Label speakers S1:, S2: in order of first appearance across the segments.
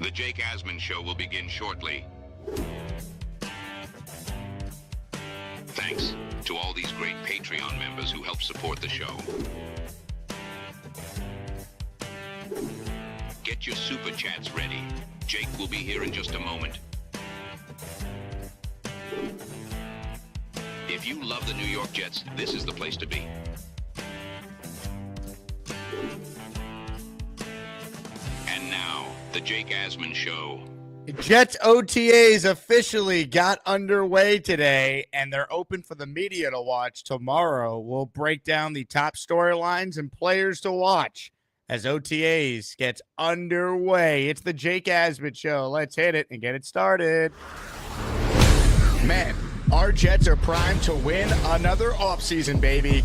S1: The Jake Asman Show will begin shortly. Thanks to all these great Patreon members who help support the show. Get your super chats ready. Jake will be here in just a moment. If you love the New York Jets, this is the place to be. And now, the Jake Asman Show.
S2: Jets OTAs officially got underway today, and they're open for the media to watch tomorrow. We'll break down the top storylines and players to watch as OTAs gets underway. It's the Jake Asman Show. Let's hit it and get it started. Man, our Jets are primed to win another offseason, baby.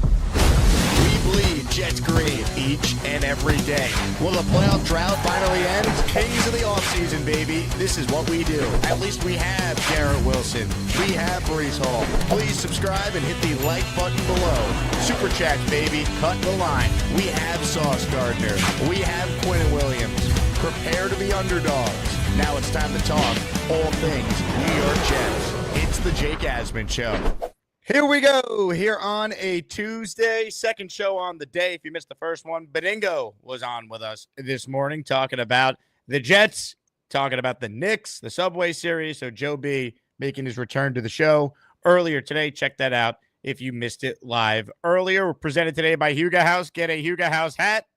S2: We bleed Jets green each and every day. Will the playoff drought finally end? Kings of the offseason, baby. This is what we do. At least we have Garrett Wilson. We have Brees Hall. Please subscribe and hit the like button below. Super chat, baby. Cut the line. We have Sauce Gardner. We have Quinn Williams. Prepare to be underdogs. Now it's time to talk all things New York Jets. It's the Jake Asman Show. Here we go, here on a Tuesday, second show on the day. If you missed the first one, Beningo was on with us this morning talking about the Jets, talking about the Knicks, the Subway Series. So Joe B making his return to the show earlier today. Check that out if you missed it live earlier. We're presented today by Huga House. Get a Huga House hat,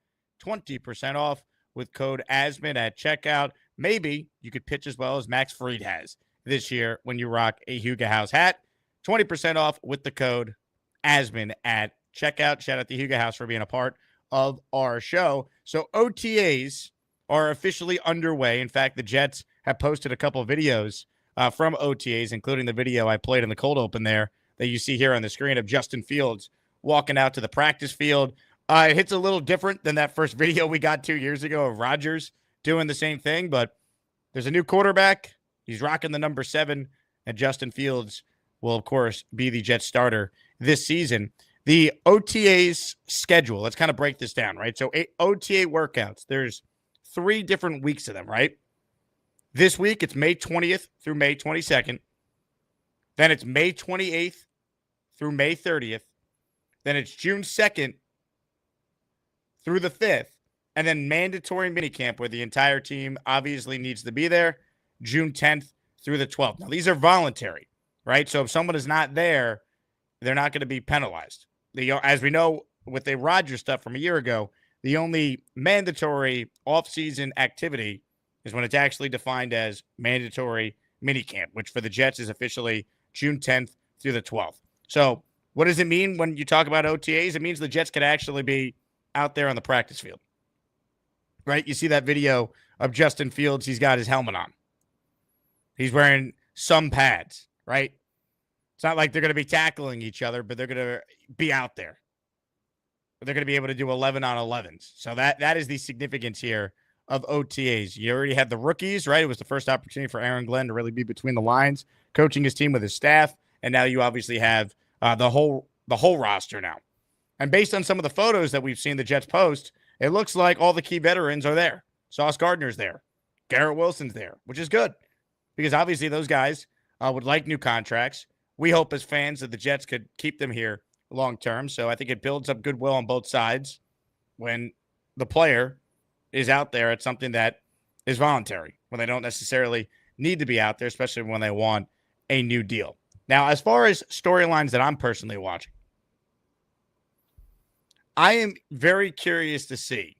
S2: 20% off with code ASMAN at checkout. Maybe you could pitch as well as Max Fried has this year when you rock a Huga House hat. 20% off with the code ASMAN at checkout. Shout out to Huga House for being a part of our show. So OTAs are officially underway. In fact, the Jets have posted a couple of videos from OTAs, including the video I played in the cold open there that you see here on the screen of Justin Fields walking out to the practice field. It hits a little different than that first video we got 2 years ago of Rodgers doing the same thing, but there's a new quarterback. He's rocking the number 7, and Justin Fields will, of course, be the Jets starter this season. The OTAs schedule, let's kind of break this down, right? So OTA workouts, there's 3 different weeks of them, right? This week, it's May 20th through May 22nd. Then it's May 28th through May 30th. Then it's June 2nd through the 5th. And then mandatory minicamp where the entire team obviously needs to be there, June 10th through the 12th. Now, these are voluntary, right? So if someone is not there, they're not going to be penalized. As we know with the Rodgers stuff from a year ago, the only mandatory offseason activity is when it's actually defined as mandatory minicamp, which for the Jets is officially June 10th through the 12th. So what does it mean when you talk about OTAs? It means the Jets could actually be out there on the practice field, right? You see that video of Justin Fields. He's got his helmet on. He's wearing some pads, right? It's not like they're going to be tackling each other, but they're going to be out there. But they're going to be able to do 11-on-11s. So that is the significance here of OTAs. You already had the rookies, right? It was the first opportunity for Aaron Glenn to really be between the lines, coaching his team with his staff. And now you obviously have the whole roster now. And based on some of the photos that we've seen the Jets post, it looks like all the key veterans are there. Sauce Gardner's there. Garrett Wilson's there, which is good because obviously those guys would like new contracts. We hope as fans that the Jets could keep them here long term. So I think it builds up goodwill on both sides when the player is out there at something that is voluntary, when they don't necessarily need to be out there, especially when they want a new deal. Now, as far as storylines that I'm personally watching, I am very curious to see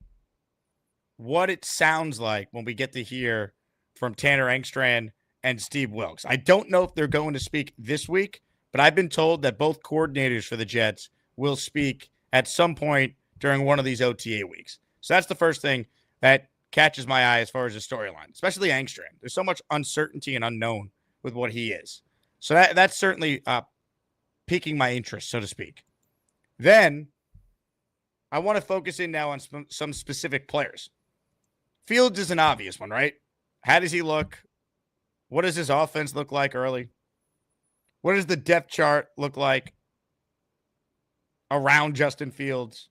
S2: what it sounds like when we get to hear from Tanner Engstrand and Steve Wilks. I don't know if they're going to speak this week, but I've been told that both coordinators for the Jets will speak at some point during one of these OTA weeks. So that's the first thing that catches my eye as far as the storyline, especially Engstrand. There's so much uncertainty and unknown with what he is. So that's certainly piquing my interest, so to speak. Then I want to focus in now on some specific players. Fields is an obvious one, right? How does he look? What does his offense look like early? What does the depth chart look like around Justin Fields?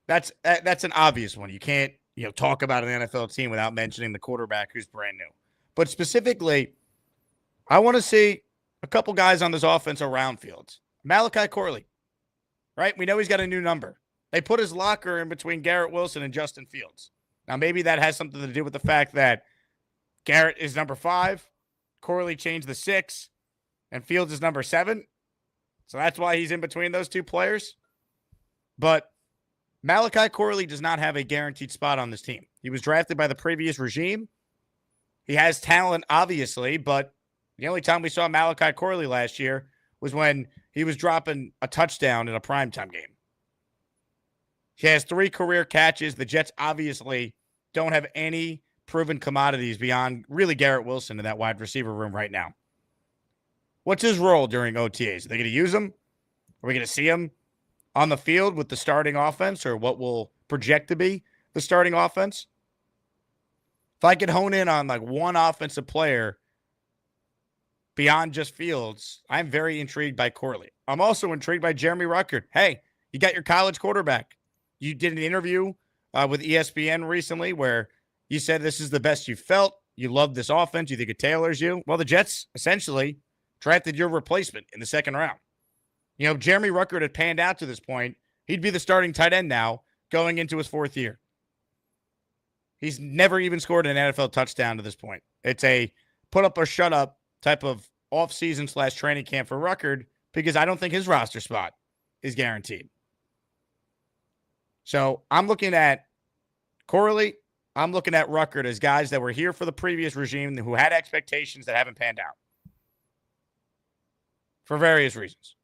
S2: That's an obvious one. You can't talk about an NFL team without mentioning the quarterback who's brand new. But specifically, I want to see a couple guys on this offense around Fields. Malachi Corley, right? We know he's got a new number. They put his locker in between Garrett Wilson and Justin Fields. Now, maybe that has something to do with the fact that Garrett is number 5, Corley changed the 6, and Fields is number 7. So that's why he's in between those two players. But Malachi Corley does not have a guaranteed spot on this team. He was drafted by the previous regime. He has talent, obviously, but the only time we saw Malachi Corley last year was when he was dropping a touchdown in a primetime game. He has 3 career catches. The Jets obviously don't have any proven commodities beyond really Garrett Wilson in that wide receiver room right now. What's his role during OTAs? Are they going to use him? Are we going to see him on the field with the starting offense, or what will project to be the starting offense? If I could hone in on like one offensive player beyond just Fields, I'm very intrigued by Corley. I'm also intrigued by Jeremy Ruckert. Hey, you got your college quarterback. You did an interview with ESPN recently where you said this is the best you felt. You love this offense. You think it tailors you. Well, the Jets essentially drafted your replacement in the second round. Jeremy Ruckert had panned out to this point. He'd be the starting tight end now going into his 4th year. He's never even scored an NFL touchdown to this point. It's a put up or shut up type of offseason / training camp for Ruckert because I don't think his roster spot is guaranteed. So I'm looking at Corley. I'm looking at Ruckert as guys that were here for the previous regime who had expectations that haven't panned out for various reasons.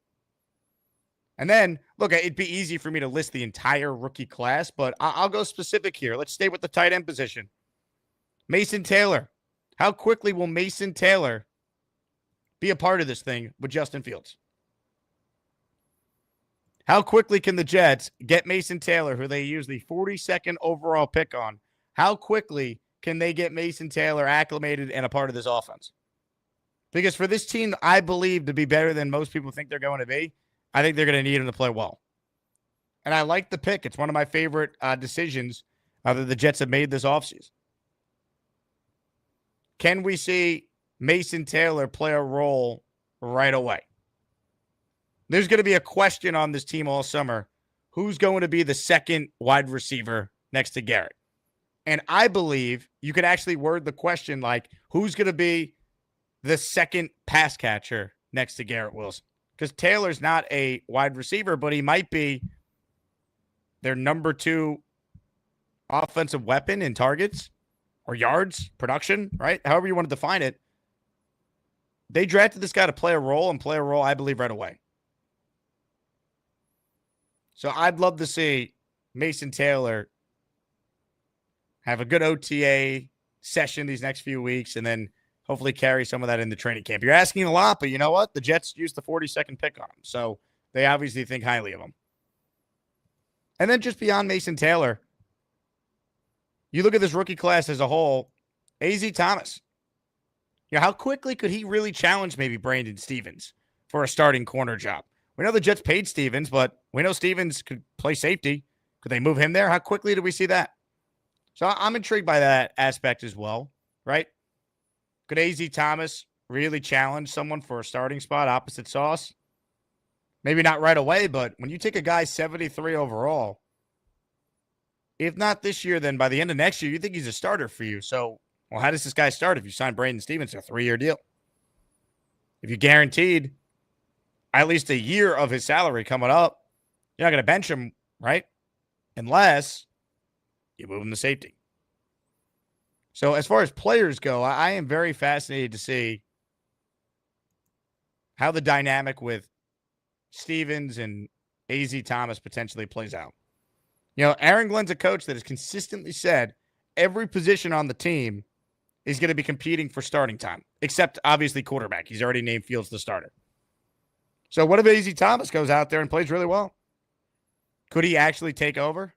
S2: And then, look, it'd be easy for me to list the entire rookie class, but I'll go specific here. Let's stay with the tight end position. Mason Taylor. How quickly will Mason Taylor be a part of this thing with Justin Fields? How quickly can the Jets get Mason Taylor, who they use the 42nd overall pick on? How quickly can they get Mason Taylor acclimated and a part of this offense? Because for this team, I believe, to be better than most people think they're going to be, I think they're going to need him to play well. And I like the pick. It's one of my favorite decisions that the Jets have made this offseason. Can we see Mason Taylor play a role right away? There's going to be a question on this team all summer. Who's going to be the second wide receiver next to Garrett? And I believe you could actually word the question like, who's going to be the second pass catcher next to Garrett Wilson? Because Taylor's not a wide receiver, but he might be their number 2 offensive weapon in targets or yards, production, right? However you want to define it. They drafted this guy to play a role and play a role, I believe, right away. So I'd love to see Mason Taylor have a good OTA session these next few weeks and then hopefully carry some of that into training camp. You're asking a lot, but you know what? The Jets used the 42nd pick on him, so they obviously think highly of him. And then just beyond Mason Taylor, you look at this rookie class as a whole, A.Z. Thomas. How quickly could he really challenge maybe Brandon Stevens for a starting corner job? We know the Jets paid Stevens, but we know Stevens could play safety. Could they move him there? How quickly do we see that? So I'm intrigued by that aspect as well, right? Could A.Z. Thomas really challenge someone for a starting spot opposite Sauce? Maybe not right away, but when you take a guy 73 overall, if not this year, then by the end of next year, you think he's a starter for you. So, well, how does this guy start if you sign Brandon Stevens to a 3-year deal? If you guaranteed at least a year of his salary coming up, you're not going to bench him, right? Unless you move him to safety. So as far as players go, I am very fascinated to see how the dynamic with Stevens and A.Z. Thomas potentially plays out. Aaron Glenn's a coach that has consistently said every position on the team is going to be competing for starting time, except obviously quarterback. He's already named Fields the starter. So what if A.Z. Thomas goes out there and plays really well? Could he actually take over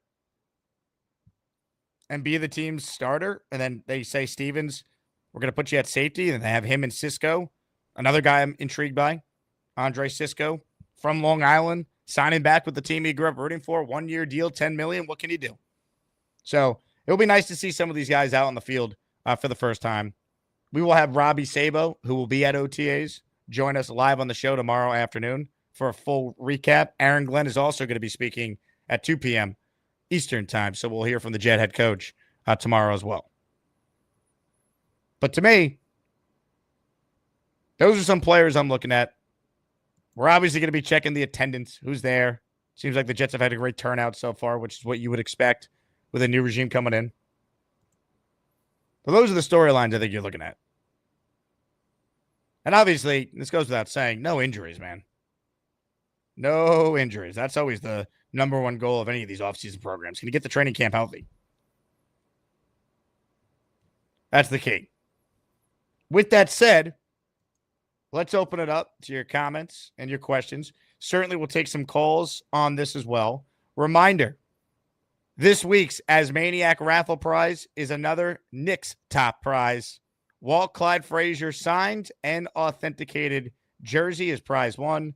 S2: and be the team's starter? And then they say, Stevens, we're going to put you at safety. And they have him and Cisco. Another guy I'm intrigued by, Andre Cisco from Long Island, signing back with the team he grew up rooting for. 1-year deal, $10 million. What can he do? So it'll be nice to see some of these guys out on the field for the first time. We will have Robbie Sabo, who will be at OTAs, join us live on the show tomorrow afternoon for a full recap. Aaron Glenn is also going to be speaking at 2 p.m. Eastern time, so we'll hear from the Jet head coach tomorrow as well. But to me, those are some players I'm looking at. We're obviously going to be checking the attendance, who's there. Seems like the Jets have had a great turnout so far, which is what you would expect with a new regime coming in. But those are the storylines I think you're looking at. And obviously, this goes without saying, no injuries, man. No injuries. That's always the number one goal of any of these offseason programs. Can you get the training camp healthy? That's the key. With that said, let's open it up to your comments and your questions. Certainly we'll take some calls on this as well. Reminder, this week's Asmaniac raffle prize is another Knicks top prize. Walt Clyde Frazier signed and authenticated jersey is prize one.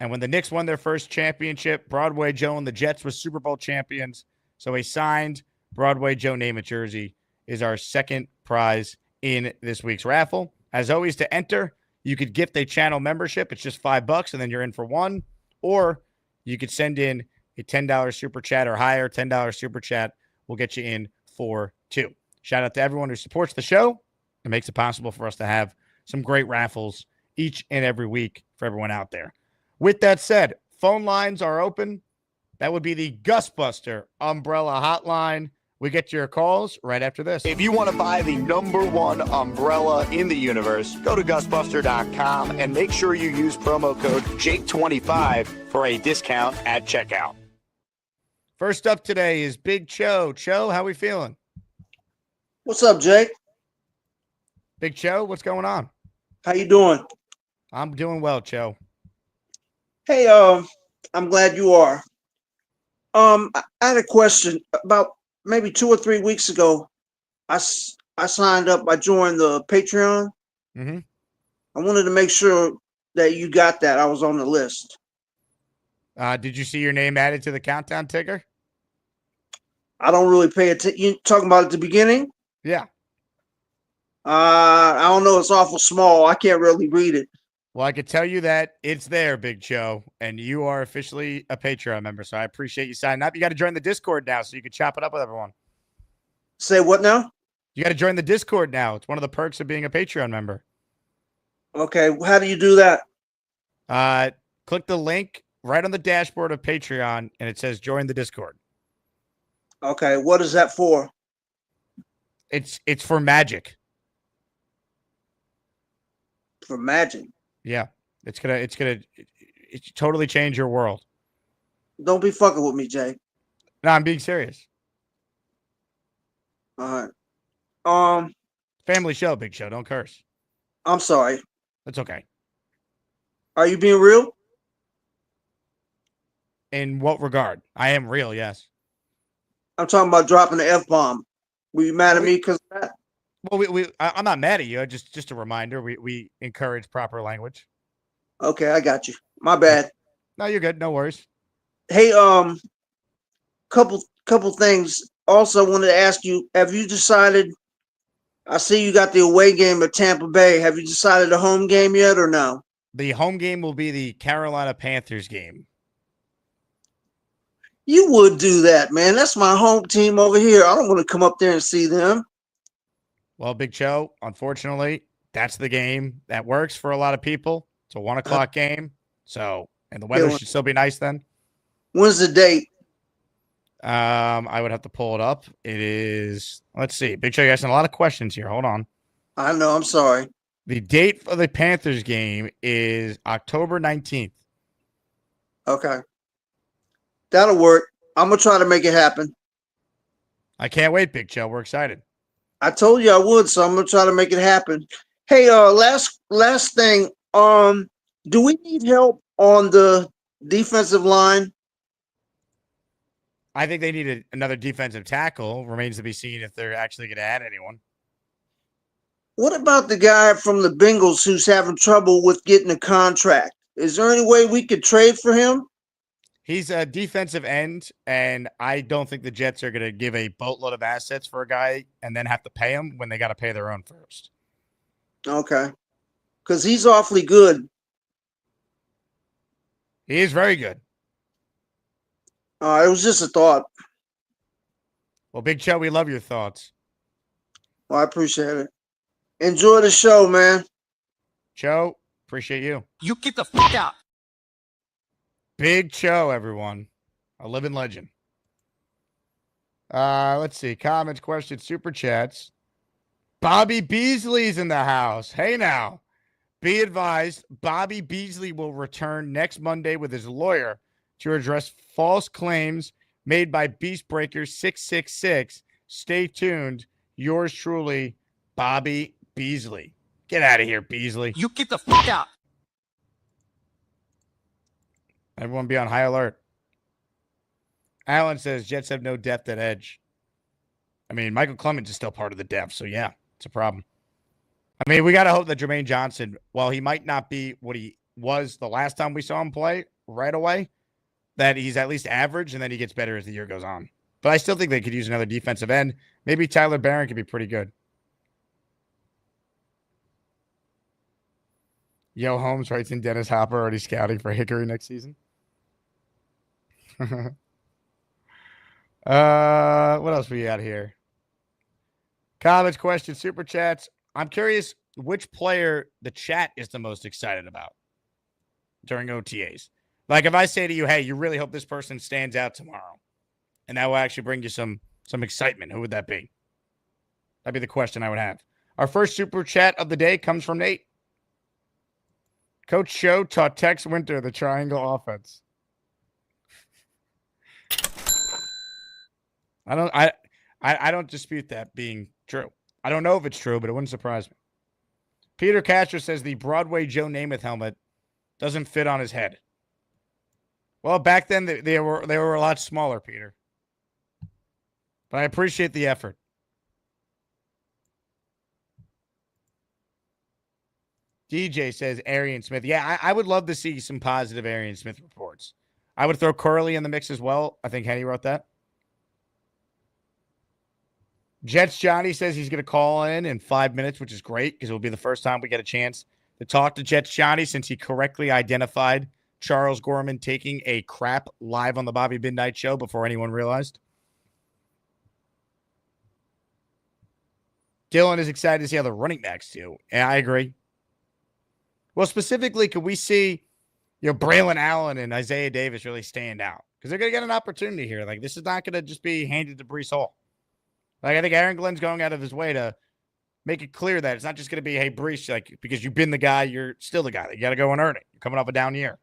S2: And when the Knicks won their first championship, Broadway Joe and the Jets were Super Bowl champions. So a signed Broadway Joe Namath jersey is our second prize in this week's raffle. As always, to enter, you could gift a channel membership. It's just $5, and then you're in for one. Or you could send in a $10 super chat or higher. $10 super chat will get you in for two. Shout out to everyone who supports the show. It makes it possible for us to have some great raffles each and every week for everyone out there. With that said, phone lines are open. That would be the Gusbuster Umbrella Hotline. We get your calls right after this. If you want to buy the #1 umbrella in the universe, go to gusbuster.com and make sure you use promo code Jake25 for a discount at checkout. First up today is Big Cho. Cho, how we feeling?
S3: What's up, Jake?
S2: Big Cho, what's going on?
S3: How you doing?
S2: I'm doing well, Cho.
S3: Hey, I'm glad you are. I had a question. About maybe 2 or 3 weeks ago, I signed up. I joined the Patreon.
S2: Mm-hmm.
S3: I wanted to make sure that you got that. I was on the list.
S2: Did you see your name added to the countdown ticker?
S3: I don't really pay attention. You talking about at the beginning?
S2: Yeah.
S3: I don't know. It's awful small. I can't really read it.
S2: Well, I could tell you that it's there, Big Cho, and you are officially a Patreon member, so I appreciate you signing up. You got to join the Discord now so you can chop it up with everyone.
S3: Say what now?
S2: You got to join the Discord now. It's one of the perks of being a Patreon member.
S3: Okay, how do you do that?
S2: Click the link right on the dashboard of Patreon, and it says join the Discord.
S3: Okay, what is that for?
S2: It's for magic.
S3: For magic?
S2: Yeah, it's gonna totally change your world.
S3: Don't be fucking with me, Jay.
S2: No, I'm being serious.
S3: All right.
S2: Family show, Big Show. Don't curse.
S3: I'm sorry.
S2: That's okay.
S3: Are you being real?
S2: In what regard? I am real, yes.
S3: I'm talking about dropping the F-bomb. Were you mad at me because of that?
S2: Well, I'm not mad at you. Just a reminder. We encourage proper language.
S3: Okay, I got you. My bad.
S2: No, you're good. No worries.
S3: Hey, couple things. Also, wanted to ask you: have you decided? I see you got the away game at Tampa Bay. Have you decided the home game yet, or no?
S2: The home game will be the Carolina Panthers game.
S3: You would do that, man. That's my home team over here. I don't want to come up there and see them.
S2: Well, Big Cho, unfortunately, that's the game that works for a lot of people. It's a 1 o'clock game. So, and the weather should still be nice then.
S3: When's the date?
S2: I would have to pull it up. It is, let's see. Big Cho, you're asking a lot of questions here. Hold on.
S3: I know. I'm sorry.
S2: The date for the Panthers game is October 19th.
S3: Okay. That'll work. I'm going to try to make it happen.
S2: I can't wait, Big Cho. We're excited.
S3: I told you I would, so I'm going to try to make it happen. Hey, last thing. Do we need help on the defensive line?
S2: I think they need another defensive tackle. Remains to be seen if they're actually going to add anyone.
S3: What about the guy from the Bengals who's having trouble with getting a contract? Is there any way we could trade for him?
S2: He's a defensive end, and I don't think the Jets are going to give a boatload of assets for a guy and then have to pay him when they got to pay their own first.
S3: Okay. Because he's awfully good.
S2: He is very good.
S3: It was just a thought.
S2: Well, Big Cho, we love your thoughts.
S3: Well, I appreciate it. Enjoy the show, man.
S2: Cho, appreciate you.
S4: You get the fuck out.
S2: Big Cho, everyone. A living legend. Let's see. Comments, questions, super chats. Bobby Beasley's in the house. Hey now. Be advised, Bobby Beasley will return next Monday with his lawyer to address false claims made by Beastbreaker 666. Stay tuned. Yours truly, Bobby Beasley. Get out of here, Beasley.
S4: You get the fuck out.
S2: Everyone be on high alert. Alan says Jets have no depth at edge. I mean, Michael Clemens is still part of the depth, so yeah, it's a problem. I mean, we got to hope that Jermaine Johnson, while he might not be what he was the last time we saw him play right away, that he's at least average, and then he gets better as the year goes on. But I still think they could use another defensive end. Maybe Tyler Barron could be pretty good. Yo, Holmes writes in Dennis Hopper already scouting for Hickory next season. What else we got here? Comments, questions, super chats. I'm curious which player the chat is the most excited about during OTAs. Like if I say to you, hey, you really hope this person stands out tomorrow, and that will actually bring you some excitement, who would that be? That'd be the question I would have. Our first super chat of the day comes from Nate. Coach Show taught Tex Winter the triangle offense. I don't dispute that being true. I don't know if it's true, but it wouldn't surprise me. Peter Castro says the Broadway Joe Namath helmet doesn't fit on his head. Well, back then they were a lot smaller, Peter. But I appreciate the effort. DJ says Arian Smith. Yeah, I would love to see some positive Arian Smith reports. I would throw Curley in the mix as well. I think Henny wrote that. Jets Johnny says he's going to call in 5 minutes, which is great because it will be the first time we get a chance to talk to Jets Johnny since he correctly identified Charles Gorman taking a crap live on the Bobby Midnight Show before anyone realized. Dylan is excited to see how the running backs do. Yeah, I agree. Well, specifically, could we see, Braylon Allen and Isaiah Davis really stand out? Because they're going to get an opportunity here. Like, this is not going to just be handed to Breece Hall. Like, I think Aaron Glenn's going out of his way to make it clear that it's not just going to be, hey, Breece, like, because you've been the guy, you're still the guy. You got to go and earn it. You're coming off a down year.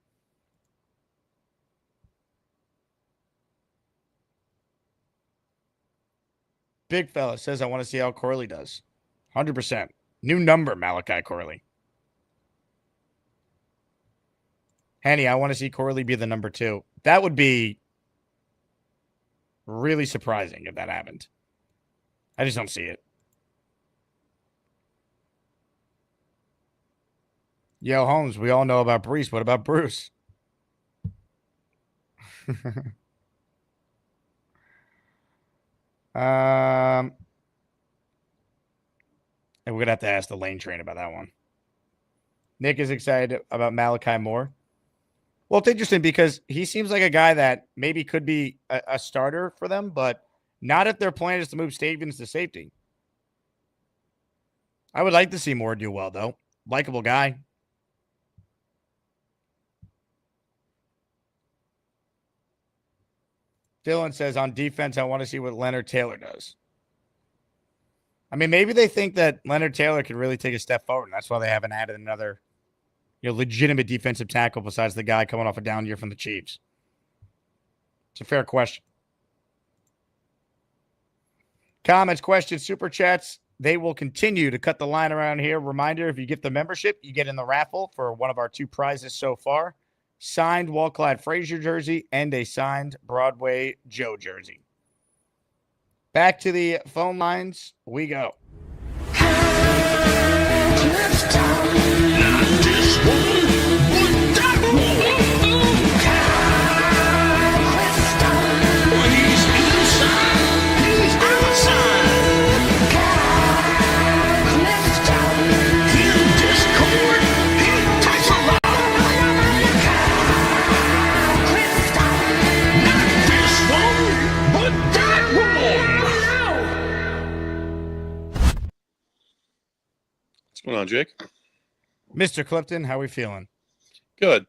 S2: Big fella says, I want to see how Corley does. 100%. New number, Malachi Corley. Henny, I want to see Corley be the number 2. That would be really surprising if that happened. I just don't see it. Yo, Holmes, we all know about Breece. What about Bruce? And we're going to have to ask the lane train about that one. Nick is excited about Malachi Moore. Well, it's interesting because he seems like a guy that maybe could be a starter for them, but not if their plan is to move Stevens to safety. I would like to see Moore do well, though. Likeable guy. Dylan says, on defense, I want to see what Leonard Taylor does. I mean, maybe they think that Leonard Taylor could really take a step forward, and that's why they haven't added another legitimate defensive tackle besides the guy coming off a down year from the Chiefs. It's a fair question. Comments, questions, super chats, they will continue to cut the line around here. Reminder, if you get the membership, you get in the raffle for one of our 2 prizes so far. Signed Wall-Clad Frazier jersey and a signed Broadway Joe jersey. Back to the phone lines we go.
S5: on, Jake?
S2: Mr. Clifton, how are we feeling?
S5: Good.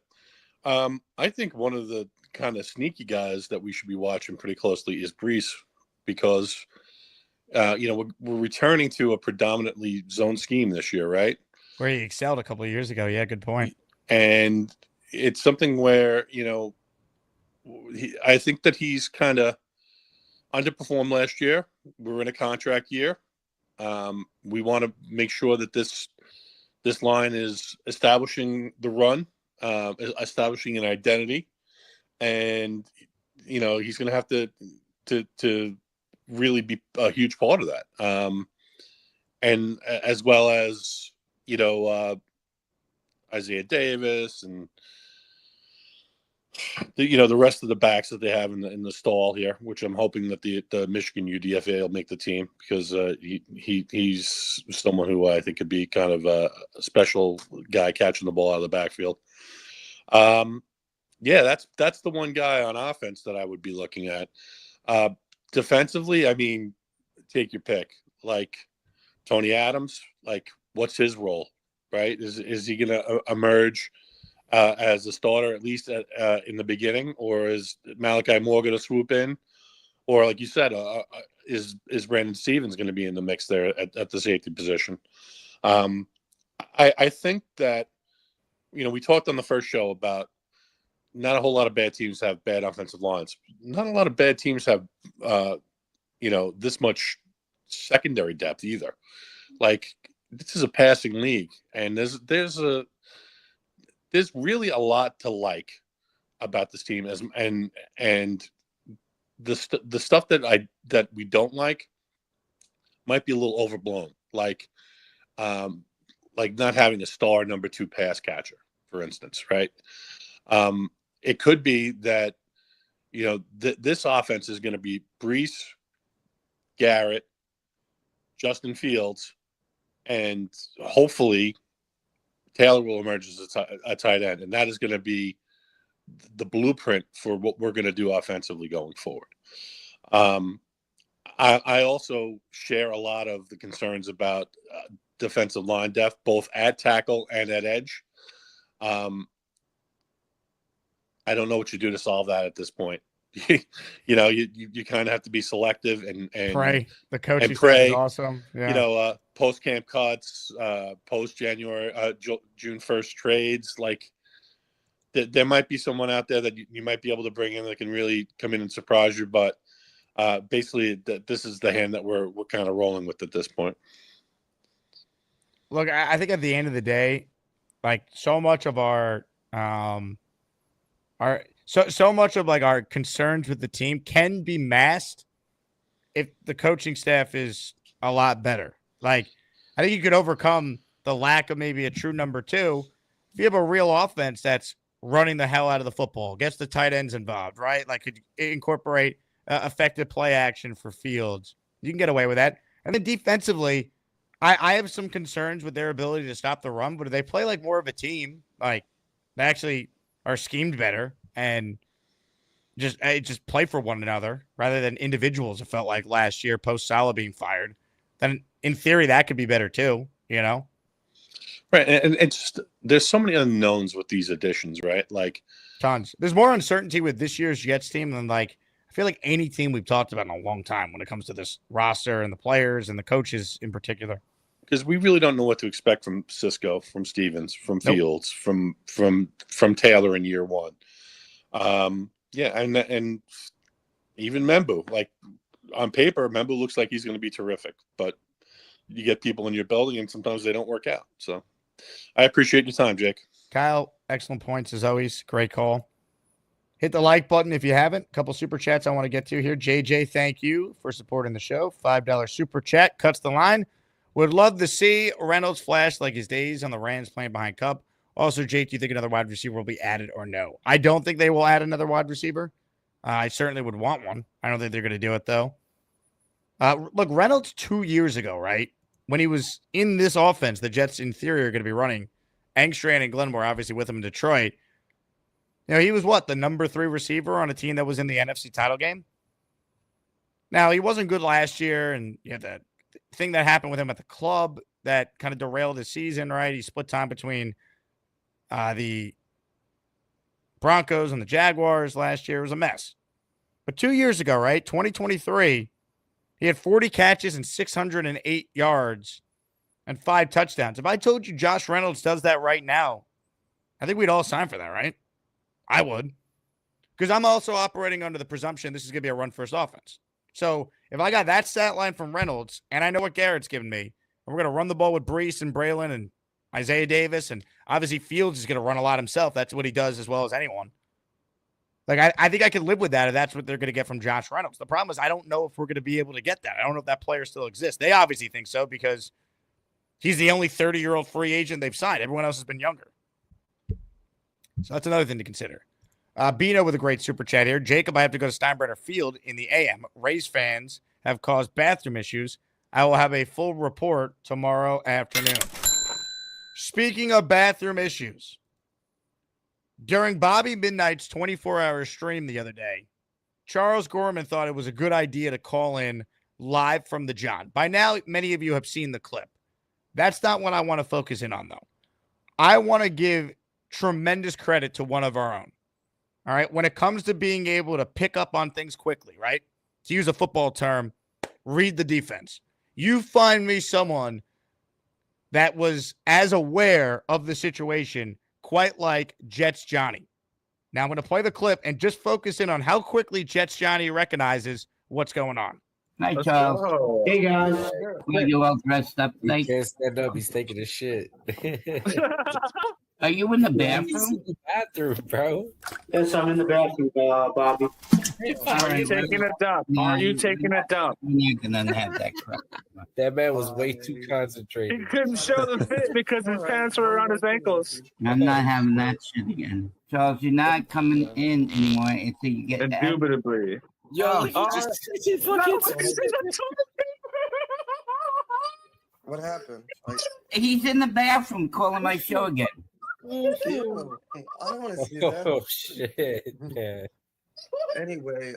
S5: I think one of the kind of sneaky guys that we should be watching pretty closely is Brees, because we're returning to a predominantly zone scheme this year, right?
S2: Where he excelled a couple of years ago. Yeah, good point.
S5: And it's something where I think that he's kind of underperformed last year. We're in a contract year. We want to make sure that this line is establishing the run, establishing an identity, and he's going to have to really be a huge part of that. And as well as Isaiah Davis and the rest of the backs that they have in the stall here, which I'm hoping that the Michigan UDFA will make the team, because he's someone who I think could be kind of a special guy catching the ball out of the backfield. That's the one guy on offense that I would be looking at. Defensively, I mean, take your pick. Like Tony Adams, like what's his role, right? Is he going to emerge as a starter, at least in the beginning, or is Malachi Moore going to swoop in, or like you said, is Brandon Stevens going to be in the mix there at the safety position? I think that we talked on the first show about not a whole lot of bad teams have bad offensive lines. Not a lot of bad teams have this much secondary depth either. Like, this is a passing league, and there's really a lot to like about this team, and the stuff that we don't like might be a little overblown, like not having a star number 2 pass catcher, for instance, right? It could be that this offense is going to be Brees, Garrett, Justin Fields, and hopefully Taylor will emerge as a tight end, and that is going to be the blueprint for what we're going to do offensively going forward. I also share a lot of the concerns about defensive line depth, both at tackle and at edge. I don't know what you do to solve that at this point. You kind of have to be selective and
S2: pray. The coaching
S5: staff is
S2: awesome. Yeah.
S5: Post camp cuts, post January, June 1st trades. Like there might be someone out there that you might be able to bring in that can really come in and surprise you. But basically, this is the hand that we're kind of rolling with at this point.
S2: Look, I think at the end of the day, like so much of our concerns with the team can be masked if the coaching staff is a lot better. Like, I think you could overcome the lack of maybe a true number 2 if you have a real offense that's running the hell out of the football, gets the tight ends involved, right? Like, could incorporate effective play action for Fields. You can get away with that. And then defensively, I have some concerns with their ability to stop the run, but if they play like more of a team, like they actually are schemed better and just play for one another rather than individuals, it felt like last year post Salah being fired, then in theory that could be better too, Right.
S5: And it's just, there's so many unknowns with these additions, right? Like
S2: tons. There's more uncertainty with this year's Jets team than I feel like any team we've talked about in a long time when it comes to this roster and the players and the coaches in particular.
S5: Because we really don't know what to expect from Cisco, from Stevens, from Fields, from Taylor in year one. And even Membu, like on paper, Membu looks like he's going to be terrific, but you get people in your building and sometimes they don't work out. So I appreciate your time, Jake.
S2: Kyle, excellent points as always. Great call. Hit the like button if you haven't. A couple super chats I want to get to here. JJ, thank you for supporting the show. $5 super chat cuts the line. Would love to see Reynolds flash like his days on the Rams playing behind Cup. Also, Jake, do you think another wide receiver will be added or no? I don't think they will add another wide receiver. I certainly would want one. I don't think they're going to do it, though. Look, Reynolds 2 years ago, right? When he was in this offense, the Jets, in theory, are going to be running. Engstrand and Glenmore, obviously, with him in Detroit. He was what? The number 3 receiver on a team that was in the NFC title game? Now, he wasn't good last year, and that thing that happened with him at the club that kind of derailed his season, right? He split time between the Broncos and the Jaguars last year. It was a mess. But 2 years ago, right, 2023, he had 40 catches and 608 yards and 5 touchdowns. If I told you Josh Reynolds does that right now, I think we'd all sign for that, right? I would. Because I'm also operating under the presumption this is going to be a run-first offense. So if I got that stat line from Reynolds, and I know what Garrett's given me, and we're going to run the ball with Brees and Braylon and Isaiah Davis, and obviously Fields is going to run a lot himself. That's what he does as well as anyone. Like, I think I could live with that if that's what they're going to get from Josh Reynolds. The problem is I don't know if we're going to be able to get that. I don't know if that player still exists. They obviously think so because he's the only 30-year-old free agent they've signed. Everyone else has been younger. So that's another thing to consider. Bino with a great super chat here. Jacob, I have to go to Steinbrenner Field in the AM. Rays fans have caused bathroom issues. I will have a full report tomorrow afternoon. Speaking of bathroom issues, during Bobby Midnight's 24-hour stream the other day, Charles Gorman thought it was a good idea to call in live from the John. By now, many of you have seen the clip. That's not what I want to focus in on, though. I want to give tremendous credit to one of our own. All right. When it comes to being able to pick up on things quickly, right? To use a football term, read the defense. You find me someone that was as aware of the situation, quite like Jets Johnny. Now I'm going to play the clip and just focus in on how quickly Jets Johnny recognizes what's going on.
S6: Hi, Charles.
S7: Hey, guys.
S6: Glad you're all dressed up.
S7: He
S6: Like,
S7: can't stand up. He's taking a shit.
S6: are you in the
S7: He's
S6: bathroom?
S7: in the bathroom, bro.
S8: Yes, I'm in the bathroom, Bobby.
S6: Are
S8: you taking a dump? Are you taking a dump?
S6: You're not gonna have that crap.
S7: That man was way too concentrated.
S8: He couldn't show the fit because his pants were around his ankles.
S6: I'm not having that shit again. Charles, you're not coming in anymore until you get that.
S8: Indubitably.
S7: Yo, he just fucking.
S9: What happened? Like,
S6: He's in the bathroom calling my show again.
S9: I don't want to see that.
S7: Oh shit, man.
S9: Anyway,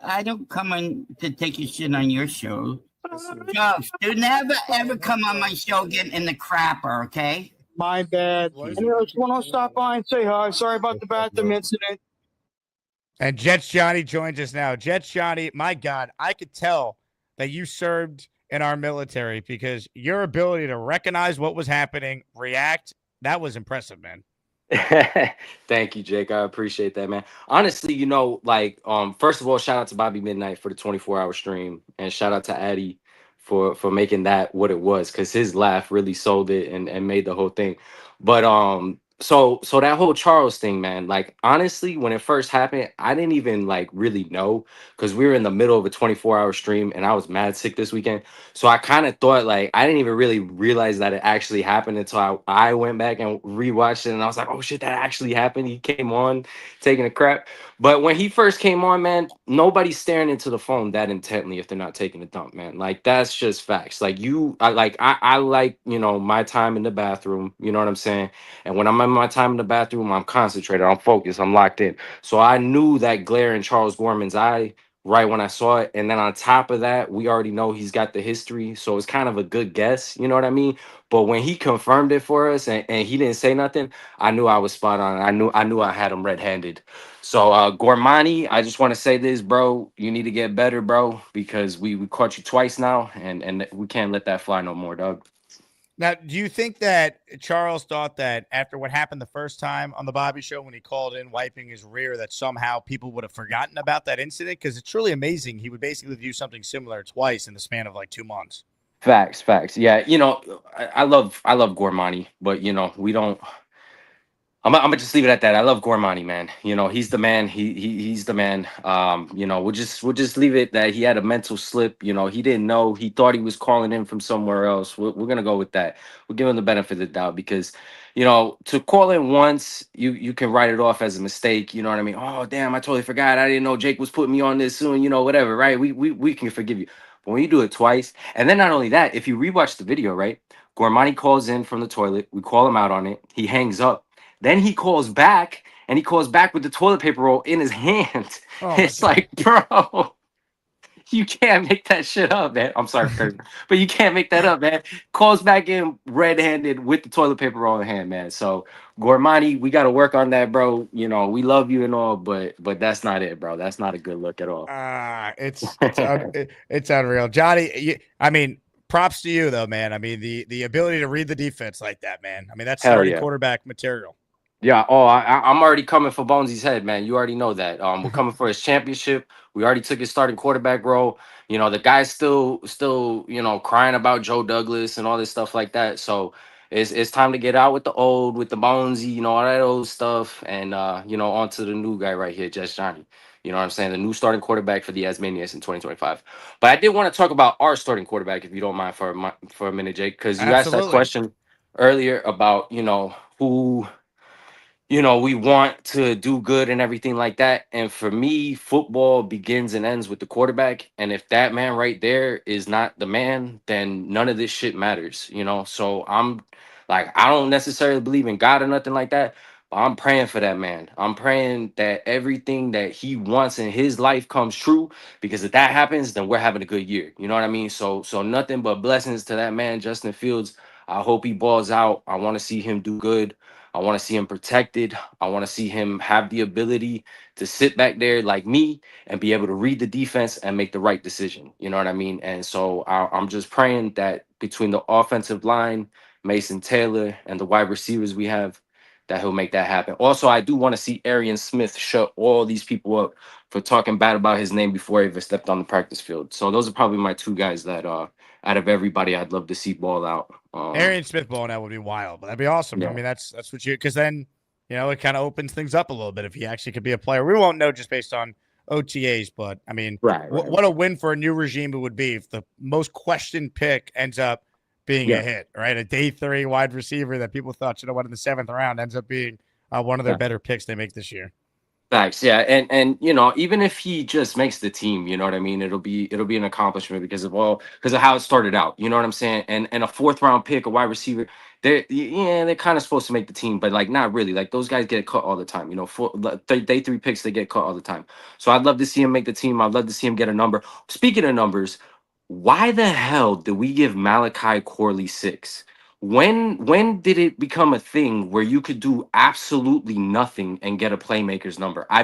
S6: I don't come in to take a shit on your show.
S9: listen,
S6: Charles, do never ever come on my show again in the crapper, okay?
S8: My bad. Anyway, I just want to stop by and say hi. Sorry about the bathroom incident.
S2: And Jets Johnny joins us now. Jets Johnny, my God, I could tell that you served in our military because your ability to recognize what was happening, react, that was impressive, man.
S10: Thank you, Jake. I appreciate that, man. Honestly, first of all, shout out to Bobby Midnight for the 24-hour stream, and shout out to Addy for making that what it was, because his laugh really sold it and made the whole thing. But so that whole Charles thing, man, like honestly, when it first happened, I didn't even like really know, because we were in the middle of a 24-hour stream and I was mad sick this weekend. So I kind of thought, like, I didn't even really realize that it actually happened until I went back and rewatched it, and I was like, oh shit, that actually happened. He came on taking a crap. But when he first came on, man, nobody's staring into the phone that intently if they're not taking a dump, man. Like, that's just facts. Like, I like, my time in the bathroom, you know what I'm saying? And when I'm in my time in the bathroom, I'm concentrated, I'm focused, I'm locked in. So I knew that glare in Charles Gorman's eye right when I saw it. And then on top of that, we already know he's got the history. So it's kind of a good guess, you know what I mean? But when he confirmed it for us and he didn't say nothing, I knew I was spot on. I knew I had him red-handed. So Gormani, I just want to say this, bro. You need to get better, bro, because we caught you twice now, and we can't let that fly no more, dog.
S2: Now, do you think that Charles thought that after what happened the first time on the Bobby Show when he called in wiping his rear, that somehow people would have forgotten about that incident? Because it's truly amazing. He would basically do something similar twice in the span of like 2 months.
S10: Facts. Yeah, I love Gormani, but we don't. I'm gonna just leave it at that. I love Gormani, man. He's the man. He's the man. We'll just leave it that he had a mental slip. He didn't know. He thought he was calling in from somewhere else. We're gonna go with that. We'll give him the benefit of the doubt because, to call in once, you can write it off as a mistake. You know what I mean? Oh damn, I totally forgot. I didn't know Jake was putting me on this soon. Whatever, right? We can forgive you. But when you do it twice, and then not only that, if you rewatch the video, right? Gormani calls in from the toilet. We call him out on it. He hangs up. Then he calls back, and he calls back with the toilet paper roll in his hand.
S2: Oh,
S10: it's like, bro, You can't make that shit up, man. I'm sorry, Kurt, but you can't make that up, man. Calls back in red-handed with the toilet paper roll in hand, man. So Gormani, we got to work on that, bro. You know, we love you and all, but that's not it, bro. That's not a good look at all.
S2: It's unreal, Johnny. I mean, props to you though, man. I mean, the ability to read the defense like that, man. I mean, that's
S10: Hell
S2: starting
S10: yeah.
S2: quarterback material.
S10: Yeah. Oh, I'm already coming for Bonesy's head, man. You already know that. We're coming for his championship. We already took his starting quarterback role. You know, the guy's still, crying about Joe Douglas and all this stuff like that. So it's time to get out with the old, with the Bonesy, all that old stuff, and on to the new guy right here, Just Johnny. You know what I'm saying? The new starting quarterback for the Asmaniacs in 2025. But I did want to talk about our starting quarterback, if you don't mind, for a minute, Jake, because you asked that question earlier about who we want to do good and everything like that. And for me, football begins and ends with the quarterback. And if that man right there is not the man, then none of this shit matters. So I'm like, I don't necessarily believe in God or nothing like that, but I'm praying for that man. I'm praying that everything that he wants in his life comes true, because if that happens, then we're having a good year. You know what I mean? So nothing but blessings to that man, Justin Fields. I hope he balls out. I want to see him do good. I want to see him protected. I want to see him have the ability to sit back there like me and be able to read the defense and make the right decision. You know what I mean? And so I'm just praying that between the offensive line, Mason Taylor, and the wide receivers we have, that he'll make that happen. Also, I do want to see Arian Smith shut all these people up for talking bad about his name before he ever stepped on the practice field. So those are probably my two guys that out of everybody I'd love to see ball out.
S2: Arian Smith balling out would be wild, but that'd be awesome.
S10: Yeah.
S2: I mean, that's what you, because then it kind of opens things up a little bit if he actually could be a player. We won't know just based on OTAs, but I mean, what a win for a new regime it would be if the most questioned pick ends up being a hit, right? A day 3 wide receiver that people thought should have won in the 7th round ends up being one of their better picks they make this year.
S10: Thanks. Yeah. And even if he just makes the team, you know what I mean? It'll be an accomplishment because of how it started out. You know what I'm saying? And a 4th round pick, a wide receiver, they're kind of supposed to make the team, but like not really. Like those guys get cut all the time. Day 3 picks, they get cut all the time. So I'd love to see him make the team. I'd love to see him get a number. Speaking of numbers, why the hell did we give Malachi Corley 6? When did it become a thing where you could do absolutely nothing and get a playmaker's number? I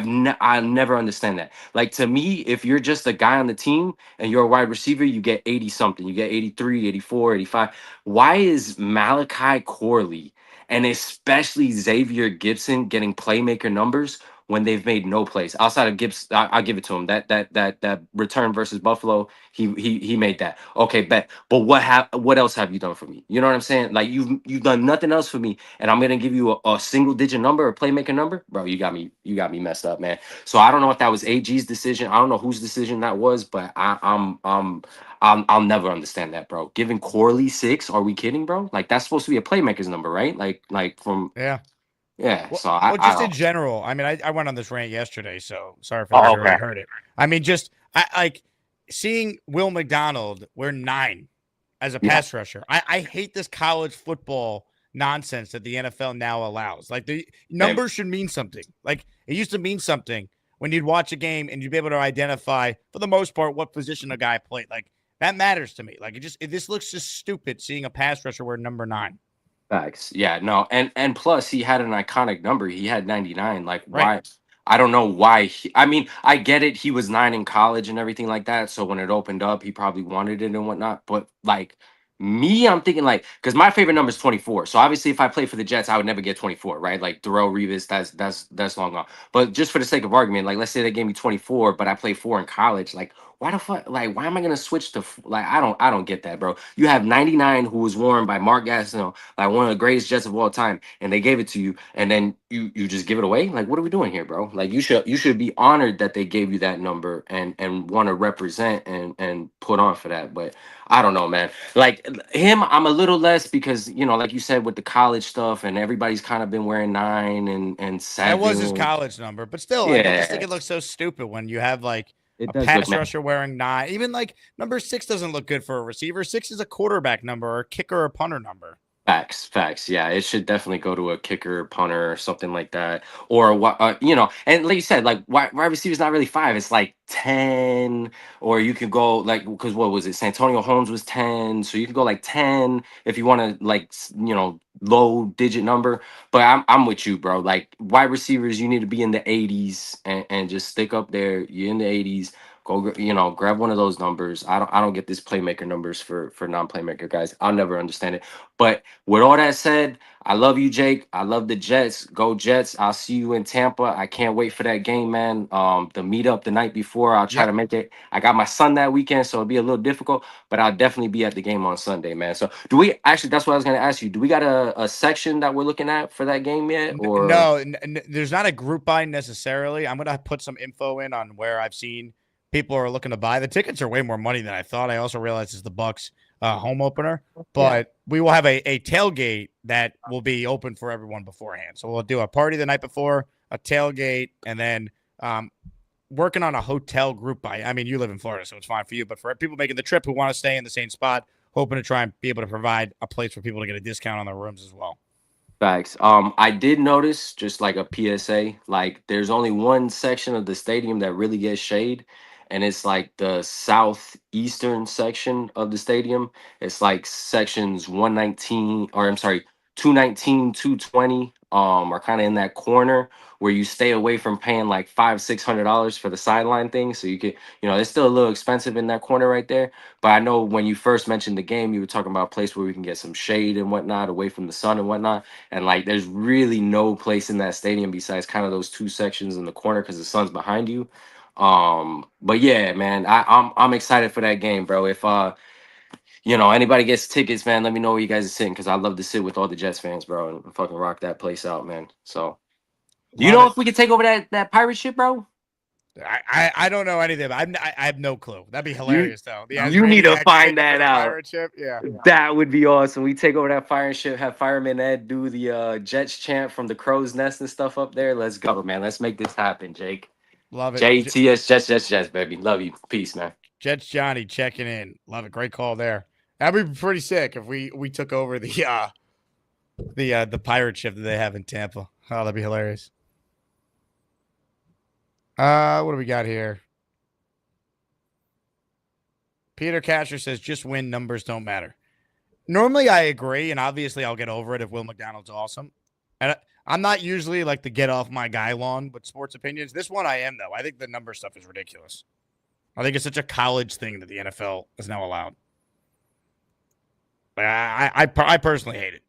S10: never understand that. Like, to me, if you're just a guy on the team and you're a wide receiver, you get 80 something. You get 83, 84, 85. Why is Malachi Corley and especially Xavier Gibson getting playmaker numbers when they've made no plays outside of Gibbs? I'll give it to him. That return versus Buffalo, he made that. Okay, bet. But what else have you done for me? You know what I'm saying? Like you've done nothing else for me, and I'm gonna give you a single digit number, a playmaker number, bro. You got me messed up, man. So I don't know if that was AG's decision. I don't know whose decision that was, but I'll never understand that, bro. Giving Corley 6? Are we kidding, bro? Like that's supposed to be a playmaker's number, right? Like from Yeah, so
S2: just in general, I mean, I went on this rant yesterday, so sorry if I already heard it. I mean, just I like seeing Will McDonald wear 9 as a pass rusher. I hate this college football nonsense that the NFL now allows. Like the numbers should mean something. Like it used to mean something when you'd watch a game and you'd be able to identify, for the most part, what position a guy played. Like that matters to me. Like this looks just stupid seeing a pass rusher wear number 9.
S10: Facts. Yeah, no. And plus he had an iconic number. He had 99. Like why? I don't know why. I mean, I get it. He was 9 in college and everything like that. So when it opened up, he probably wanted it and whatnot. But like me, I'm thinking like, because my favorite number is 24. So obviously if I play for the Jets, I would never get 24, right? Like Darrell Revis, that's long gone. But just for the sake of argument, like let's say they gave me 24, but I played 4 in college. Like why the fuck? Like why am I gonna switch to like I don't get that, bro. You have 99 who was worn by Mark Gastineau, like one of the greatest Jets of all time, and they gave it to you, and then you just give it away. Like what are we doing here, bro? Like you should be honored that they gave you that number and want to represent and put on for that. But I don't know, man. Like him, I'm a little less because like you said with the college stuff, and everybody's kind of been wearing 9 and 7.
S2: That was his college number, but still, I just think it looks so stupid when you have like a pass rusher wearing 9. Even like number 6 doesn't look good for a receiver. 6 is a quarterback number or a kicker or punter number.
S10: Facts. Yeah, it should definitely go to a kicker, punter, or something like that, or what you know. And like you said, like wide receiver's not really five; it's like 10, or you could go like because what was it? Santonio Holmes was 10, so you could go like 10 if you want to like you know low digit number. But I'm with you, bro. Like wide receivers, you need to be in the 80s and just stick up there. You're in the 80s. Go, you know, grab one of those numbers. I don't get this playmaker numbers for non-playmaker guys. I'll never understand it. But with all that said, I love you, Jake. I love the Jets. Go Jets. I'll see you in Tampa. I can't wait for that game, man. The meetup the night before. I'll try to make it. I got my son that weekend, so it'll be a little difficult, but I'll definitely be at the game on Sunday, man. So do we actually that's what I was gonna ask you. Do we got a section that we're looking at for that game yet? Or
S2: No, there's not a group buy necessarily. I'm gonna put some info in on where I've seen people are looking to buy. The tickets are way more money than I thought. I also realized it's the Bucks home opener, but we will have a tailgate that will be open for everyone beforehand. So we'll do a party the night before, a tailgate, and then working on a hotel group buy. I mean, you live in Florida, so it's fine for you, but for people making the trip who want to stay in the same spot, hoping to try and be able to provide a place for people to get a discount on their rooms as well.
S10: Facts. I did notice just like a PSA, like there's only one section of the stadium that really gets shade, and it's like the southeastern section of the stadium. It's like sections 119, or I'm sorry, 219, 220, are kind of in that corner where you stay away from paying like $500-600 for the sideline thing. So you could, you know, it's still a little expensive in that corner right there. But I know when you first mentioned the game, you were talking about a place where we can get some shade and whatnot, away from the sun and whatnot. And like, there's really no place in that stadium besides kind of those two sections in the corner because the sun's behind you. But yeah, man, I'm excited for that game, bro. If you know anybody gets tickets, man, let me know where you guys are sitting because I'd love to sit with all the Jets fans, bro, and fucking rock that place out, man. So, do you know if we can take over that pirate ship, bro?
S2: I don't know anything. I have no clue. That'd be hilarious, though.
S10: You need to find that out.
S2: Pirate ship, yeah.
S10: That would be awesome. We take over that fire ship, have Fireman Ed do the Jets chant from the crow's nest and stuff up there. Let's go, man. Let's make this happen, Jake.
S2: Love it.
S10: JTS, Jets, baby. Love you. Peace, man.
S2: Jets Johnny checking in. Love it. Great call there. That'd be pretty sick if we took over the pirate ship that they have in Tampa. Oh, that'd be hilarious. What do we got here? Peter Casher says, just win, numbers don't matter. Normally, I agree, and obviously I'll get over it if Will McDonald's awesome. And I'm not usually like the get off my guy lawn with sports opinions. This one I am, though. I think the number stuff is ridiculous. I think it's such a college thing that the NFL is now allowed. I personally hate it.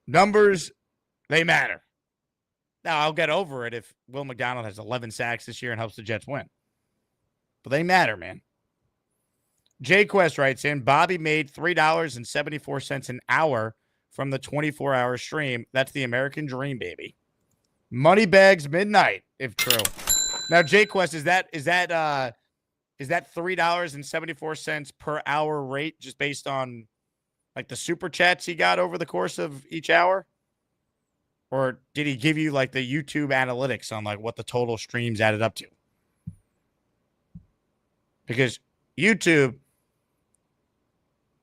S2: Numbers, they matter. Now, I'll get over it if Will McDonald has 11 sacks this year and helps the Jets win. But they matter, man. Jay Quest writes in, Bobby made $3.74 an hour from the 24-hour stream. That's the American dream, baby. Money bags midnight, if true. Now, Jay Quest, is that $3.74 per hour rate just based on like the super chats he got over the course of each hour? Or did he give you like the YouTube analytics on like what the total streams added up to? Because YouTube,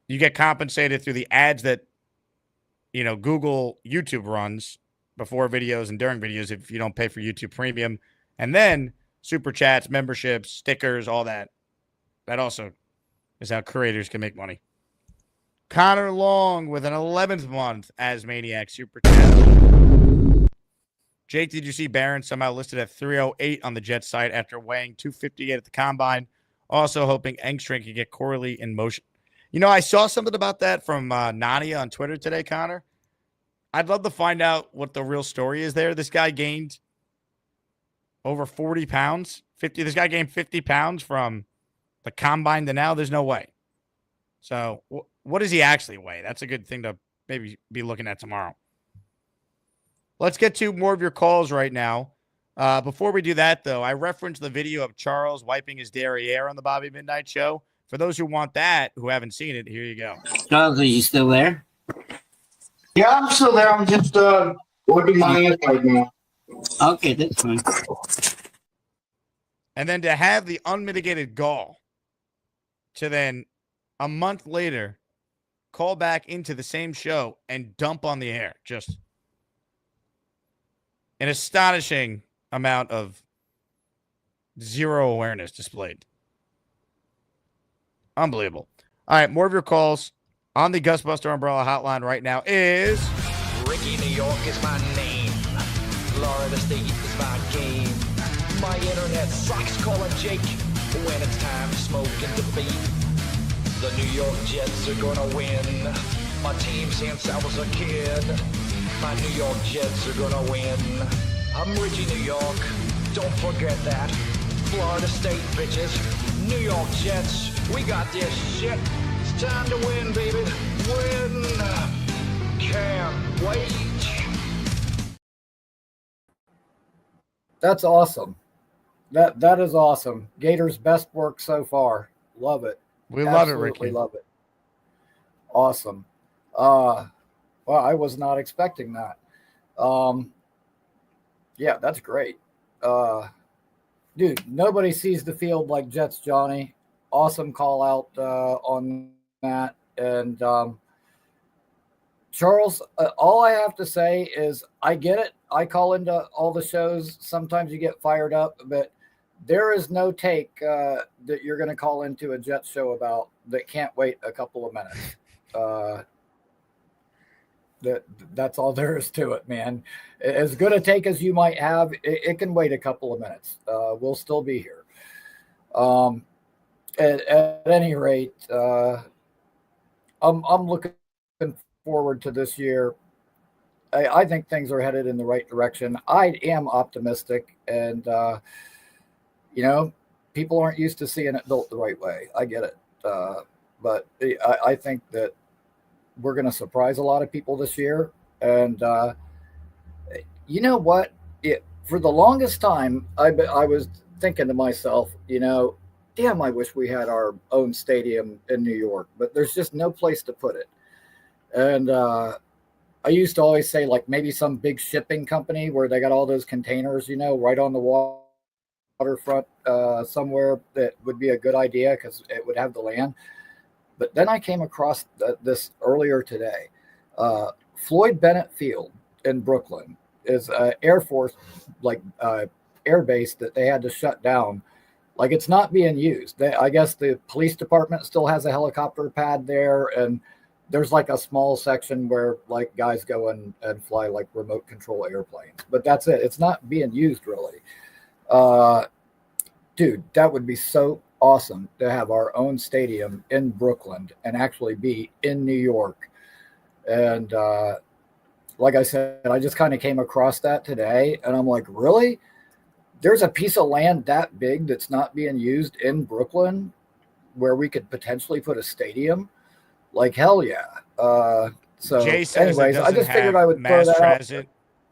S2: you get compensated through the ads that, you know, Google YouTube runs before videos and during videos if you don't pay for YouTube Premium. And then super chats, memberships, stickers, all that. That also is how creators can make money. Connor Long with an 11th month as Maniac Super Chat. Jake, did you see Barron somehow listed at 308 on the Jets site after weighing 258 at the combine? Also hoping Engstrom can get Corley in motion. You know, I saw something about that from Nania on Twitter today, Connor. I'd love to find out what the real story is there. This guy gained over 40 pounds. This guy gained 50 pounds from the combine to now. There's no way. So what does he actually weigh? That's a good thing to maybe be looking at tomorrow. Let's get to more of your calls right now. Before we do that, though, I referenced the video of Charles wiping his derriere on the Bobby Midnight Show. For those who want that, who haven't seen it, here you go.
S6: Charles, are you still there?
S8: Yeah, I'm still there. I'm just wiping my ass right now.
S6: Okay, that's fine.
S2: And then to have the unmitigated gall to then a month later call back into the same show and dump on the air. Just an astonishing amount of zero awareness displayed. Unbelievable. All right, more of your calls on the Gusbuster Umbrella hotline right now is...
S11: Ricky, New York is my name. Florida State is my game. My internet sucks, calling Jake when it's time to smoke and debate. The New York Jets are gonna win. My team since I was a kid. My New York Jets are gonna win. I'm Ricky, New York. Don't forget that. Florida State, bitches. New York Jets. We got this shit. It's time to win, baby. Win. Can't wait.
S12: That's awesome. That is awesome. Gator's best work so far. Love it.
S2: We love it, Ricky.
S12: Love it. Awesome. Well, I was not expecting that. Yeah, that's great. Dude, nobody sees the field like Jets Johnny. Awesome call out on that. And Charles, all I have to say is I get it. I call into all the shows. Sometimes you get fired up, but there is no take that you're going to call into a Jets show about that can't wait a couple of minutes. That's all there is to it, man. As good a take as you might have, it can wait a couple of minutes. We'll still be here. At any rate, I'm looking forward to this year. I think things are headed in the right direction. I am optimistic, and people aren't used to seeing it built the right way. I get it, but I think that we're going to surprise a lot of people this year. And you know what? For the longest time, I was thinking to myself, damn, I wish we had our own stadium in New York, but there's just no place to put it. And I used to always say, like, maybe some big shipping company where they got all those containers, right on the waterfront somewhere, that would be a good idea because it would have the land. But then I came across this earlier today. Floyd Bennett Field in Brooklyn is an Air Force, air base that they had to shut down. Like, it's not being used. I guess the police department still has a helicopter pad there, and there's like a small section where like guys go and fly like remote control airplanes. But that's it. It's not being used really. Dude, that would be so awesome to have our own stadium in Brooklyn and actually be in New York. And like I said, I just kind of came across that today, and I'm like, really? There's a piece of land that big that's not being used in Brooklyn where we could potentially put a stadium? Like, hell yeah. So
S2: Jay says
S12: anyways, I just figured I would throw
S2: mass
S12: that
S2: transit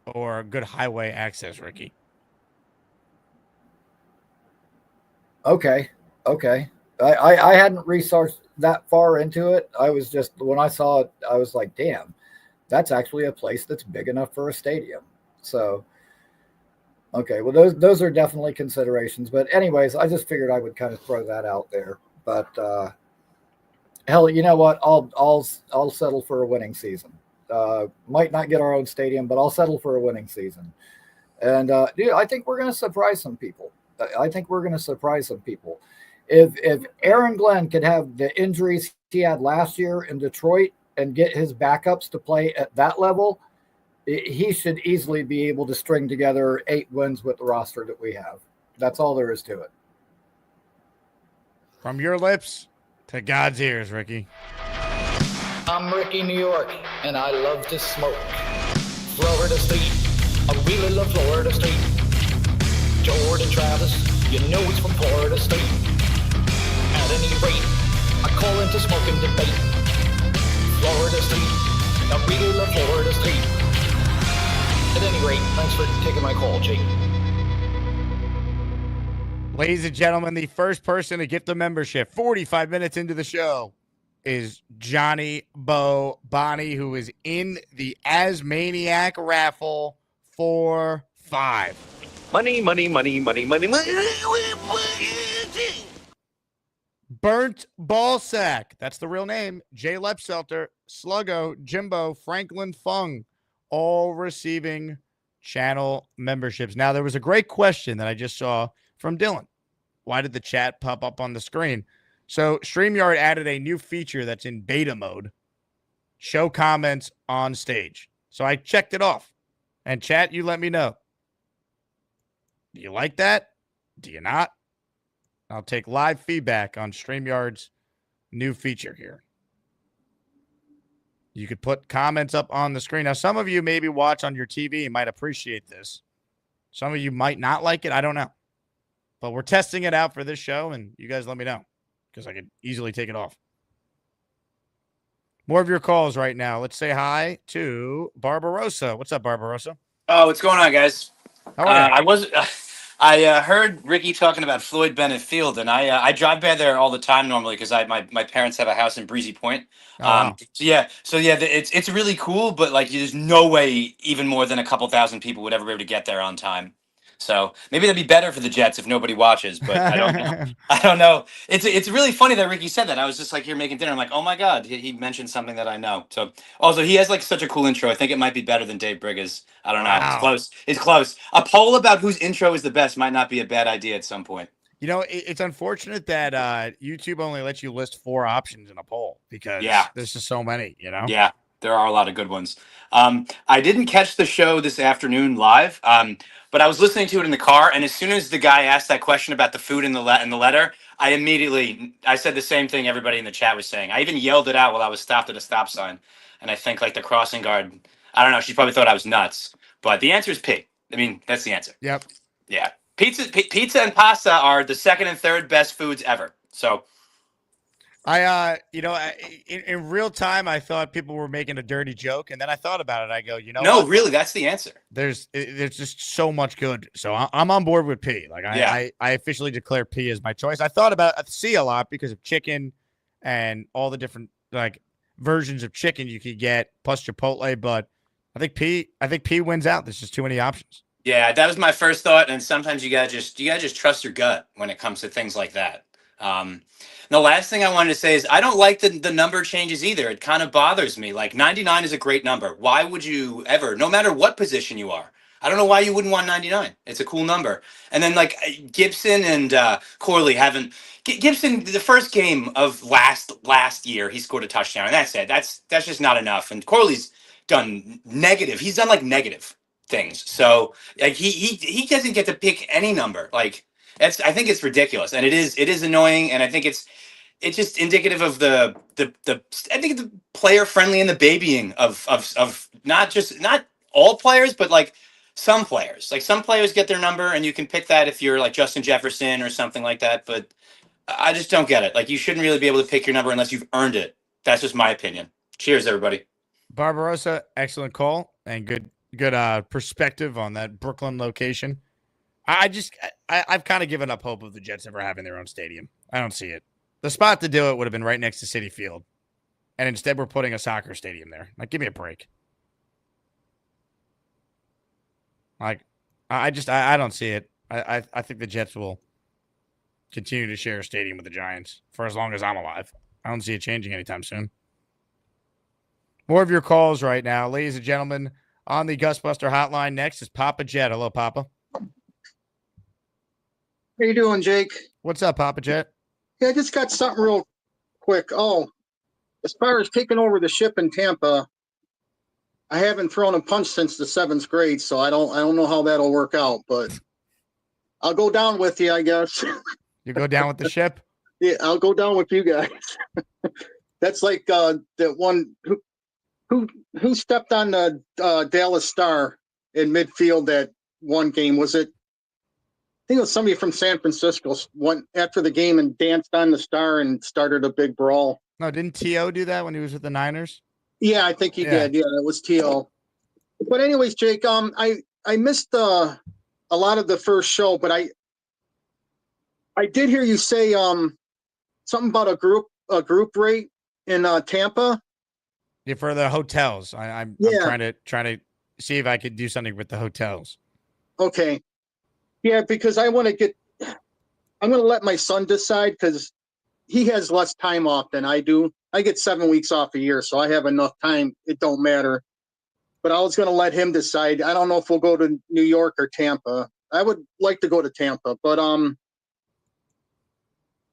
S2: or good highway access, Ricky.
S12: Okay. I hadn't researched that far into it. I was just, when I saw it, I was like, damn, that's actually a place that's big enough for a stadium. So, okay, well, those are definitely considerations. But anyways, I just figured I would kind of throw that out there. But hell, you know what? I'll settle for a winning season. Might not get our own stadium, but I'll settle for a winning season. And dude, I think we're going to surprise some people. If Aaron Glenn could have the injuries he had last year in Detroit and get his backups to play at that level, he should easily be able to string together 8 wins with the roster that we have. That's all there is to it.
S2: From your lips to God's ears, Ricky.
S11: I'm Ricky, New York, and I love to smoke. Florida State, I really love Florida State. Jordan Travis, you know he's from Florida State. At any rate, I call into smoking debate. Florida State, I really love Florida State. At any rate, thanks for taking my call, Jake.
S2: Ladies and gentlemen, the first person to get the membership 45 minutes into the show is Johnny Bonnie, who is in the ASMANIAC raffle for 5.
S11: Money.
S2: Burnt Ballsack. That's the real name. Jay Lepselter, Sluggo, Jimbo, Franklin Fung, all receiving channel memberships. Now, there was a great question that I just saw from Dylan. Why did the chat pop up on the screen? So StreamYard added a new feature that's in beta mode. Show comments on stage. So I checked it off. And chat, you let me know. Do you like that? Do you not? I'll take live feedback on StreamYard's new feature here. You could put comments up on the screen. Now, some of you maybe watch on your TV and might appreciate this. Some of you might not like it. I don't know. But we're testing it out for this show, and you guys let me know because I could easily take it off. More of your calls right now. Let's say hi to Barbarossa. What's up, Barbarossa?
S13: Oh, what's going on, guys?
S2: How are you?
S13: I heard Ricky talking about Floyd Bennett Field, and I drive by there all the time normally because my parents have a house in Breezy Point.
S2: Oh, wow.
S13: It's really cool, but like there's no way even more than a couple thousand people would ever be able to get there on time. So maybe that'd be better for the Jets if nobody watches, but I don't know. I don't know. It's really funny that Ricky said that. I was just like here making dinner. I'm like, oh my god, he mentioned something that I know. So also he has like such a cool intro. I think it might be better than Dave Brigger's. I don't know. It's
S2: Wow.
S13: close. It's close. A poll about whose intro is the best might not be a bad idea at some point.
S2: You know, it's unfortunate that YouTube only lets you list 4 options in a poll because there's just so many, you know?
S13: Yeah, there are a lot of good ones. I didn't catch the show this afternoon live, but I was listening to it in the car, and as soon as the guy asked that question about the food in the letter, I said the same thing everybody in the chat was saying. I even yelled it out while I was stopped at a stop sign, and I think like the crossing guard, I don't know, she probably thought I was nuts, but the answer is P. I mean, that's the answer.
S2: Yep.
S13: Yeah. Pizza and pasta are the second and third best foods ever. So
S2: in real time, I thought people were making a dirty joke, and then I thought about it. I go,
S13: no, really, that's the answer.
S2: There's just so much good. So I'm on board with P. Like I officially declare P as my choice. I thought about C a lot because of chicken and all the different like versions of chicken you could get plus Chipotle, but I think P wins out. There's just too many options.
S13: Yeah, that was my first thought, and sometimes you gotta just trust your gut when it comes to things like that. The last thing I wanted to say is I don't like the number changes either. It kind of bothers me. Like 99 is a great number. Why would you ever, no matter what position you are? I don't know why you wouldn't want 99. It's a cool number. And then like Gibson and Corley Gibson, the first game of last year, he scored a touchdown, and that's it. That's just not enough. And Corley's done negative. He's done like negative things. So like he doesn't get to pick any number. Like I think it's ridiculous, and it is annoying, and I think it's just indicative of the I think the player friendly and the babying of not all players, but like some players. Like some players get their number, and you can pick that if you're like Justin Jefferson or something like that. But I just don't get it. Like you shouldn't really be able to pick your number unless you've earned it. That's just my opinion. Cheers, everybody.
S2: Barbarossa, excellent call and good perspective on that Brooklyn location. I've kind of given up hope of the Jets ever having their own stadium. I don't see it. The spot to do it would have been right next to Citi Field, and instead we're putting a soccer stadium there. Like, give me a break. Like, I don't see it. I think the Jets will continue to share a stadium with the Giants for as long as I'm alive. I don't see it changing anytime soon. More of your calls right now, ladies and gentlemen. On the Gusbuster hotline next is Papa Jet. Hello, Papa.
S8: How you doing, Jake?
S2: What's up, Papa Jet?
S8: Yeah, I just got something real quick. Oh, as far as taking over the ship in Tampa, I haven't thrown a punch since the 7th grade, so I don't know how that'll work out, but I'll go down with you, I guess.
S2: You go down with the ship?
S8: Yeah, I'll go down with you guys. That's like that one who stepped on the Dallas Star in midfield that one game. Was it? I think it was somebody from San Francisco went after the game and danced on the Star and started a big brawl.
S2: No, didn't T.O. do that when he was with the Niners?
S8: Yeah, I think he did. Yeah, it was T.O. But anyways, Jake, I missed a lot of the first show, but I did hear you say something about a group rate in Tampa.
S2: Yeah, for the hotels. I'm trying to see if I could do something with the hotels.
S8: Okay. Yeah, because I'm going to let my son decide because he has less time off than I do. I get 7 weeks off a year, so I have enough time. It don't matter. But I was going to let him decide. I don't know if we'll go to New York or Tampa. I would like to go to Tampa, but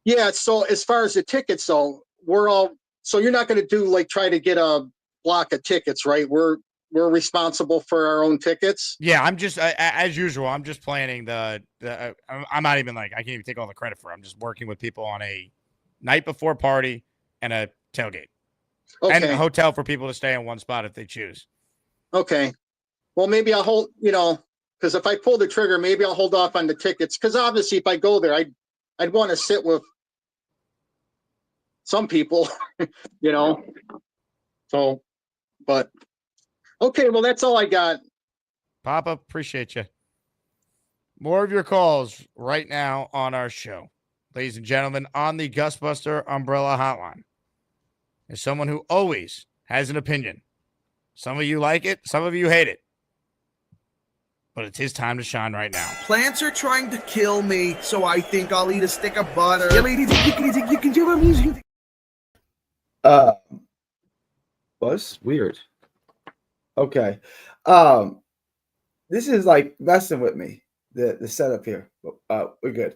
S8: yeah. So as far as the tickets, though, so you're not going to do like try to get a block of tickets, right? We're responsible for our own tickets.
S2: Yeah, I'm just as usual. I'm just planning the. I'm not even like I can't even take all the credit for it. I'm just working with people on a night before party and a tailgate, and a hotel for people to stay in one spot if they choose.
S8: Okay. Well, maybe I'll hold. Because if I pull the trigger, maybe I'll hold off on the tickets. Because obviously, if I go there, I'd want to sit with some people, So, but okay. Well, that's all I got.
S2: Papa, appreciate you. More of your calls right now on our show. Ladies and gentlemen, on the Gusbuster Umbrella Hotline is someone who always has an opinion. Some of you like it, some of you hate it. But it's his time to shine right now.
S14: Plants are trying to kill me, so I think I'll eat a stick of butter. Yeah, ladies, you can do my music.
S15: Was weird. Okay. This is like messing with me, the setup here. We're good.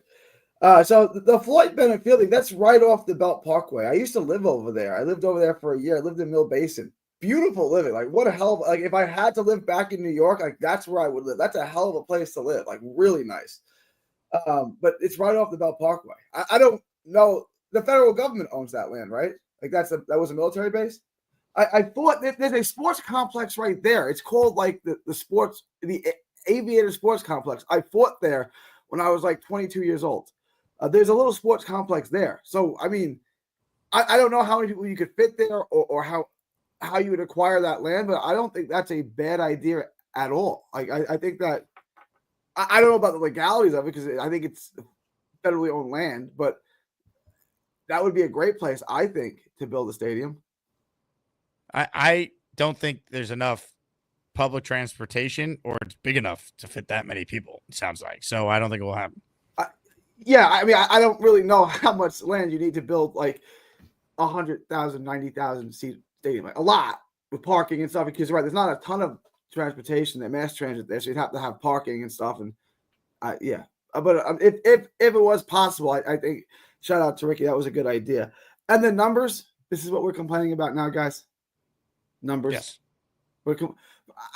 S15: So the Floyd Bennett Fielding, that's right off the Belt Parkway. I used to live over there. I lived over there for a year. I lived in Mill Basin. Beautiful living. Like, what a hell of, like, if I had to live back in New York, like, that's where I would live. That's a hell of a place to live. Like, really nice. But it's right off the Belt Parkway. I don't know. The federal government owns that land, right? Like, that was a military base. I thought there's a sports complex right there. It's called like the Aviator Sports Complex. I fought there when I was like 22 years old. There's a little sports complex there. So, I mean, I don't know how many people you could fit there or how you would acquire that land, but I don't think that's a bad idea at all. Like, I think that I don't know about the legalities of it because I think it's federally owned land, but that would be a great place, I think, to build a stadium.
S2: I don't think there's enough public transportation or it's big enough to fit that many people, it sounds like. So I don't think it will happen.
S15: Yeah, I mean, I don't really know how much land you need to build like 100,000, 90,000 seat stadium. Like a lot with parking and stuff because, right, there's not a ton of transportation, mass transit there, so you'd have to have parking and stuff. And yeah, but if it was possible, I think, shout out to Ricky, that was a good idea. And the numbers, this is what we're complaining about now, guys. Numbers.
S2: Yes.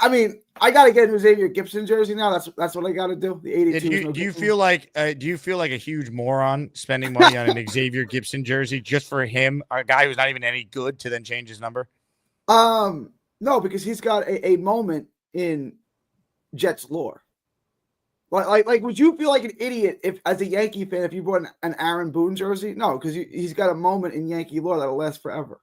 S15: I mean, I got to get a Xavier Gibson jersey now. That's what I got to do. The 82.
S2: Do you feel like a huge moron spending money on an Xavier Gibson jersey just for him, a guy who's not even any good, to then change his number?
S15: No, because he's got a moment in Jets lore. Like, would you feel like an idiot if, as a Yankee fan, if you bought an Aaron Boone jersey? No, because he's got a moment in Yankee lore that'll last forever.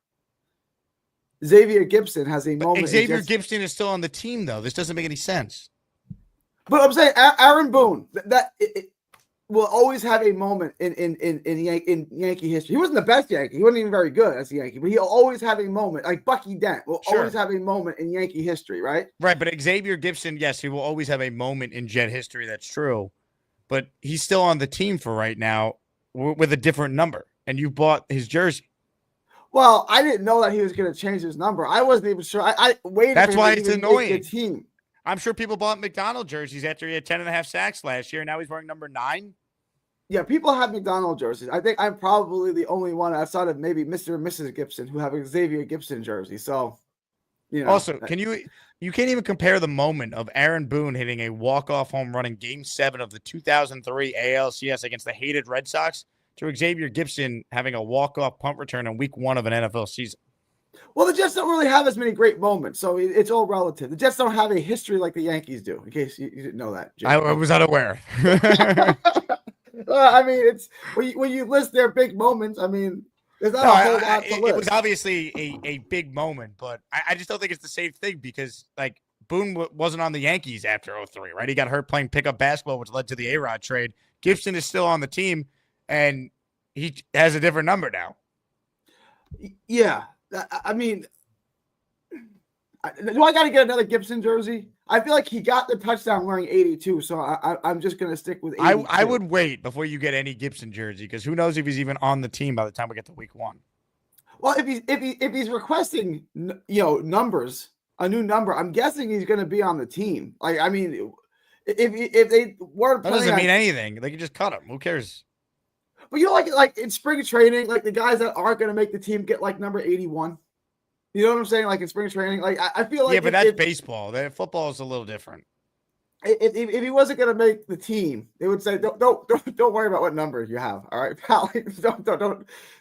S15: Xavier Gibson has a moment.
S2: Xavier Gibson is still on the team, though. This doesn't make any sense.
S15: But I'm saying Aaron Boone it will always have a moment in Yankee history. He wasn't the best Yankee. He wasn't even very good as a Yankee, but he'll always have a moment. Like Bucky Dent will always have a moment in Yankee history, right?
S2: Right, but Xavier Gibson, yes, he will always have a moment in Jet history. That's true, but he's still on the team for right now with a different number, and you bought his jersey.
S15: Well, I didn't know that he was going to change his number. I wasn't even sure. I waited.
S2: That's
S15: for
S2: why
S15: him to
S2: it's
S15: even make
S2: annoying.
S15: the team.
S2: I'm sure people bought McDonald jerseys after he had 10.5 sacks last year. Now he's wearing number 9.
S15: Yeah, people have McDonald jerseys. I think I'm probably the only one outside of maybe Mr. and Mrs. Gibson who have a Xavier Gibson jersey. So, you know.
S2: Also, you can't even compare the moment of Aaron Boone hitting a walk-off home run in Game 7 of the 2003 ALCS against the hated Red Sox to Xavier Gibson having a walk-off punt return in Week 1 of an NFL season.
S15: Well, the Jets don't really have as many great moments, so it's all relative. The Jets don't have a history like the Yankees do, in case you didn't know that.
S2: I was unaware.
S15: I mean, it's when you list their big moments, I mean, there's not a whole lot to list.
S2: It was obviously a big moment, but I just don't think it's the same thing because, like, Boone wasn't on the Yankees after 2003, right? He got hurt playing pickup basketball, which led to the A-Rod trade. Gibson is still on the team, and he has a different number now.
S15: Yeah. I mean, Do I got to get another Gibson jersey? I feel like he got the touchdown wearing 82, so I'm just gonna stick with 82.
S2: I would wait before you get any Gibson jersey because who knows if he's even on the team by the time we get to week 1.
S15: Well, if he's requesting numbers, a new number, I'm guessing he's going to be on the team. Like, I mean, if they weren't,
S2: That doesn't mean anything. They can just cut him. Who cares?
S15: But like in spring training, like the guys that aren't going to make the team get like number 81. You know what I'm saying? Like in spring training, like I feel like
S2: but that's baseball. Football is a little different.
S15: If he wasn't going to make the team, they would say, don't worry about what number you have. All right, pal.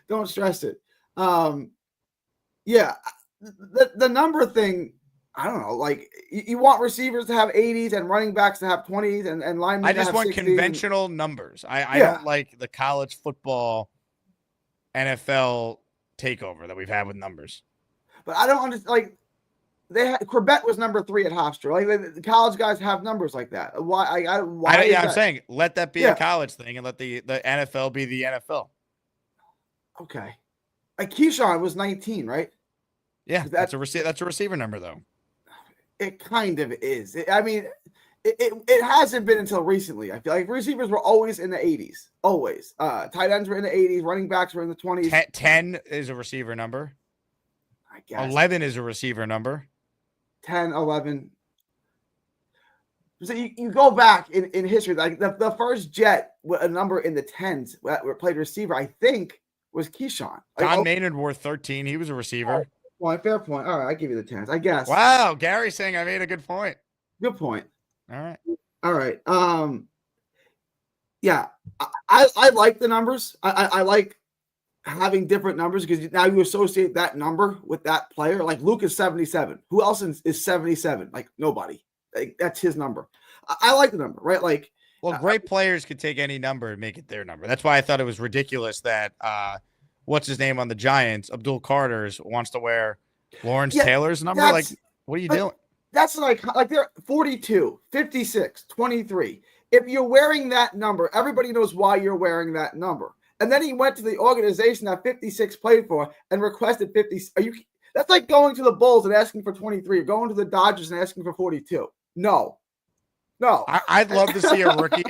S15: Don't stress it. Yeah, the number thing, I don't know. Like you want receivers to have 80s and running backs to have 20s and linemen.
S2: I just
S15: to have
S2: want
S15: 60s
S2: conventional numbers. I don't like the college football, NFL takeover that we've had with numbers.
S15: But I don't understand. Like Corbett was number 3 at Hofstra. Like the college guys have numbers like that. Why?
S2: I'm saying let that be a college thing and let the NFL be the NFL.
S15: Okay. Like Keyshawn was 19, right?
S2: Yeah, that's a receiver number though.
S15: It kind of is. It hasn't been until recently. I feel like receivers were always in the 80s. Always. Tight ends were in the 80s. Running backs were in the 20s.
S2: 10 is a receiver number.
S15: I guess
S2: 11 is a receiver number.
S15: 10, 11. So you go back in history, like the first Jet with a number in the 10s that played receiver, I think, was Keyshawn.
S2: Don Maynard wore 13. He was a receiver.
S15: Fair point. All right, I give you the 10s, I guess.
S2: Wow, Gary's saying I made a good point.
S15: Good point.
S2: All
S15: right. Yeah, I like the numbers. I like having different numbers because now you associate that number with that player. Like Luke is 77. Who else is 77? Like nobody. Like that's his number. I like the number, right? Like,
S2: well, great players could take any number and make it their number. That's why I thought it was ridiculous that what's his name on the Giants, Abdul Carter's, wants to wear Lawrence Taylor's number. Like, what are you doing?
S15: That's like they're 42, 56, 23. If you're wearing that number, everybody knows why you're wearing that number. And then he went to the organization that 56 played for and requested 50. That's like going to the Bulls and asking for 23, or going to the Dodgers and asking for 42. No.
S2: I'd love to see a rookie.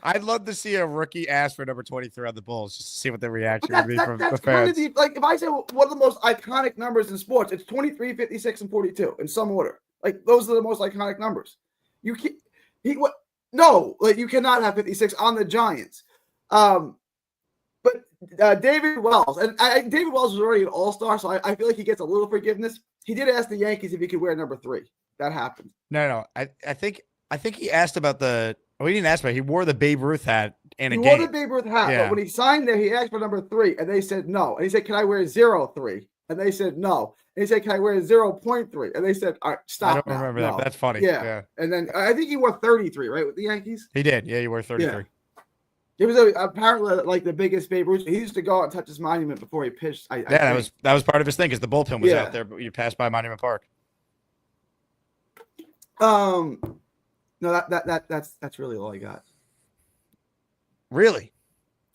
S2: I'd love to see a rookie ask for number 23 on the Bulls just to see what the reaction would be from the fans.
S15: Like if I say one of the most iconic numbers in sports, it's 23, 56, and 42 in some order. Like those are the most iconic numbers. You can't. Like you cannot have 56 on the Giants. But David Wells, and David Wells was already an all-star, so I feel like he gets a little forgiveness. He did ask the Yankees if he could wear number 3. That happened.
S2: No. I think he asked about the. Oh, he didn't ask about it. He wore the Babe Ruth hat in a game.
S15: He wore the Babe Ruth hat,
S2: Yeah.
S15: but when he signed there, he asked for number 3, and they said no. And he said, "Can I wear 03?" And they said no. And he said, "Can I wear 0.3?" And they said, "All right, stop."
S2: I don't remember that. But that's funny.
S15: Yeah. And then I think he wore 33, right, with the Yankees.
S2: He did. Yeah, he wore 33.
S15: Yeah. It was apparently like the biggest Babe Ruth. He used to go out and touch his monument before he pitched.
S2: That was part of his thing because the bullpen was out there, but you passed by Monument Park.
S15: No, that's really all I got.
S2: Really?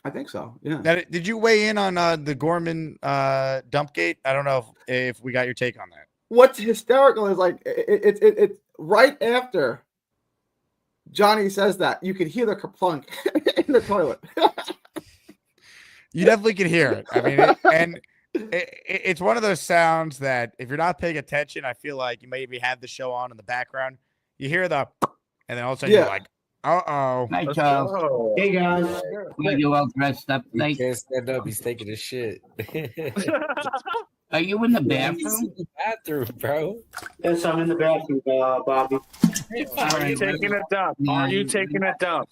S15: I think so. Yeah.
S2: Now, did you weigh in on the Gorman dumpgate? I don't know if we got your take on that.
S15: What's hysterical is like it's right after Johnny says that you can hear the kerplunk in the toilet.
S2: You definitely can hear it. I mean, it's one of those sounds that if you're not paying attention, I feel like you maybe have the show on in the background. You hear the, and then all of a sudden you're like, uh-oh.
S6: Hi, Charles. Hey, guys. You all dressed up.
S7: He can't stand up. He's taking a shit.
S6: Are you in the bathroom?
S7: Bathroom, bro.
S16: Yes, I'm in the bathroom, Bobby.
S6: Are you taking
S16: a dump? Are you taking a dump?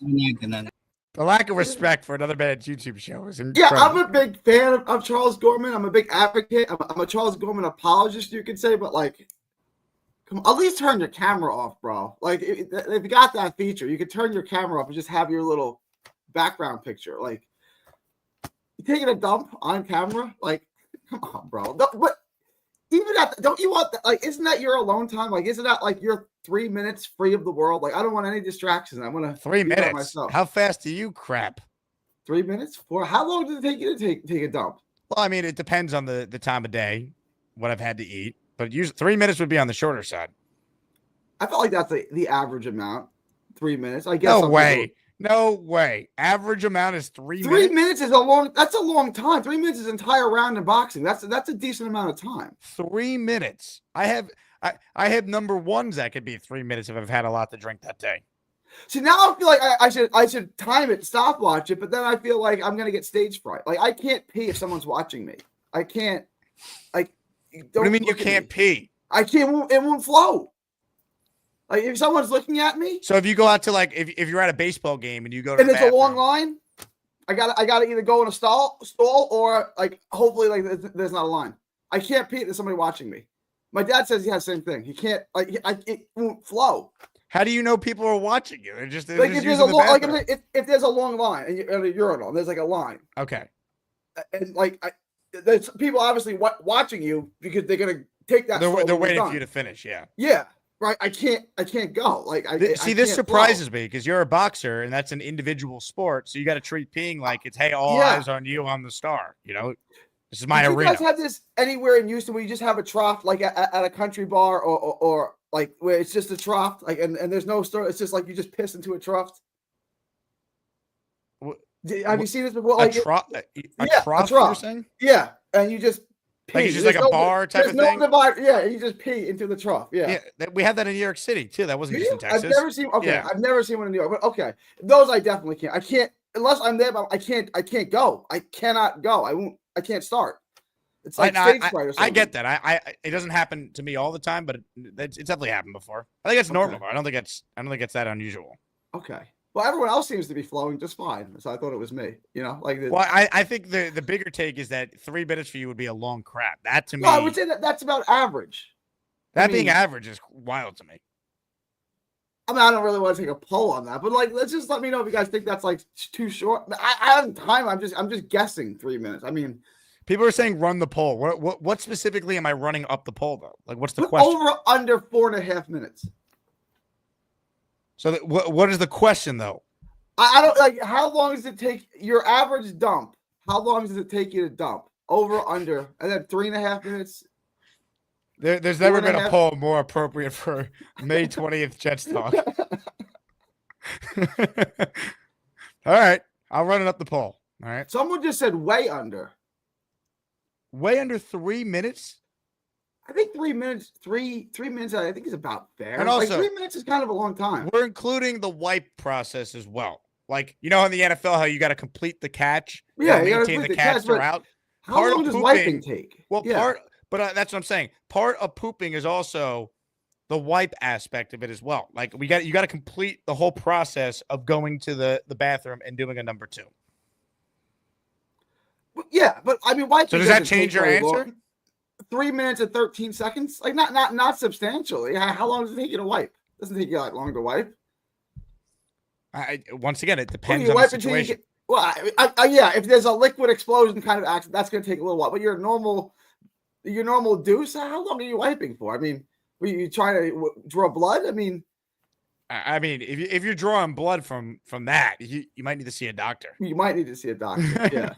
S2: The lack of respect for another man's YouTube show is incredible.
S15: Yeah, I'm a big fan of Charles Gorman. I'm a big advocate. I'm a Charles Gorman apologist, you could say, but like, come on, at least turn your camera off, bro. Like, if you got that feature, you could turn your camera off and just have your little background picture. Like, you taking a dump on camera? Like, come on, bro. But even that, don't you want that? Like, isn't that your alone time? Like, isn't that like your 3 minutes free of the world? Like, I don't want any distractions. I want to
S2: 3 minutes. How fast do you crap?
S15: 3 minutes? How long does it take you to take a dump?
S2: Well, I mean, it depends on the time of day, what I've had to eat. but 3 minutes would be on the shorter side.
S15: I felt like that's the average amount. 3 minutes. I guess.
S2: No way. No way. Average amount is 3 minutes.
S15: 3 minutes is that's a long time. 3 minutes is an entire round in boxing. That's a decent amount of time.
S2: 3 minutes. I have number ones that could be 3 minutes if I've had a lot to drink that day.
S15: See, now I feel like I should time it, stopwatch it, but then I feel like I'm gonna get stage fright. Like I can't pee if someone's watching me. I can't. Like,
S2: what do you mean you can't pee?
S15: I can't. It won't flow. Like if someone's looking at me.
S2: So if you go out to like if you're at a baseball game and you go to
S15: and
S2: the
S15: it's
S2: bathroom,
S15: a long line, I gotta either go in a stall or like hopefully like there's not a line. I can't pee if there's somebody watching me. My dad says he has the same thing. He can't it won't flow.
S2: How do you know people are watching you? They're just
S15: like
S2: just
S15: if there's if there's a long line and you're at a urinal, there's like a line.
S2: Okay.
S15: And like there's people obviously watching you because they're gonna take that.
S2: They're waiting for you to finish. Yeah.
S15: Yeah. Right. I can't go. Like
S2: this surprises me because you're a boxer and that's an individual sport. So you got to treat peeing like it's all eyes on you on the star. You know, this is my arena.
S15: You guys have this anywhere in Houston where you just have a trough like at a country bar or like where it's just a trough like and there's no store. It's just like you just piss into a trough. Have you seen this before? Like
S2: a trough. You're saying?
S15: Yeah, and you just pee.
S2: Like it's just like a bar type of thing.
S15: Yeah, you just pee into the trough. Yeah,
S2: we had that in New York City too. That wasn't just in Texas.
S15: I've never seen. Okay, yeah. I've never seen one in New York. But okay, those I definitely can't. I can't unless I'm there. But I can't go. I cannot go. I won't. I can't start. It's like stage fright or something.
S2: I get that. It doesn't happen to me all the time, but it's definitely happened before. I think it's normal. I don't think it's that unusual.
S15: Okay. Well, everyone else seems to be flowing just fine, so I thought it was me. You know, like.
S2: Well, I think the bigger take is that 3 minutes for you would be a long crap. That to me,
S15: I would say that's about average.
S2: Being average is wild to me.
S15: I mean, I don't really want to take a poll on that, but like, let me know if you guys think that's like too short. I haven't time. I'm just guessing 3 minutes. I mean,
S2: people are saying run the poll. What specifically am I running up the poll though? Like, what's the question?
S15: Over under 4.5 minutes.
S2: So what is the question though?
S15: I don't like. How long does it take your average dump? How long does it take you to dump? Over under, and then 3.5 minutes.
S2: There's never been a poll more appropriate for May 20th Jets talk. All right, I'll run it up the poll. All right.
S15: Someone just said way under.
S2: Way under 3 minutes.
S15: I think 3 minutes. Three minutes. I think is about fair.
S2: And also,
S15: like 3 minutes is kind of a long time.
S2: We're including the wipe process as well. Like in the NFL, how you got to complete the catch.
S15: Yeah,
S2: you got to maintain the catch throughout.
S15: How long does wiping take?
S2: Well, but that's what I'm saying. Part of pooping is also the wipe aspect of it as well. Like you got to complete the whole process of going to the bathroom and doing a number 2.
S15: Yeah, but I mean, wiping.
S2: So does that change your answer?
S15: Long. 3 minutes and 13 seconds, like not substantially. How long does it take you to wipe? Doesn't take you that long to wipe.
S2: Once again, it depends on the situation.
S15: Yeah, if there's a liquid explosion kind of accident, that's going to take a little while. But your normal deuce, how long are you wiping for? I mean, were you trying to draw blood? I mean,
S2: if you're drawing blood from that, you might need to see a doctor.
S15: You might need to see a doctor. Yeah.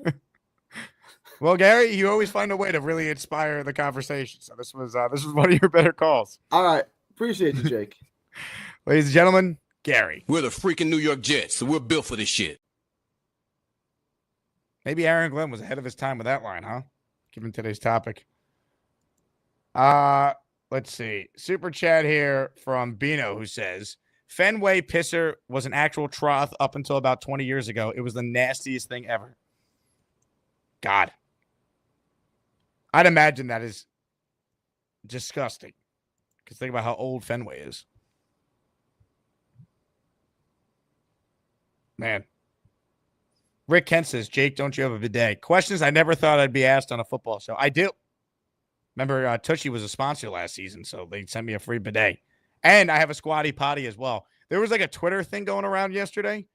S2: Well, Gary, you always find a way to really inspire the conversation. So this was one of your better calls.
S15: All right. Appreciate you, Jake.
S2: Ladies and gentlemen, Gary.
S1: We're the freaking New York Jets, so we're built for this shit.
S2: Maybe Aaron Glenn was ahead of his time with that line, huh? Given today's topic. Let's see. Super chat here from Bino who says, Fenway pisser was an actual trough up until about 20 years ago. It was the nastiest thing ever. God. I'd imagine that is disgusting. Because think about how old Fenway is. Man. Rick Kent says, Jake, don't you have a bidet? Questions I never thought I'd be asked on a football show. I do. Remember, Tushy was a sponsor last season, so they sent me a free bidet. And I have a squatty potty as well. There was like a Twitter thing going around yesterday.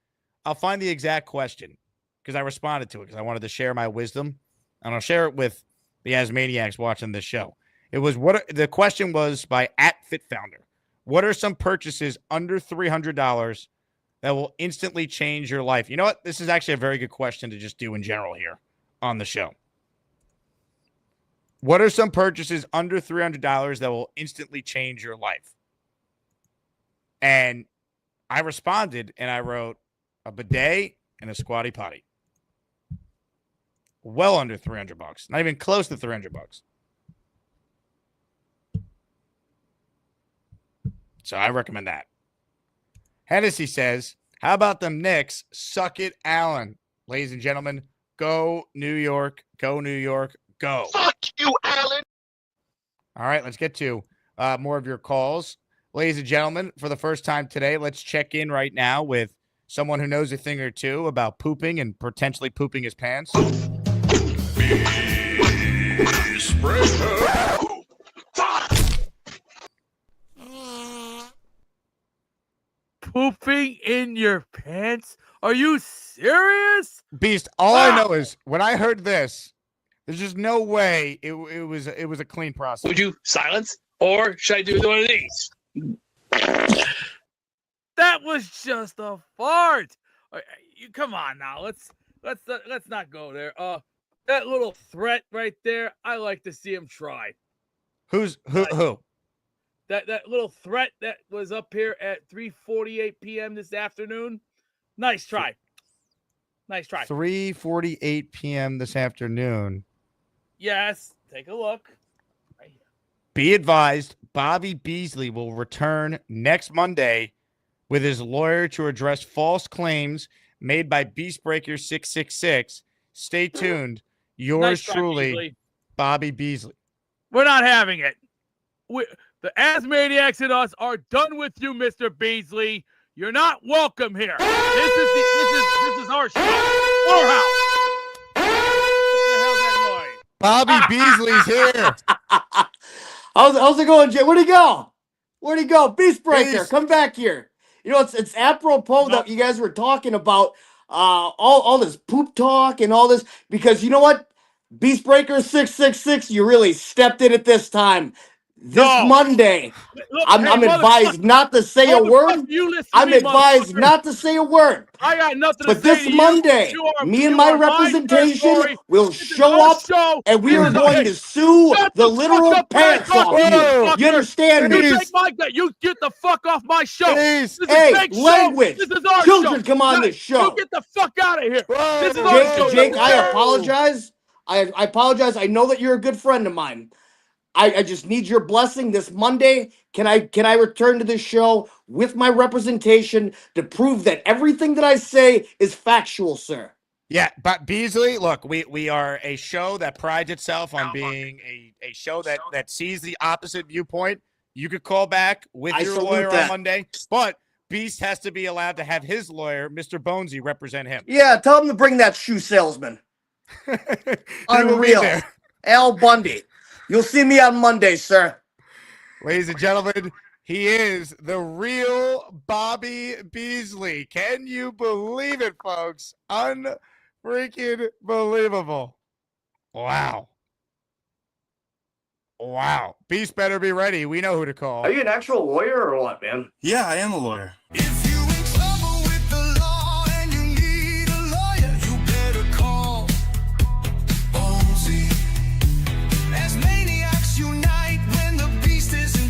S2: I'll find the exact question because I responded to it because I wanted to share my wisdom. And I'll share it with the Asmaniacs watching this show. It was the question was by @FitFounder. What are some purchases under $300 that will instantly change your life? You know what? This is actually a very good question to just do in general here on the show. What are some purchases under $300 that will instantly change your life? And I responded and I wrote a bidet and a squatty potty. Well under $300. Not even close to $300. So I recommend that. Hennessy says, how about them Knicks? Suck it, Allen. Ladies and gentlemen, go New York. Go New York. Go.
S17: Fuck you, Allen.
S2: All right, let's get to more of your calls. Ladies and gentlemen, for the first time today, let's check in right now with someone who knows a thing or two about pooping and potentially pooping his pants.
S18: Pooping in your pants? Are you serious?
S2: Beast, all I know is when I heard this, there's just no way it was a clean process.
S16: Would you silence, or should I do one of these?
S18: That was just a fart. You come on now. Let's not go there. That little threat right there. I like to see him try.
S2: Who?
S18: That little threat that was up here at 3:48 p.m. this afternoon. Nice try. Nice try.
S2: 3:48 p.m. this afternoon.
S18: Yes. Take a look.
S2: Be advised, Bobby Beasley will return next Monday with his lawyer to address false claims made by Beastbreaker 666. Stay tuned. Yours
S18: Nice try,
S2: truly,
S18: Beasley.
S2: Bobby Beasley.
S18: We're not having it. The ASMANIACS and us are done with you, Mr. Beasley. You're not welcome here. This is our show. Our house. What the hell's that noise?
S2: Bobby Beasley's here.
S10: How's it going, Jay? Where'd he go? Where'd he go? Beastbreaker,
S2: Beast.
S10: come back here. You know, it's apropos that you guys were talking about all this poop talk and all this, because you know what? Beastbreaker 666, you really stepped in at this time. This Monday,
S18: Look,
S10: I'm
S18: hey,
S10: advised not to say a word. I'm advised not to say a word.
S18: I got nothing to
S10: But
S18: say
S10: this
S18: to you.
S10: Monday, me and my representation will show up, and we are going to sue the literal pants off you. You understand me?
S18: You get the fuck off my show. This is
S10: Hey,
S18: Jake's
S10: language.
S18: Show. This is our
S10: Children
S18: show.
S10: come on this show.
S18: You get the fuck out of here. This is our show.
S10: Jake, I apologize. I apologize. I know that you're a good friend of mine. I just need your blessing this Monday. Can I return to this show with my representation to prove that everything that I say is factual, sir?
S2: Yeah, but Beasley, look, we are a show that prides itself on being a show that sees the opposite viewpoint. You could call back with
S10: I
S2: your
S10: salute
S2: lawyer
S10: that.
S2: on Monday, but Beast has to be allowed to have his lawyer, Mr. Bonesy, represent him.
S10: Yeah, tell him to bring that shoe salesman. Unreal. Al Bundy. You'll see me on Monday, sir.
S2: Ladies and gentlemen, he is the real Bobby Beasley. Can you believe it, folks? Unfreaking believable. Wow. Wow. Beast better be ready. We know who to call.
S10: Are you an actual lawyer or what, man?
S19: Yeah, I am a lawyer.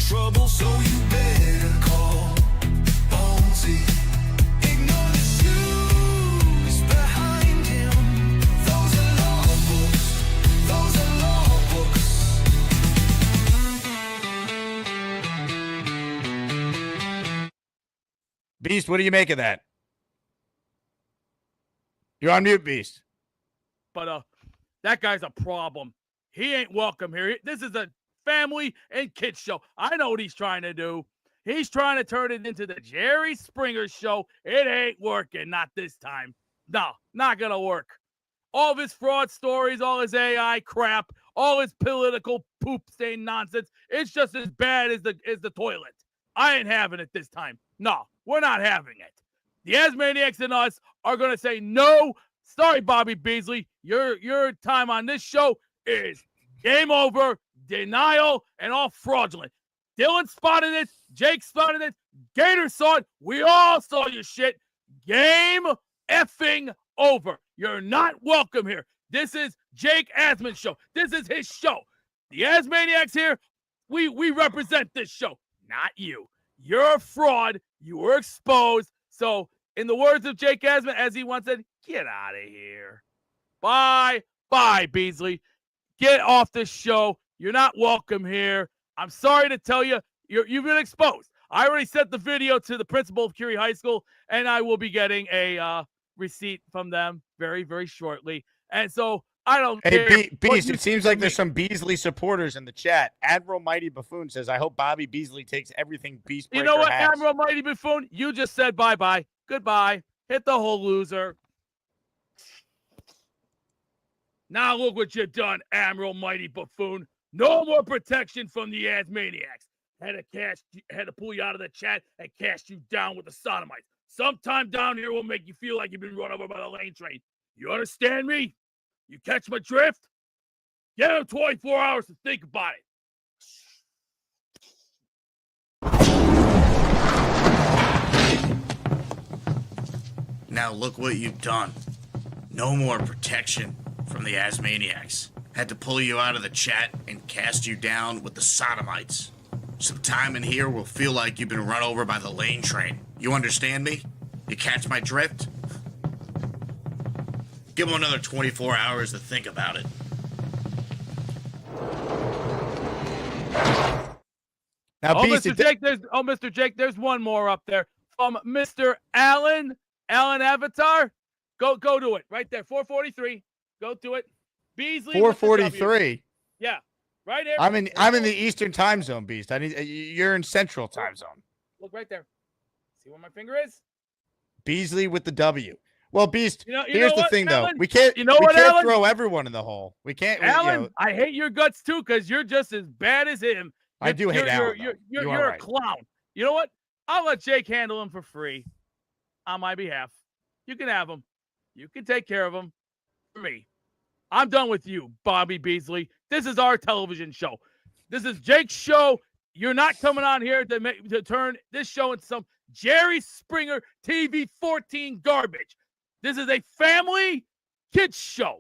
S11: Trouble, so you better call Bonesy. Ignore the shoes behind him. Those are law books. Those are law books.
S2: Beast, what do you make of that? You're on mute, Beast.
S18: But that guy's a problem. He ain't welcome here. This is a family and kids show. I know what he's trying to do. He's trying to turn it into the Jerry Springer show. It ain't working. Not this time. No, not gonna work. All of his fraud stories, all his AI crap, all his political poop stain nonsense. It's just as bad as the toilet. I ain't having it this time. No, we're not having it. The ASMANIACS and us are gonna say no. Sorry, Bobby Beasley. Your time on this show is game over. Denial and all fraudulent. Dylan spotted it. Jake spotted it. Gator saw it. We all saw your shit. Game effing over. You're not welcome here. This is Jake Asman's show. This is his show. The Asmaniacs here, we represent this show, not you. You're a fraud. You were exposed. So, in the words of Jake Asman, as he once said, get out of here. Bye. Bye, Beasley. Get off this show. You're not welcome here. I'm sorry to tell you, you've been exposed. I already sent the video to the principal of Curie High School, and I will be getting a receipt from them very, very shortly. And so I don't care.
S2: Hey, Beast, it seems like there's some Beasley supporters in the chat. Admiral Mighty Buffoon says, I hope Bobby Beasley takes everything Beast Breaker
S18: You know what,
S2: has.
S18: Admiral Mighty Buffoon? You just said bye-bye. Goodbye. Hit the whole loser. Now look what you've done, Admiral Mighty Buffoon. No more protection from the Asmaniacs. Had to pull you out of the chat and cast you down with the sodomites. Sometime down here will make you feel like you've been run over by the lane train. You understand me? You catch my drift? Give him 24 hours to think about it.
S2: Now look what you've done. No more protection from the Asmaniacs. Had to pull you out of the chat and cast you down with the sodomites. Some time in here will feel like you've been run over by the lane train. You understand me? You catch my drift? Give him another 24 hours to think about it. Now,
S18: Mr. Jake, there's one more up there from Mr. Allen Avatar. Go to it right there. 443. Go to it. Beasley.
S2: 443.
S18: Yeah, right here.
S2: I'm in the Eastern time zone, Beast. You're in Central time zone.
S18: Look right there. See where my finger is?
S2: Beasley with the W. Well, Beast,
S18: here's
S2: the thing,
S18: Alan?
S2: though. We can't throw everyone in the hole. We can't.
S18: Alan, I hate your guts, too, because you're just as bad as him.
S2: I do hate Alan.
S18: You're a clown. You know what? I'll let Jake handle him for free on my behalf. You can have him. You can take care of him for me. I'm done with you, Bobby Beasley. This is our television show. This is Jake's show. You're not coming on here to turn this show into some Jerry Springer TV 14 garbage. This is a family kids show.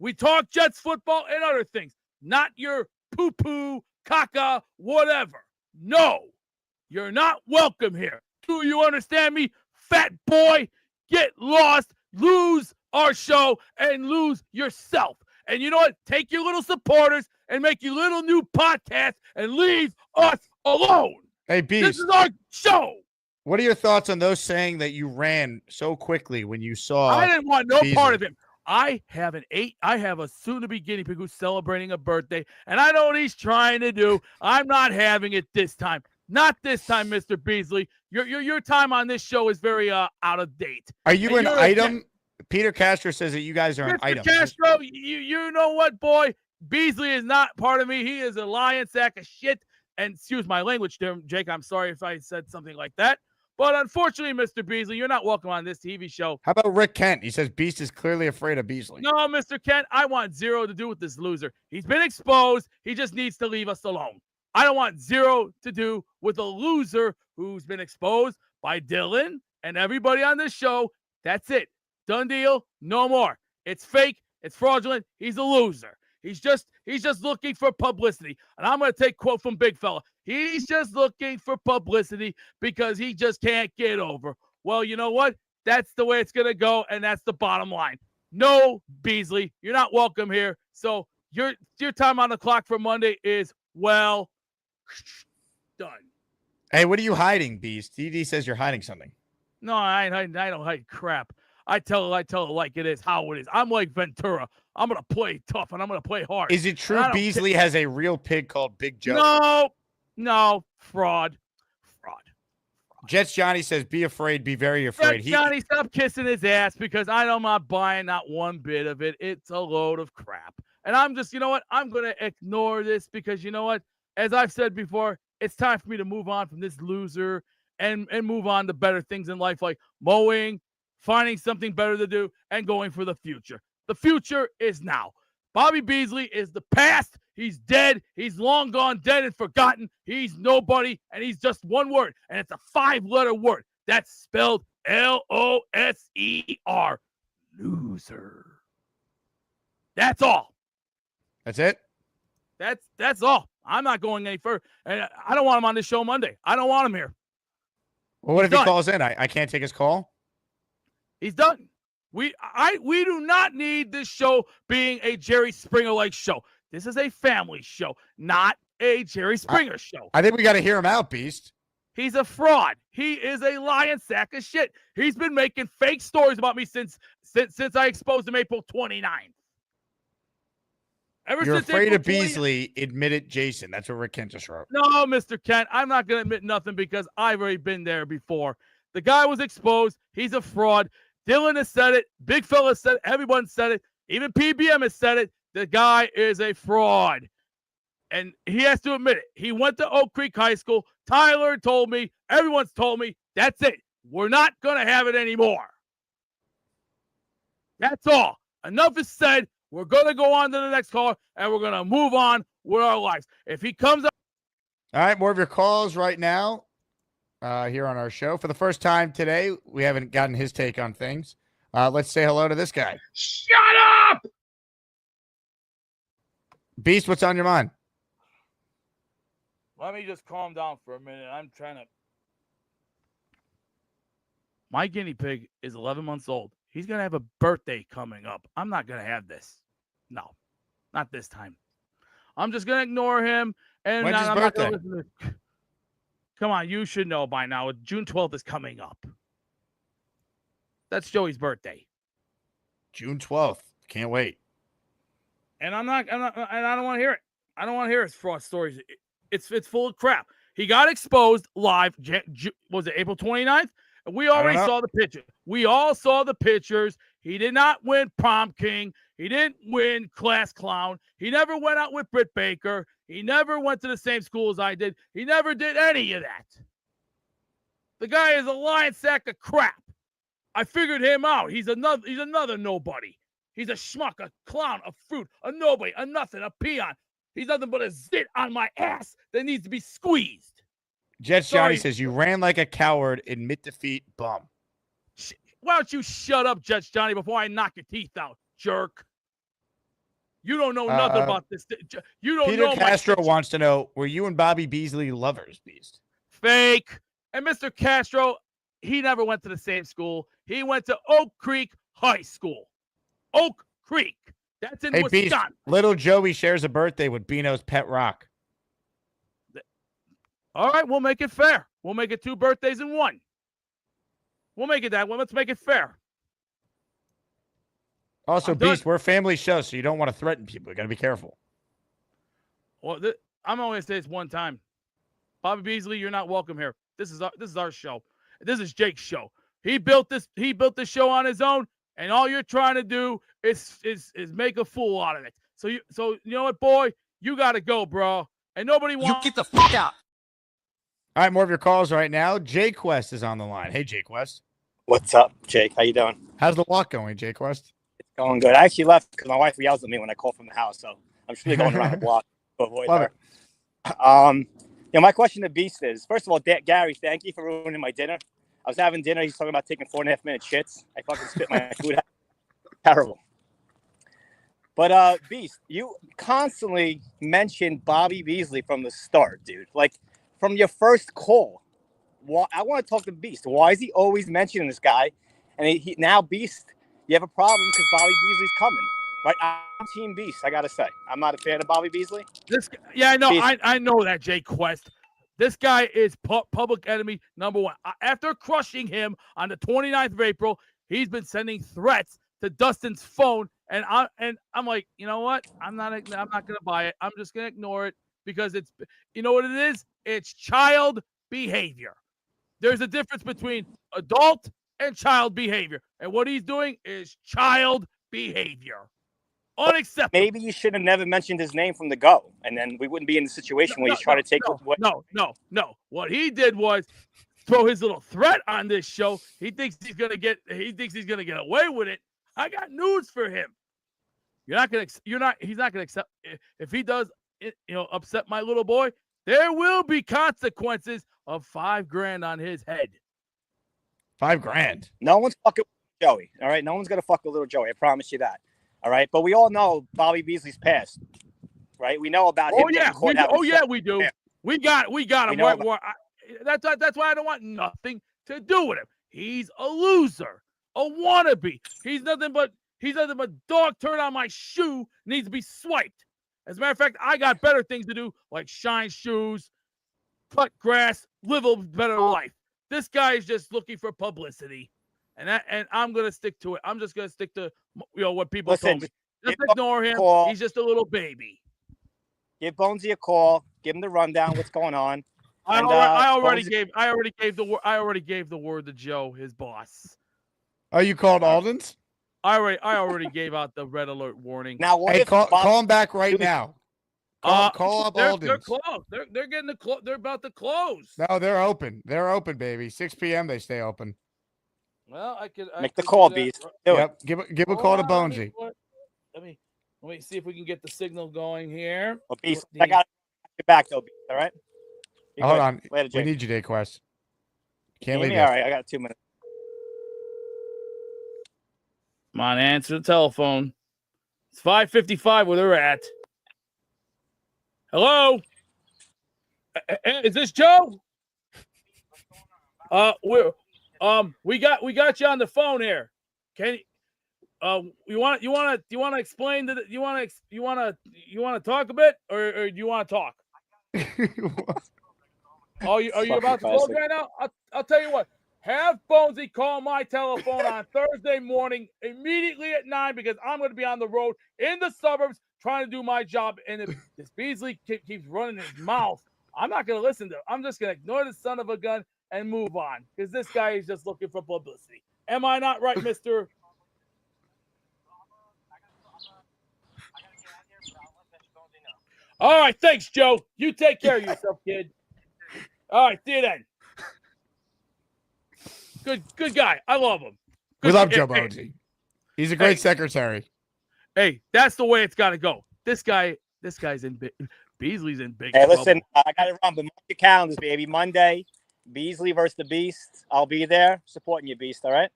S18: We talk Jets football and other things, not your poo-poo, caca, whatever. No, you're not welcome here. Do you understand me, fat boy? Get lost, lose our show, and lose yourself. And you know what? Take your little supporters and make your little new podcast and leave us alone.
S2: Hey, Beast.
S18: This is our show.
S2: What are your thoughts on those saying that you ran so quickly when you saw?
S18: I didn't want no
S2: Beasley?
S18: part of him. I have a soon-to-be guinea pig who's celebrating a birthday, and I know what he's trying to do. I'm not having it this time. Not this time, Mr. Beasley. Your time on this show is very out of date.
S2: Are you an item? Peter Castro says that you guys are an item.
S18: Castro, you know what, boy? Beasley is not part of me. He is a lion sack of shit. And excuse my language there, Jake. I'm sorry if I said something like that. But unfortunately, Mr. Beasley, you're not welcome on this TV show.
S2: How about Rick Kent? He says Beast is clearly afraid of Beasley.
S18: No, Mr. Kent, I want zero to do with this loser. He's been exposed. He just needs to leave us alone. I don't want zero to do with a loser who's been exposed by Dylan and everybody on this show. That's it. Done deal. No more. It's fake. It's fraudulent. He's a loser. He's just looking for publicity. And I'm going to take quote from Big Fella. He's just looking for publicity because he just can't get over. Well, you know what? That's the way it's going to go, and that's the bottom line. No, Beasley, you're not welcome here. So your time on the clock for Monday is, well, done.
S2: Hey, what are you hiding, Beast? DD says you're hiding something.
S18: No, I don't hide crap. I tell it like it is, how it is. I'm like Ventura. I'm going to play tough, and I'm going to play hard.
S2: Is it true Beasley has a real pig called Big Joe?
S18: No, fraud.
S2: Jets Johnny says, be afraid, be very afraid.
S18: Johnny, stop kissing his ass because I'm not buying not one bit of it. It's a load of crap. And I'm just, you know what? I'm going to ignore this because, you know what? As I've said before, it's time for me to move on from this loser and move on to better things in life like mowing, finding something better to do, and going for the future. The future is now. Bobby Beasley is the past. He's dead. He's long gone dead and forgotten. He's nobody, and he's just one word, and it's a 5-letter word. That's spelled L-O-S-E-R. Loser. That's all.
S2: That's it?
S18: That's all. I'm not going any further. And I don't want him on this show Monday. I don't want him here.
S2: Well, what
S18: He's
S2: if he
S18: done.
S2: calls in? I can't take his call.
S18: He's done. We do not need this show being a Jerry Springer-like show. This is a family show, not a Jerry Springer show.
S2: I think we got to hear him out, Beast.
S18: He's a fraud. He is a lying sack of shit. He's been making fake stories about me since I exposed him April 29th.
S2: You're afraid of Beasley, admit it, Jason. That's what Rick Kent just wrote.
S18: No, Mr. Kent, I'm not going to admit nothing because I've already been there before. The guy was exposed. He's a fraud. Dylan has said it. Big fella said it. Everyone said it. Even PBM has said it. The guy is a fraud. And he has to admit it. He went to Oak Creek High School. Tyler told me. Everyone's told me. That's it. We're not going to have it anymore. That's all. Enough is said. We're going to go on to the next caller, and we're going to move on with our lives. If he comes up.
S2: All right, more of your calls right now here on our show. For the first time today, we haven't gotten his take on things. Let's say hello to this guy.
S16: Shut up!
S2: Beast, what's on your mind?
S18: Let me just calm down for a minute. I'm trying to. My guinea pig is 11 months old. He's going to have a birthday coming up. I'm not going to have this. No, not this time. I'm just going to ignore him. And
S2: When's his
S18: I'm not
S2: birthday?
S18: gonna listen to... Come on, you should know by now. June 12th is coming up. That's Joey's birthday.
S2: June 12th. Can't wait.
S18: And and I don't want to hear it. I don't want to hear his fraud stories. It's full of crap. He got exposed live. Was it April 29th? We already saw the picture. We all saw the pictures. He did not win Prom King. He didn't win Class Clown. He never went out with Britt Baker. He never went to the same school as I did. He never did any of that. The guy is a lying sack of crap. I figured him out. He's another nobody. He's a schmuck, a clown, a fruit, a nobody, a nothing, a peon. He's nothing but a zit on my ass that needs to be squeezed.
S2: Jets Johnny says, you ran like a coward, admit defeat, bum.
S18: Why don't you shut up, Jets Johnny, before I knock your teeth out, jerk? You don't know nothing about this. You don't
S2: Peter
S18: know.
S2: Castro wants to know, were you and Bobby Beasley lovers, Beast?
S18: Fake. And Mr. Castro, he never went to the same school. He went to Oak Creek High School. Oak Creek. That's in
S2: Hey,
S18: Wisconsin.
S2: Beast, little Joey shares a birthday with Bino's pet rock.
S18: All right, we'll make it fair. We'll make it 2 birthdays in one. We'll make it that one. Let's make it fair.
S2: Also, Beast, we're a family show, so you don't want to threaten people. You got to be careful.
S18: Well, I'm only going to say this one time. Bobby Beasley, you're not welcome here. This is our show. This is Jake's show. He built this show on his own, and all you're trying to do is make a fool out of it. So you know what, boy? You got to go, bro. And nobody wants.
S4: You get the fuck out.
S2: All right, more of your calls right now. Jay Quest is on the line. Hey, Jay Quest.
S17: What's up, Jake? How you doing?
S2: How's the walk going, Jay Quest?
S17: It's going good. I actually left because my wife yells at me when I call from the house, so I'm just really going around the block to avoid
S2: Love
S17: her. My question to Beast is, first of all, Gary, thank you for ruining my dinner. I was having dinner. He's talking about taking 4.5-minute shits. I fucking spit my food out. Terrible. But Beast, you constantly mentioned Bobby Beasley from the start, dude. Like from your first call. I want to talk to Beast. Why is he always mentioning this guy? And now Beast, you have a problem because Bobby Beasley's coming. Right? I'm Team Beast. I gotta say, I'm not a fan of Bobby Beasley.
S18: I know. I know that, Jay Quest. This guy is public enemy number one. After crushing him on the 29th of April, he's been sending threats to Dustin's phone, and I'm like, you know what? I'm not gonna buy it. I'm just gonna ignore it because it's, you know what it is? It's child behavior. There's a difference between adult and child behavior, and what he's doing is child behavior. Unacceptable.
S17: Maybe you should have never mentioned his name from the go, and then we wouldn't be in the situation where he's trying to take away.
S18: No. What he did was throw his little threat on this show. He thinks he's gonna get away with it. I got news for him. He's not gonna accept if he does upset my little boy. There will be consequences of $5,000 on his head.
S2: $5,000.
S17: No one's fucking with Joey. All right, no one's gonna fuck with little Joey. I promise you that. All right, but we all know Bobby Beasley's past. right? We know about
S18: Oh
S17: him
S18: yeah,
S17: getting caught having sex.
S18: we do.
S17: Yeah.
S18: We got him
S17: We
S18: right.
S17: know about-
S18: That's why I don't want nothing to do with him. He's a loser, a wannabe. He's nothing but dog turd on my shoe needs to be swiped. As a matter of fact, I got better things to do, like shine shoes, cut grass, live a better life. This guy is just looking for publicity, and I'm gonna stick to it. I'm just gonna stick to what people
S17: Listen,
S18: told me. Just ignore him.
S17: call.
S18: He's just a little baby.
S17: Give Bonesy a call. Give him the rundown. What's going on?
S18: I
S17: And,
S18: already
S17: Bonesy-
S18: gave the word to Joe, his boss.
S2: Oh, you called Alden's?
S18: I already gave out the red alert warning.
S17: Now, what
S2: Hey,
S17: if
S2: call him back right now. Call up
S18: They're
S2: Alden's.
S18: closed. They're getting they're about to close.
S2: No, they're open. They're open, baby. 6 p.m. they stay open.
S18: Well, I could
S17: Make the
S18: could
S17: call,
S18: do that.
S17: Beast. Do
S2: Yep. Give a call to
S18: Hold on,
S2: Bonesy.
S18: Let me see if we can get the signal going here.
S17: Well, Beast, I got your back though, Beast. All right. You're
S2: Hold
S17: good.
S2: on.
S17: Later,
S2: We
S17: Jake.
S2: need you, Dayquest. Can't
S17: Amy?
S2: leave
S17: All
S2: yet.
S17: right, I got 2 minutes.
S18: Come on, answer the telephone. It's 5:55 where they're at. Hello? Is this Joe? We got you on the phone here. Can you want to explain that you want to talk a bit, or do you want to talk? Are you about to close right now? I'll tell you what. Have Bonesy call my telephone on Thursday morning immediately at 9 because I'm going to be on the road in the suburbs trying to do my job. And if this Beasley keeps running his mouth, I'm not going to listen to him. I'm just going to ignore the son of a gun and move on because this guy is just looking for publicity. Am I not right, mister? All right, thanks, Joe. You take care of yourself, kid. All right, see you then. Good guy. I love him.
S2: We love Joe Bonesy. He's a great secretary.
S18: Hey, that's the way it's got to go. This guy's in big. Beasley's in big
S17: Hey,
S18: trouble.
S17: listen, I got it wrong, but mark your calendars, baby. Monday, Beasley versus the Beast. I'll be there supporting you, Beast. All right.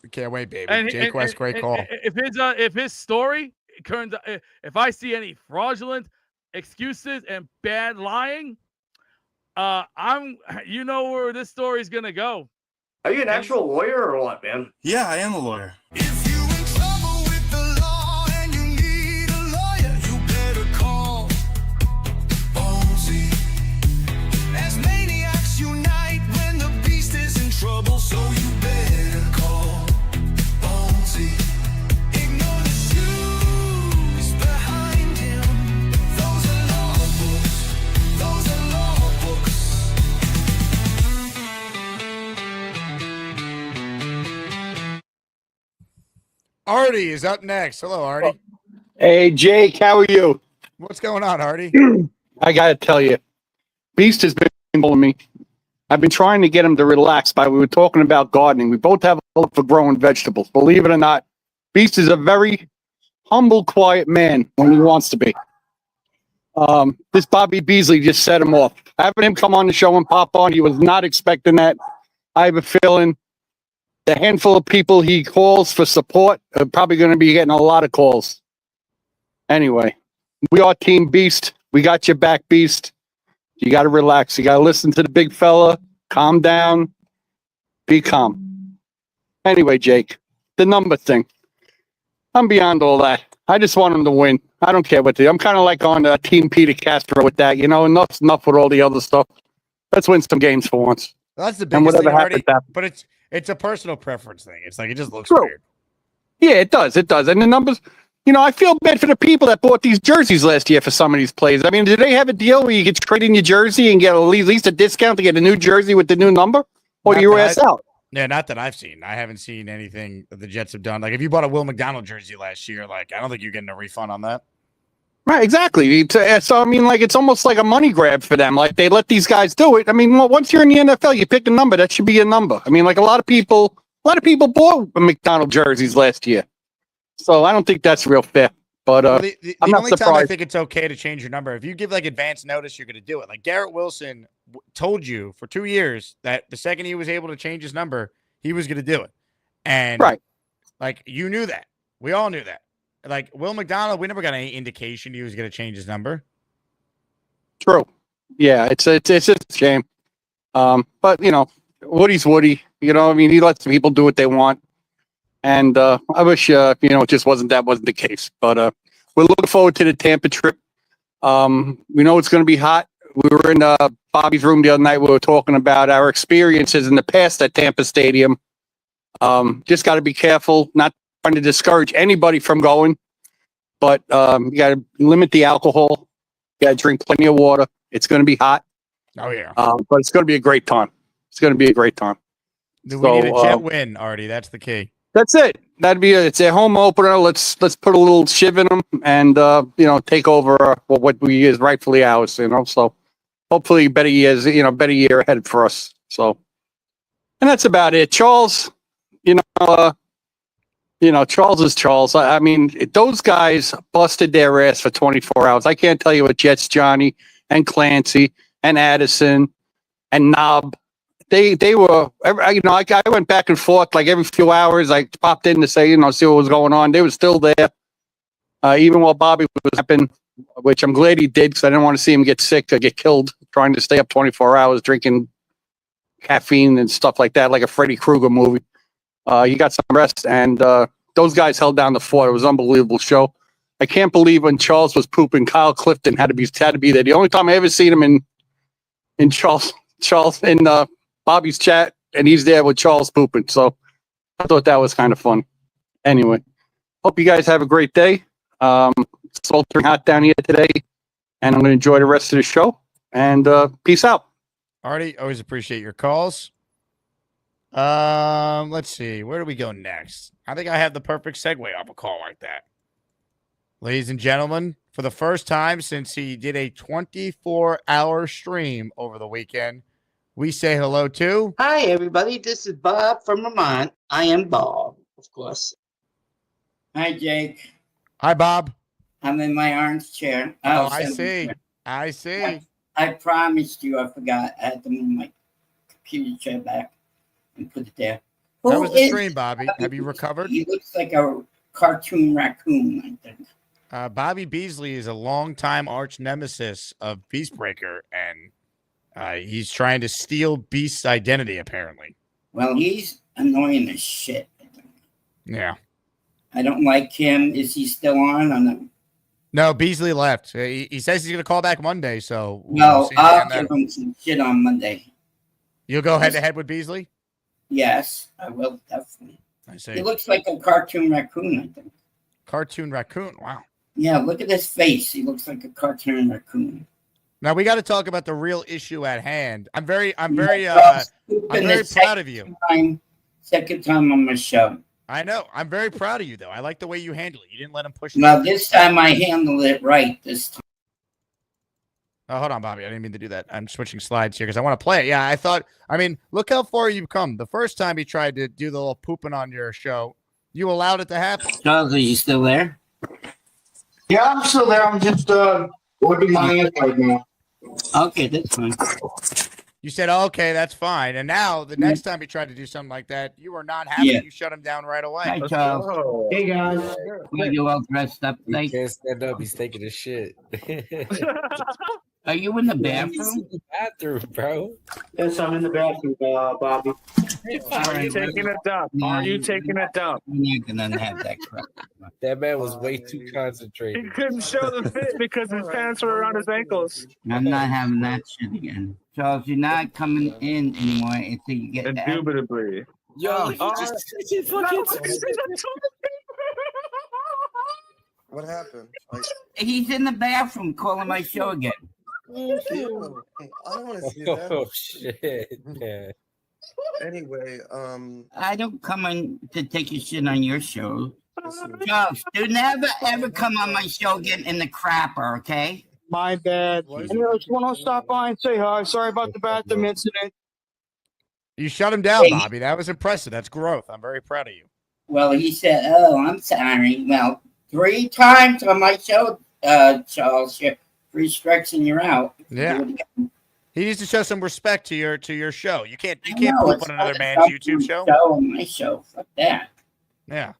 S2: We can't wait, baby.
S18: And,
S2: Dayquest, great call.
S18: If his story turns, if I see any fraudulent excuses and bad lying, you know where this story's gonna go.
S19: Are you an actual lawyer or what, man?
S20: Yeah, I am a lawyer.
S2: Artie is up next. Hello, Artie.
S21: Hey, Jake, how are you?
S2: What's going on, Artie?
S21: I got to tell you, Beast has been pulling me. I've been trying to get him to relax, but we were talking about gardening. We both have a love for growing vegetables. Believe it or not, Beast is a very humble, quiet man when he wants to be. This Bobby Beasley just set him off. Having him come on the show and pop on, he was not expecting that. I have a feeling the handful of people he calls for support are probably going to be getting a lot of calls. Anyway, we are Team Beast. We got your back, Beast. You got to relax. You got to listen to the big fella. Calm down. Be calm. Anyway, Jake, the number thing. I'm beyond all that. I just want him to win. I don't care what they do. I'm kind of like on Team Peter Castro with that. You know, enough's enough with all the other stuff. Let's win some games for once.
S2: That's the
S21: And
S2: biggest
S21: whatever
S2: thing, Artie.
S21: happens, happens.
S2: But it's a personal preference thing. It's like it just looks
S21: True.
S2: weird.
S21: Yeah, it does. It does. And the numbers, you know, I feel bad for the people that bought these jerseys last year for some of these players. I mean, do they have a deal where you get to trade in your jersey and get at least a discount to get a new jersey with the new number? Or
S2: Not
S21: you
S2: that
S21: ass
S2: I-
S21: out?
S2: Yeah, not that I've seen. I haven't seen anything that the Jets have done. Like if you bought a Will McDonald jersey last year, like I don't think you're getting a refund on that.
S21: Right, exactly. So, I mean, like, it's almost like a money grab for them. Like, they let these guys do it. I mean, once you're in the NFL, you pick a number. That should be a number. I mean, like, a lot of people bought McDonald jerseys last year. So I don't think that's real fair. But
S2: Well, the
S21: I'm not
S2: only time I
S21: surprised.
S2: think it's okay to change your number, if you give like advance notice, you're going to do it. Like Garrett Wilson told you for 2 years that the second he was able to change his number, he was going to do it. And
S21: right,
S2: like you knew that. We all knew that. like Will McDonald, we never got any indication he was going to change his number.
S21: True. Yeah, it's just a shame. But you know, Woody's Woody. You know, I mean, he lets people do what they want. And I wish you know, it just wasn't the case. But we're looking forward to the Tampa trip. We know it's going to be hot. We were in Bobby's room the other night. We were talking about our experiences in the past at Tampa Stadium. Just got to be careful, not trying to discourage anybody from going, but you got to limit the alcohol. You got to drink plenty of water. It's going to be hot.
S2: Oh yeah.
S21: But it's going to be a great time. It's going to be a great time.
S2: We need a Jet win, Artie. That's the key.
S21: That's it. That'd be it's a home opener. Let's put a little shiv in them and you know, take over what we is rightfully ours. You know, so hopefully better years. You know, better year ahead for us. So, and that's about it. Charles, you know, Charles is Charles. I mean, those guys busted their ass for 24 hours. I can't tell you what Jets Johnny and Clancy and Addison and Knob. They were, you know, I went back and forth like every few hours. I popped in to say, you know, see what was going on. They were still there, even while Bobby was happening, which I'm glad he did because I didn't want to see him get sick or get killed trying to stay up 24 hours drinking caffeine and stuff like that, like a Freddy Krueger movie. He got some rest, and those guys held down the fort. It was an unbelievable show. I can't believe when Charles was pooping, Kyle Clifton had to be there. The only time I ever seen him in Charles in Bobby's chat, and he's there with Charles pooping. So I thought that was kind of fun. Anyway, hope you guys have a great day. It's sweltering hot down here today, and I'm going to enjoy the rest of the show. And peace out.
S2: Artie, always appreciate your calls. Let's see. Where do we go next? I think I have the perfect segue off a call like that. Ladies and gentlemen, for the first time since he did a 24-hour stream over the weekend, we say hello to...
S6: Hi, everybody. This is Bob from Vermont. I am Bob, of course. Hi, Jake.
S2: Hi, Bob.
S6: I'm in my orange chair.
S2: Oh, I see. I see.
S6: I promised you I forgot. I had to move my computer chair back and put it there.
S2: That was the stream, Bobby. Have you recovered?
S6: He looks like a cartoon raccoon, I think.
S2: Bobby Beasley is a longtime arch nemesis of Beastbreaker, and he's trying to steal Beast's identity, apparently.
S6: Well, he's annoying as shit, I think.
S2: Yeah.
S6: I don't like him. Is he still on?
S2: No, Beasley left. He says he's going to call back Monday, so...
S6: No, I'll give him some shit on Monday.
S2: You'll go head-to-head with Beasley?
S6: Yes, I will, definitely.
S2: I see.
S6: He looks like a cartoon raccoon, I think.
S2: Cartoon raccoon? Wow.
S6: Yeah, look at his face. He looks like a cartoon raccoon.
S2: Now we got to talk about the real issue at hand. I'm very proud of you.
S6: Second time on my show.
S2: I know. I'm very proud of you, though. I like the way you handle it. You didn't let him push.
S6: Now this time I handled it right. This time.
S2: Oh, hold on, Bobby. I didn't mean to do that. I'm switching slides here because I want to play it. Yeah, I mean, look how far you've come. The first time you tried to do the little pooping on your show, you allowed it to happen.
S6: Charles, are you still there?
S8: Yeah, I'm still there. I'm just working my ass right now.
S6: Okay, that's fine.
S2: You said, okay, that's fine. And now the next time you tried to do something like that, you were not happy.
S6: Yeah.
S2: You shut him down right away.
S6: Hi, Charles.
S8: Hey, guys.
S6: Are you all dressed up?
S7: He can't stand up. He's taking a shit.
S6: Are you in the
S7: He's
S6: bathroom?
S7: in the bathroom, bro.
S8: Yes, I'm in the bathroom, Bobby.
S16: Are you taking a dump? Are you taking a dump?
S6: You're not gonna have that crap.
S7: That man was way too concentrated.
S16: He couldn't show the fit because his pants were around his ankles.
S6: I'm not having that shit again. Charles, you're not coming in anymore until you get that.
S16: Indubitably.
S7: Yo, he just fucking.
S9: What happened? Like,
S6: He's in the bathroom calling my show again.
S9: ew. Hey, I don't want to see that.
S7: Oh shit, man.
S9: Anyway,
S6: I don't come in to take a shit on your show.
S9: listen,
S6: Charles, do never ever come on my show again in the crapper, okay?
S20: My bad. Anyway, I just want to stop by and say hi. Sorry about the bathroom incident.
S2: You shut him down, Bobby. That was impressive. That's growth. I'm very proud of you.
S6: Well, he said, "Oh, I'm sorry." Well, 3 times on my show, Charles. You're 3 strikes and you're out.
S2: Yeah. He needs to show some respect to your show. You can't
S6: No,
S2: poop
S6: it's
S2: on another
S6: not
S2: man's
S6: about
S2: YouTube
S6: my
S2: show.
S6: On my show, fuck that.
S2: Yeah.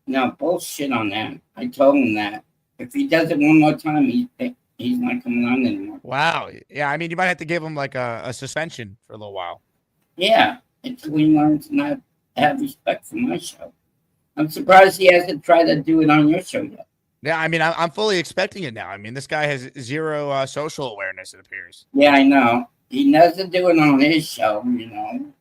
S6: No, bullshit on that. I told him that. If he does it one more time, he's not coming on anymore.
S2: Wow. Yeah, I mean, you might have to give him like a suspension for a little while.
S6: Yeah, until he learns to not have respect for my show. I'm surprised he hasn't tried to do it on your show yet.
S2: Yeah, I mean, I'm fully expecting it now. I mean, this guy has zero social awareness, it appears.
S6: Yeah, I know. He doesn't do it on his show, you know.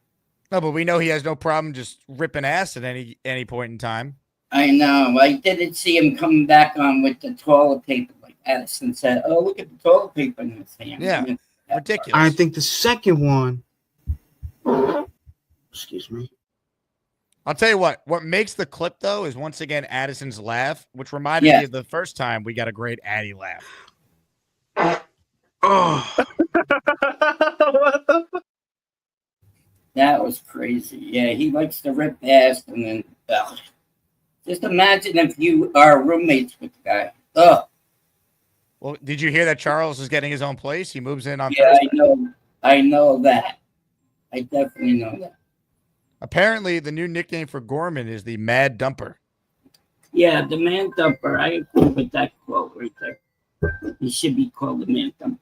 S2: No, but we know he has no problem just ripping ass at any point in time.
S6: I know. I didn't see him coming back on with the toilet paper like Addison said. Oh, look at the toilet paper in his hand.
S2: Yeah, ridiculous.
S20: I think the second one. Excuse me.
S2: I'll tell you what makes the clip, though, is once again Addison's laugh, which reminded me of the first time we got a great Addy laugh.
S20: Oh.
S6: That was crazy. Yeah, he likes to rip ass and then, just imagine if you are roommates with the guy. Ugh.
S2: Well, did you hear that Charles is getting his own place? He moves in on
S6: Yeah,
S2: Thursday.
S6: I know that. I definitely know that.
S2: Apparently, the new nickname for Gorman is the Mad Dumper.
S6: Yeah, the man dumper. I agree with that quote right there. He should be called the man dumper.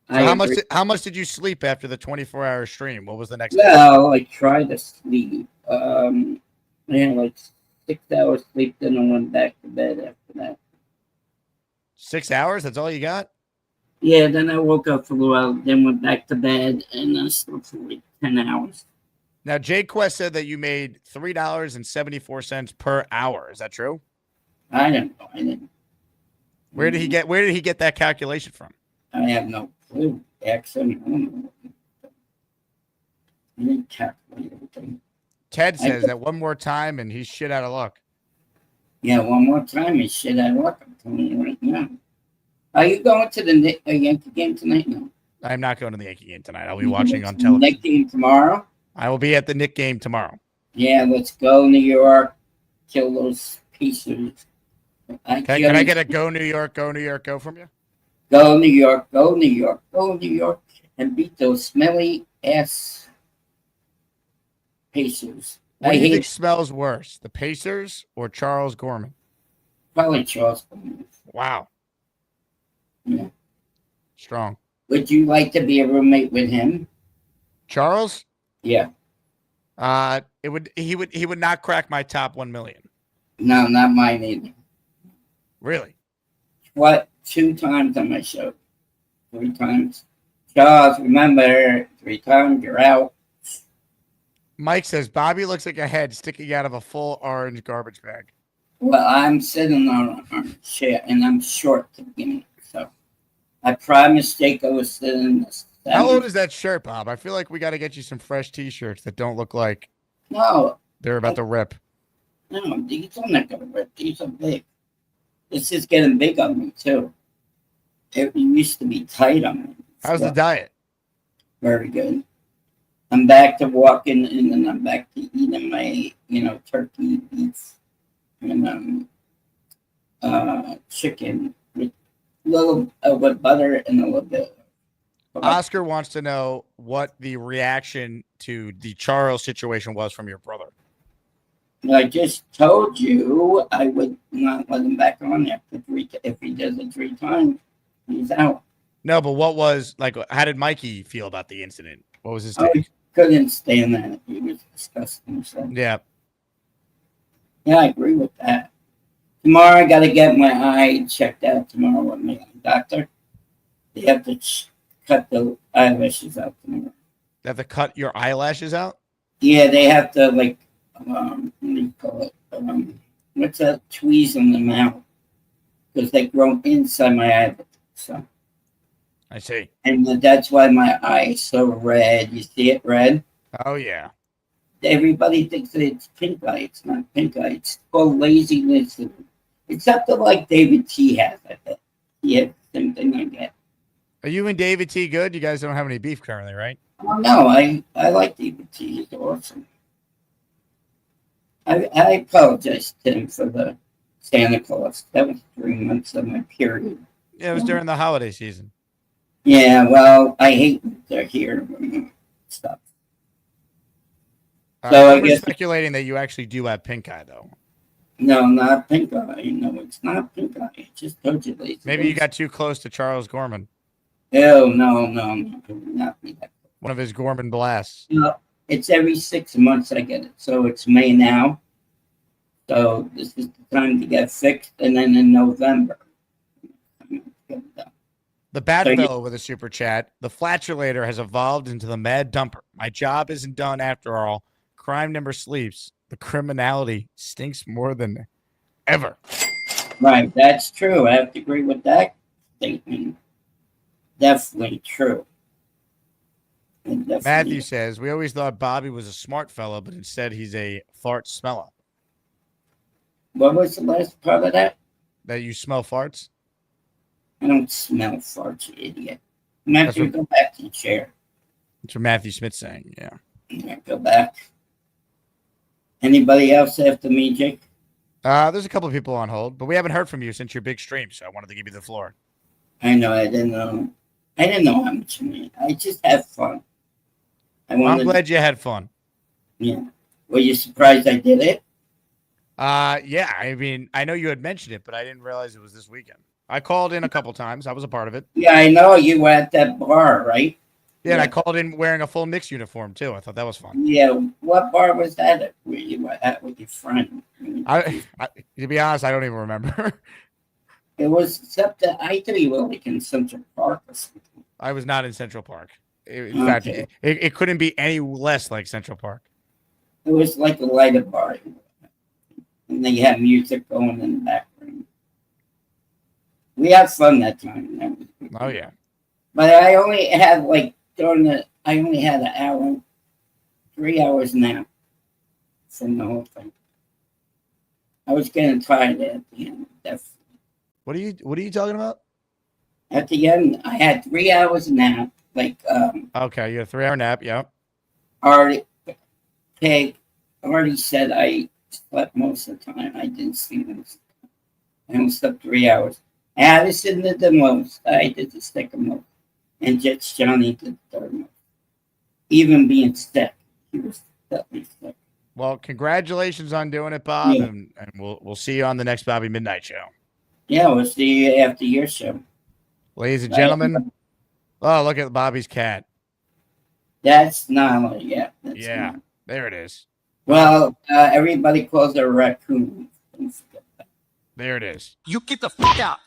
S2: So how much did you sleep after the 24-hour stream? What was the next day?
S6: Well, I tried to sleep. I had like 6 hours sleep, then I went back to bed after that.
S2: 6 hours? That's all you got?
S6: Yeah, then I woke up for a while, then went back to bed, and I slept for like 10 hours.
S2: Now, Jay Quest said that you made $3.74 per hour. Is that true?
S6: I don't know. I didn't.
S2: Where did he get that calculation from?
S6: I have no clue. Actually, I don't know. I didn't calculate everything.
S2: Ted says that one more time and he's shit out of luck.
S6: Yeah, one more time he's shit out of luck. I'm telling you right now. Are you going to the Yankee game tonight? No.
S2: I'm not going to the Yankee game tonight. I'll be watching on television.
S6: Nick game tomorrow?
S2: I will be at the Nick game tomorrow.
S6: Yeah, let's go New York. Kill those pieces.
S2: Can I get a go New York, go from you?
S6: Go New York, go New York, go New York, and beat those smelly ass Pacers.
S2: What do you think smells worse, the Pacers or Charles Gorman?
S6: Probably Charles Gorman.
S2: Wow.
S6: Yeah.
S2: Strong.
S6: Would you like to be a roommate with him?
S2: Charles?
S6: Yeah.
S2: He would not crack my top 1 million.
S6: No, not mine either.
S2: Really?
S6: What? 2 times on my show. 3 times. Charles, remember, 3 times you're out.
S2: Mike says Bobby looks like a head sticking out of a full orange garbage bag.
S6: Well, I'm sitting on a chair and I'm short to begin with, so I probably mistake I was sitting in this.
S2: How old is that shirt, Bob? I feel like we got to get you some fresh T-shirts that don't look like they're about to rip.
S6: No, these are not gonna rip. These are big. This is getting big on me too. It used to be tight on me.
S2: How's the diet?
S6: Very good. I'm back to walking, and then I'm back to eating my, turkey, beef, and chicken with with butter and a little bit.
S2: Oscar wants to know what the reaction to the Charles situation was from your brother.
S6: I just told you I would not let him back on after 3. If he does it 3 times, he's out.
S2: No, but what was like? How did Mikey feel about the incident? What was his
S6: I
S2: take?
S6: couldn't stand that. He was disgusting. So.
S2: Yeah.
S6: Yeah, I agree with that. Tomorrow I got to get my eye checked out tomorrow with my doctor. They have to cut the eyelashes out tomorrow.
S2: They have to cut your eyelashes out?
S6: Yeah, they have to what do you call it? What's that? Tweeze them out because they grow inside my eye. So
S2: I see.
S6: And that's why my eye is so red. You see it red?
S2: Oh yeah.
S6: Everybody thinks that it's pink eye. It's not pink eye. It's called laziness. Except that like David T has, I think. He has the same thing I get.
S2: Are you and David T good? You guys don't have any beef currently, right?
S6: Oh, no, I like David T. He's awesome. I apologize to him for the Santa Claus. That was 3 months of my period.
S2: Yeah, it was during the holiday season.
S6: Yeah, well, I hate that they're here. Stuff.
S2: So
S6: I
S2: we're
S6: guess
S2: speculating that you actually do have pink eye, though.
S6: No, not pink eye. No, it's not pink eye. I just told you, Lazy.
S2: Maybe you got too close to Charles Gorman.
S6: Oh, no. It would not be that.
S2: One of his Gorman blasts.
S6: No, it's every 6 months I get it. So it's May now. So this is the time to get fixed, and then in November.
S2: The Bad
S6: So you-
S2: Fellow with a super chat. The flatulator has evolved into the Mad Dumper. My job isn't done after all. Crime never sleeps. The criminality stinks more than ever.
S6: Right, that's true. I have to agree with that statement. Definitely true.
S2: Matthew says, we always thought Bobby was a smart fellow, but instead he's a fart smeller.
S6: What was the last part of that?
S2: That you smell farts?
S6: I don't smell farts, you idiot. Matthew, go back to the chair.
S2: That's what Matthew Smith's saying, yeah.
S6: Yeah, go back. Anybody else after me, Jake?
S2: There's a couple of people on hold, but we haven't heard from you since your big stream, so I wanted to give you the floor.
S6: I know, I didn't know how much you mean. I just have fun.
S2: I'm glad you had fun.
S6: Yeah. Were you surprised I did it?
S2: Yeah, I mean, I know you had mentioned it, but I didn't realize it was this weekend. I called in a couple times. I was a part of it.
S6: Yeah, I know. You were at that bar, right?
S2: Yeah, and I called in wearing a full Knicks uniform, too. I thought that was fun.
S6: Yeah. What bar was that at? Where you were at with your friend?
S2: To be honest, I don't even remember.
S6: It was except that I thought you were like in Central Park or something.
S2: I was not in Central Park. In fact, it couldn't be any less like Central Park.
S6: It was like a lighter bar. And they had music going in the background. We had fun that time.
S2: Oh, yeah.
S6: But I only had I only had an hour, 3 hours nap from the whole thing. I was getting tired at the end, definitely.
S2: What are you talking about?
S6: At the end, I had 3 hours nap.
S2: Okay, you had a 3-hour nap, yeah.
S6: Already said I slept most of the time. I didn't sleep most of the time. I only slept 3 hours. Addison did the most. I did the second most. And Jets Johnny did the third most. Even being sick, he was definitely sick.
S2: Well, congratulations on doing it, Bob,
S6: Yeah.
S2: and we'll see you on the next Bobby Midnight Show.
S6: Yeah, we'll see you after your show.
S2: Ladies and gentlemen, oh, look at Bobby's cat.
S6: That's Nala, yeah.
S2: Yeah, there it is.
S6: Well, everybody calls her a raccoon. Don't forget that.
S2: There it is.
S4: You get the fuck out.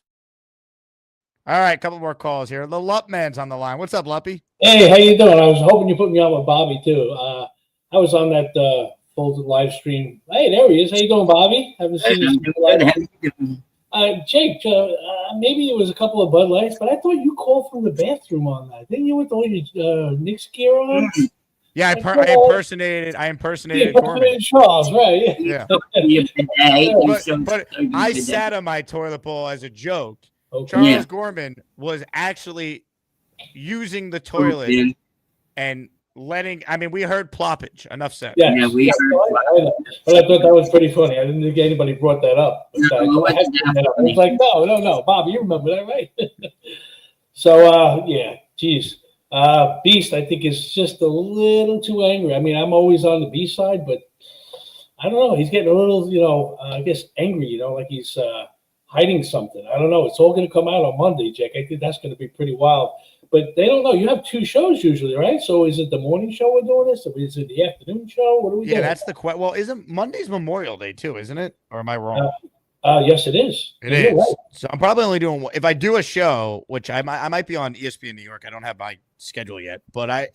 S2: All right, couple more calls here. The Lup Man's on the line. What's up, Luppy?
S3: Hey, how you doing? I was hoping you put me on with Bobby too. I was on that folded live stream. Hey, there he is. How you doing, Bobby? Haven't seen you. Jake, maybe it was a couple of Bud Lights, but I thought you called from the bathroom on that. Didn't you with all your Knicks gear on?
S2: Yeah, I impersonated Gorman.
S3: Charles, right?
S2: Yeah. But I sat on my toilet bowl as a joke.
S3: Okay.
S2: Charles
S3: Yeah.
S2: Gorman was actually using the toilet and letting. I mean, we heard ploppage. Enough said.
S3: Yeah, we heard. But I thought that was pretty funny. I didn't think anybody brought that up. But I was like, no, Bob, you remember that, right? So, yeah, geez. Beast, I think, is just a little too angry. I mean, I'm always on the B side, but I don't know. He's getting a little, I guess, angry, like he's hiding something. I don't know. It's all going to come out on Monday, Jake. I think that's going to be pretty wild. But they don't know. You have 2 shows usually, right? So is it the morning show we're doing this? Or is it the afternoon show? What are we doing?
S2: Yeah, that's the question. Well, isn't Monday's Memorial Day too, isn't it? Or am I wrong?
S3: Yes, it is.
S2: It is. Right. So I'm probably only doing, if I do a show, which I might be on ESPN New York. I don't have my schedule yet, but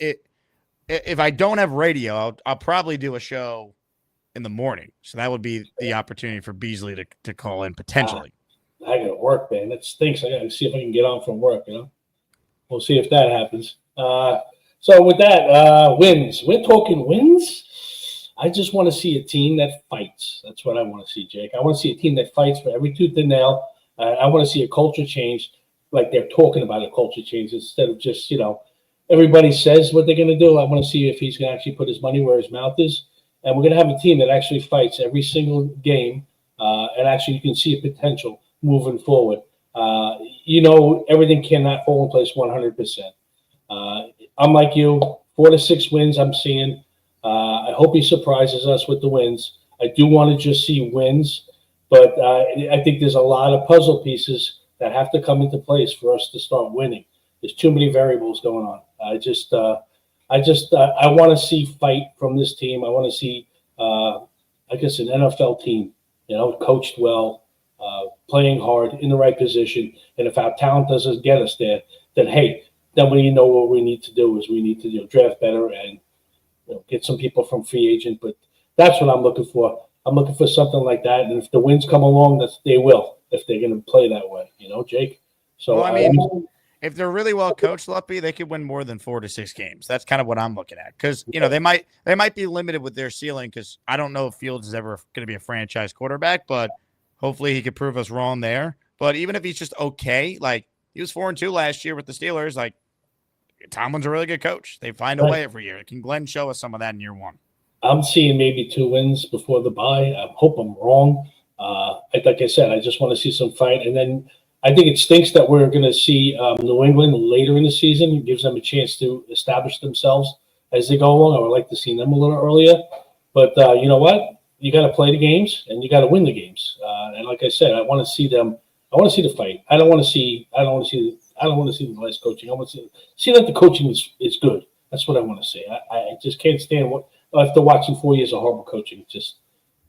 S2: if I don't have radio, I'll probably do a show in the morning. So that would be the opportunity for Beasley to call in potentially.
S3: I got to work, man. That stinks. I got to see if I can get on from work. We'll see if that happens. So with that, wins. We're talking wins. I just want to see a team that fights. That's what I want to see, Jake. I want to see a team that fights for every tooth and nail. I want to see a culture change, like they're talking about a culture change instead of just, everybody says what they're going to do. I want to see if he's going to actually put his money where his mouth is. And we're going to have a team that actually fights every single game. And actually you can see a potential moving forward. Everything cannot fall in place 100%. I'm like you, 4 to 6 wins I'm seeing. I hope he surprises us with the wins. I do want to just see wins. But I think there's a lot of puzzle pieces that have to come into place for us to start winning. There's too many variables going on. I want to see fight from this team. I want to see, I guess, an NFL team, coached well, playing hard in the right position. And if our talent doesn't get us there, then hey, then we know what we need to do is we need to draft better and get some people from free agent. But that's what I'm looking for. I'm looking for something like that. And if the wins come along, they will, if they're going to play that way, Jake. So
S5: Well, I mean, if they're really well coached, Luppy, they could win more than 4 to 6 games. That's kind of what I'm looking at. Because they might be limited with their ceiling. Because I don't know if Fields is ever going to be a franchise quarterback, but hopefully he could prove us wrong there. But even if he's just okay, like he was 4-2 last year with the Steelers, like Tomlin's a really good coach. They find a way every year. Can Glenn show us some of that in year 1?
S3: I'm seeing maybe 2 wins before the bye. I hope I'm wrong. Like I said, I just want to see some fight. And then I think it stinks that we're going to see New England later in the season. It gives them a chance to establish themselves as they go along. I would like to see them a little earlier. But you know what? You got to play the games and you got to win the games. And like I said, I want to see them. I want to see the fight. I don't want to see the last coaching. I want to see that the coaching is good. That's what I want to see. I just can't stand after watching 4 years of horrible coaching.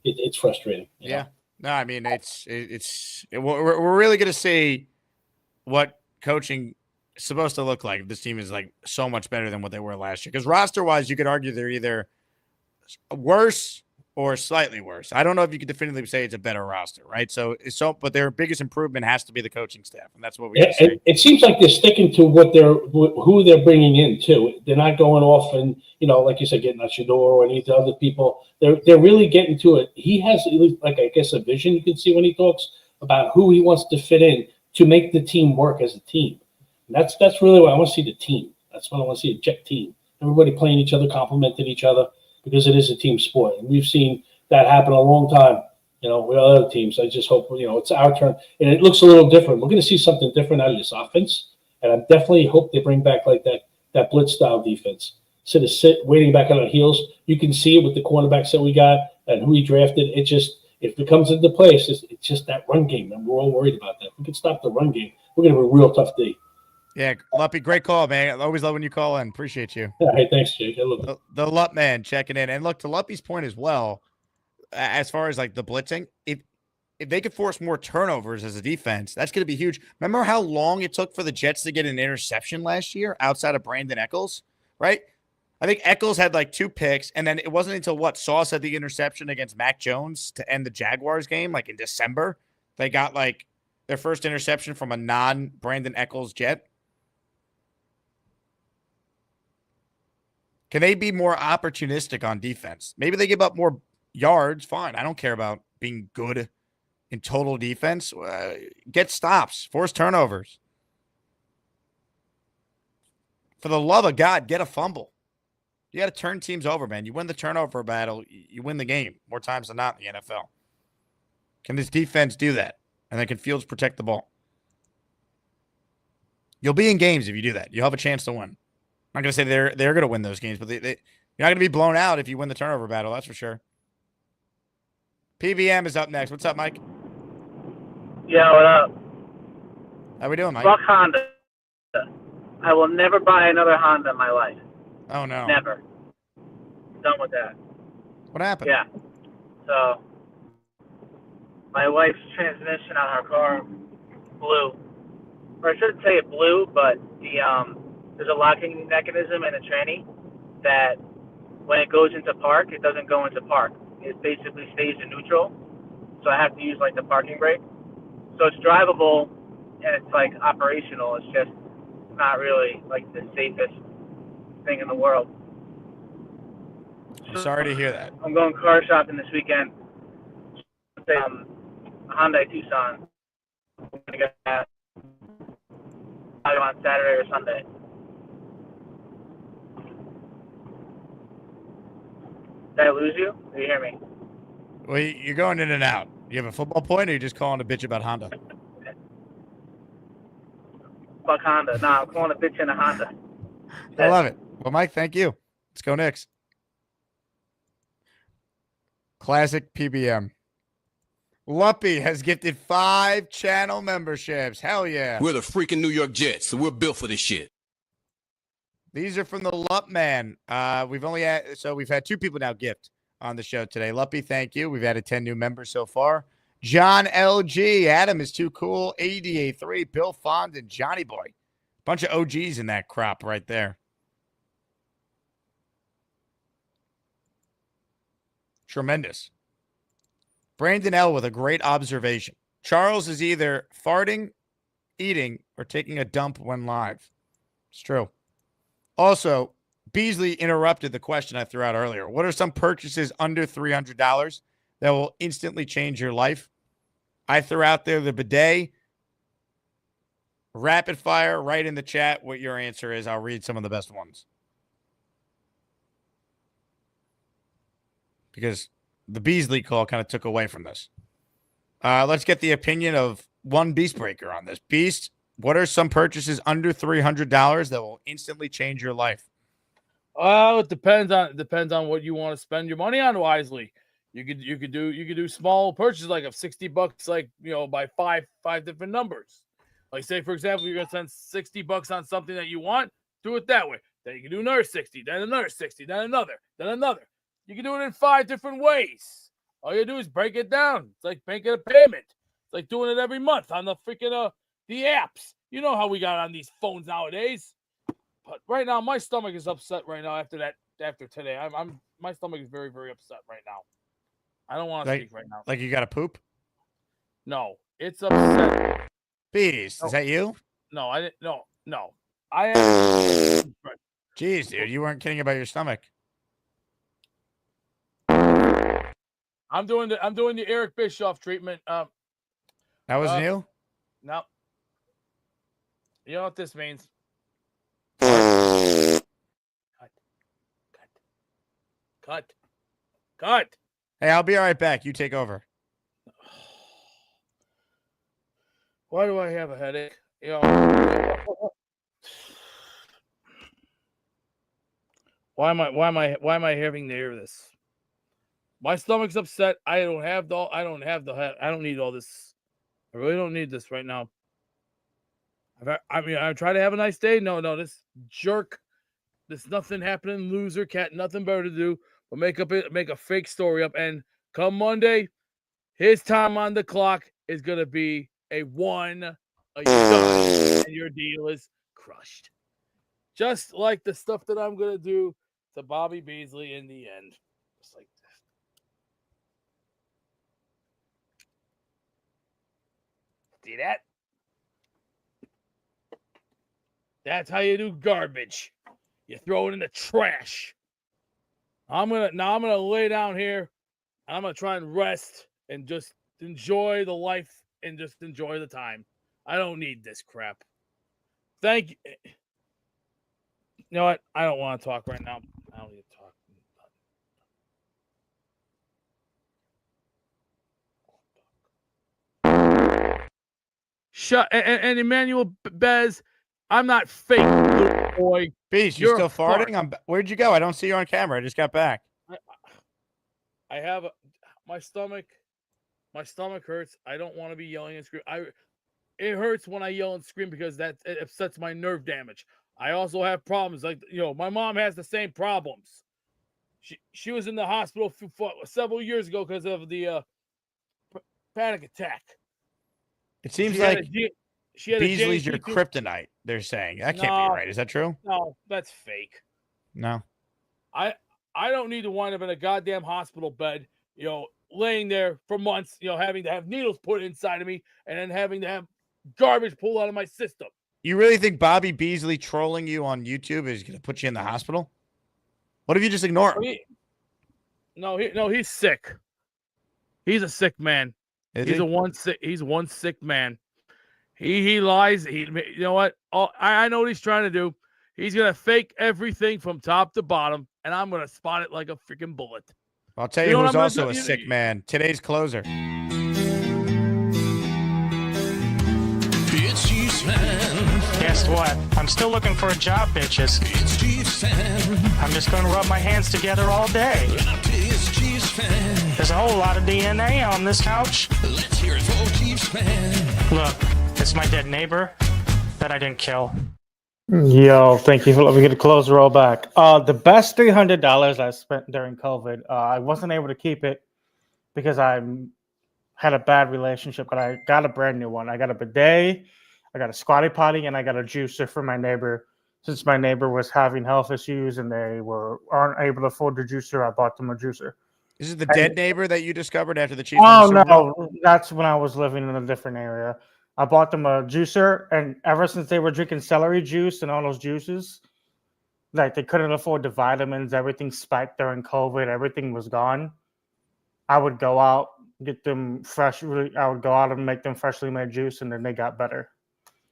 S3: It's frustrating.
S5: Yeah. No, I mean, we're really going to see what coaching is supposed to look like. This team is like so much better than what they were last year. Because roster wise, you could argue they're either worse or slightly worse. I don't know if you could definitively say it's a better roster, right? But their biggest improvement has to be the coaching staff, and that's what we see.
S3: It seems like they're sticking to who they're bringing in too. They're not going off and like you said, getting out your door or any of the other people. They're really getting to it. He has like I guess a vision you can see when he talks about who he wants to fit in to make the team work as a team. And that's really what I want to see, the team. That's what I want to see, a Jet team. Everybody playing each other, complimenting each other, because it is a team sport. And we've seen that happen a long time, with other teams. I just hope, it's our turn. And it looks a little different. We're going to see something different out of this offense. And I definitely hope they bring back like that blitz-style defense. Instead of waiting back on our heels, you can see it with the cornerbacks that we got and who we drafted. If it comes into place, it's just that run game. And we're all worried about that. If we can stop the run game, we're going to have a real tough day.
S5: Yeah, Luppy, great call, man. I always love when you call in. Appreciate you.
S3: All right, thanks, Jake. I love it.
S5: The Lupp man checking in. And look, to Luppy's point as well, as far as like the blitzing, if they could force more turnovers as a defense, that's going to be huge. Remember how long it took for the Jets to get an interception last year outside of Brandon Eccles, right? I think Eccles had like 2 picks, and then it wasn't until Sauce had the interception against Mac Jones to end the Jaguars game, like in December. They got like their first interception from a non-Brandon Eccles Jet. Can they be more opportunistic on defense? Maybe they give up more yards. Fine. I don't care about being good in total defense. Get stops. Force turnovers. For the love of God, get a fumble. You got to turn teams over, man. You win the turnover battle, you win the game more times than not in the NFL. Can this defense do that? And then can Fields protect the ball? You'll be in games if you do that. You'll have a chance to win. I'm not going to say they're going to win those games, but you're not going to be blown out if you win the turnover battle. That's for sure. PBM is up next. What's up, Mike?
S22: Yeah, what up?
S5: How we doing, Mike?
S22: Fuck Honda. I will never buy another Honda in my life.
S5: Oh, no.
S22: Never. Done with that.
S5: What happened?
S22: Yeah. So, my wife's transmission on her car blew. Or I shouldn't say it blew, but there's a locking mechanism in the tranny that when it goes into park, it doesn't go into park. It basically stays in neutral. So I have to use like the parking brake. So it's drivable and it's like operational. It's just not really like the safest thing in the world.
S5: I'm sorry to hear that.
S22: I'm going car shopping this weekend. A Hyundai Tucson. I'm gonna get that on Saturday or Sunday. Did I lose you? Did you hear me?
S5: Well, you're going in and out. You have a football point, or you just calling a bitch about Honda?
S22: Fuck Honda. Nah, I'm calling a bitch in a Honda.
S5: I love it. Well, Mike, thank you. Let's go Knicks. Classic PBM. Luppy has gifted 5 channel memberships. Hell yeah.
S1: We're the freaking New York Jets, so we're built for this shit.
S5: These are from the Lup Man. We've had 2 people now gift on the show today. Luppy, thank you. We've added 10 new members so far. John LG, Adam is too cool, ADA3, Bill Fond, and Johnny Boy. Bunch of OGs in that crop right there. Tremendous. Brandon L with a great observation. Charles is either farting, eating, or taking a dump when live. It's true. Also, Beasley interrupted the question I threw out earlier. What are some purchases under $300 that will instantly change your life? I threw out there the bidet. Rapid fire, right in the chat what your answer is. I'll read some of the best ones. Because the Beasley call kind of took away from this. Let's get the opinion of one Beast Breaker on this. Beast, what are some purchases under $300 that will instantly change your life?
S18: Well, it depends on what you want to spend your money on wisely. You could do small purchases like of $60, like by five different numbers. Like say for example, you're gonna spend $60 on something that you want. Do it that way. Then you can do another 60, then another 60, then another, then another. You can do it in 5 different ways. All you do is break it down. It's like making a payment. It's like doing it every month on the freaking the apps. You know how we got on these phones nowadays. But right now, my stomach is upset right now after today. My stomach is very, very upset right now. I don't want to speak right now.
S5: Like you got to poop?
S18: No, it's upset.
S5: Beast, is that you?
S18: No, I didn't. No. I am.
S5: Jeez, dude, you weren't kidding about your stomach.
S18: I'm doing the Eric Bischoff treatment.
S5: That wasn't you?
S18: No. You know what this means? Cut.
S5: Hey, I'll be right back. You take over.
S18: Why do I have a headache? Why am I having to hear this? My stomach's upset. I don't need all this. I really don't need this right now. I try to have a nice day. No, this jerk, this nothing happening, loser cat, nothing better to do but make a fake story up. And come Monday, his time on the clock is gonna be a 1, a done, and your deal is crushed. Just like the stuff that I'm gonna do to Bobby Beasley in the end. Just like this. See that? That's how you do garbage. You throw it in the trash. I'm gonna lay down here. I'm gonna try and rest and just enjoy the life and just enjoy the time. I don't need this crap. Thank you. You know what? I don't want to talk right now. I don't need to talk. Shut and Emmanuel Bez. I'm not fake, little boy.
S5: Beast, you're still farting? Where'd you go? I don't see you on camera. I just got back.
S18: I have my stomach. My stomach hurts. I don't want to be yelling and screaming. It hurts when I yell and scream because it upsets my nerve damage. I also have problems like my mom has the same problems. She was in the hospital for several years ago because of the panic attack.
S5: It seems like Beasley's your kryptonite. They're saying that can't be right. Is that true?
S18: No, that's fake.
S5: No.
S18: I don't need to wind up in a goddamn hospital bed, laying there for months, having to have needles put inside of me and then having to have garbage pulled out of my system.
S5: You really think Bobby Beasley trolling you on YouTube is going to put you in the hospital? What if you just ignore him?
S18: He's sick. He's a sick man. He's one sick man. He lies. You know what? I know what he's trying to do. He's going to fake everything from top to bottom, and I'm going to spot it like a freaking bullet.
S5: I'll tell you who's also a sick man. Today's closer.
S11: It's Chiefs fan.
S12: Guess what? I'm still looking for a job, bitches.
S11: It's Chiefs fan.
S12: I'm just going to rub my hands together all day.
S11: It's Chiefs fan.
S12: There's a whole lot of DNA on this couch.
S11: Let's hear it for Chiefs fan.
S12: Look, it's my dead neighbor that I didn't kill. Yo, thank you for letting me get a close roll back. The best $300 I spent during COVID, I wasn't able to keep it because I had a bad relationship, but I got a brand new one. I got a bidet, I got a squatty potty, and I got a juicer for my neighbor. Since my neighbor was having health issues and they aren't able to afford the juicer, I bought them a juicer.
S5: This is the dead neighbor that you discovered after the Chiefs.
S12: Oh
S5: won the Super Bowl?
S12: no, that's when I was living in a different area. I bought them a juicer, and ever since they were drinking celery juice and all those juices, like they couldn't afford the vitamins, everything spiked during COVID, everything was gone. I would go out, get them fresh. I would go out and make them freshly made juice, and then they got better.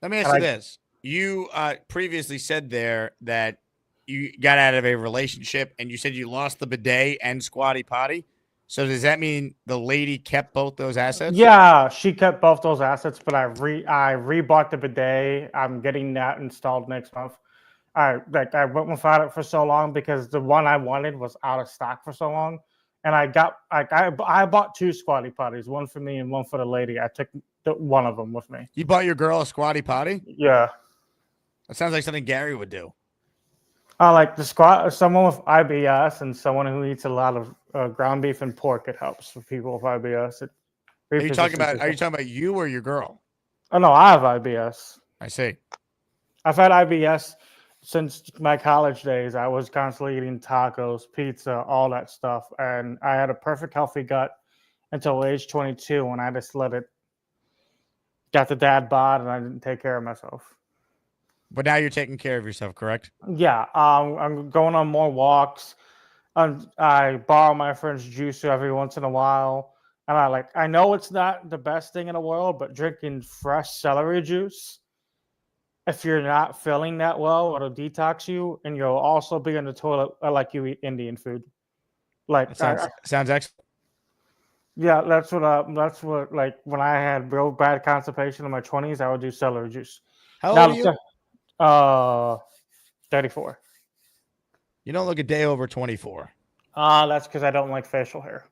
S5: Let me ask you this. You previously said there that you got out of a relationship and you said you lost the bidet and squatty potty. So does that mean the lady kept both those assets?
S12: Yeah, she kept both those assets, but I rebought the bidet. I'm getting that installed next month. I went without it for so long because the one I wanted was out of stock for so long. And I bought two squatty potties, one for me and one for the lady. I took one of them with me.
S5: You bought your girl a squatty potty?
S12: Yeah.
S5: That sounds like something Gary would do.
S12: Like someone with IBS and someone who eats a lot of ground beef and pork. It helps for people with IBS.
S5: Are you talking about you or your girl?
S12: Oh no, I have IBS.
S5: I see.
S12: I've had IBS since my college days. I was constantly eating tacos, pizza, all that stuff, and I had a perfect healthy gut until age 22 when I just got the dad bod and I didn't take care of myself.
S5: But now you're taking care of yourself, correct?
S12: Yeah, I'm going on more walks. I borrow my friend's juicer every once in a while, and I know it's not the best thing in the world, but drinking fresh celery juice, if you're not feeling that well, it'll detox you, and you'll also be in the toilet like you eat Indian food. Like
S5: sounds excellent.
S12: Yeah, that's what like when I had real bad constipation in my 20s, I would do celery juice.
S5: How old are you?
S12: 34.
S5: You don't look a day over 24.
S12: That's because I don't like facial hair.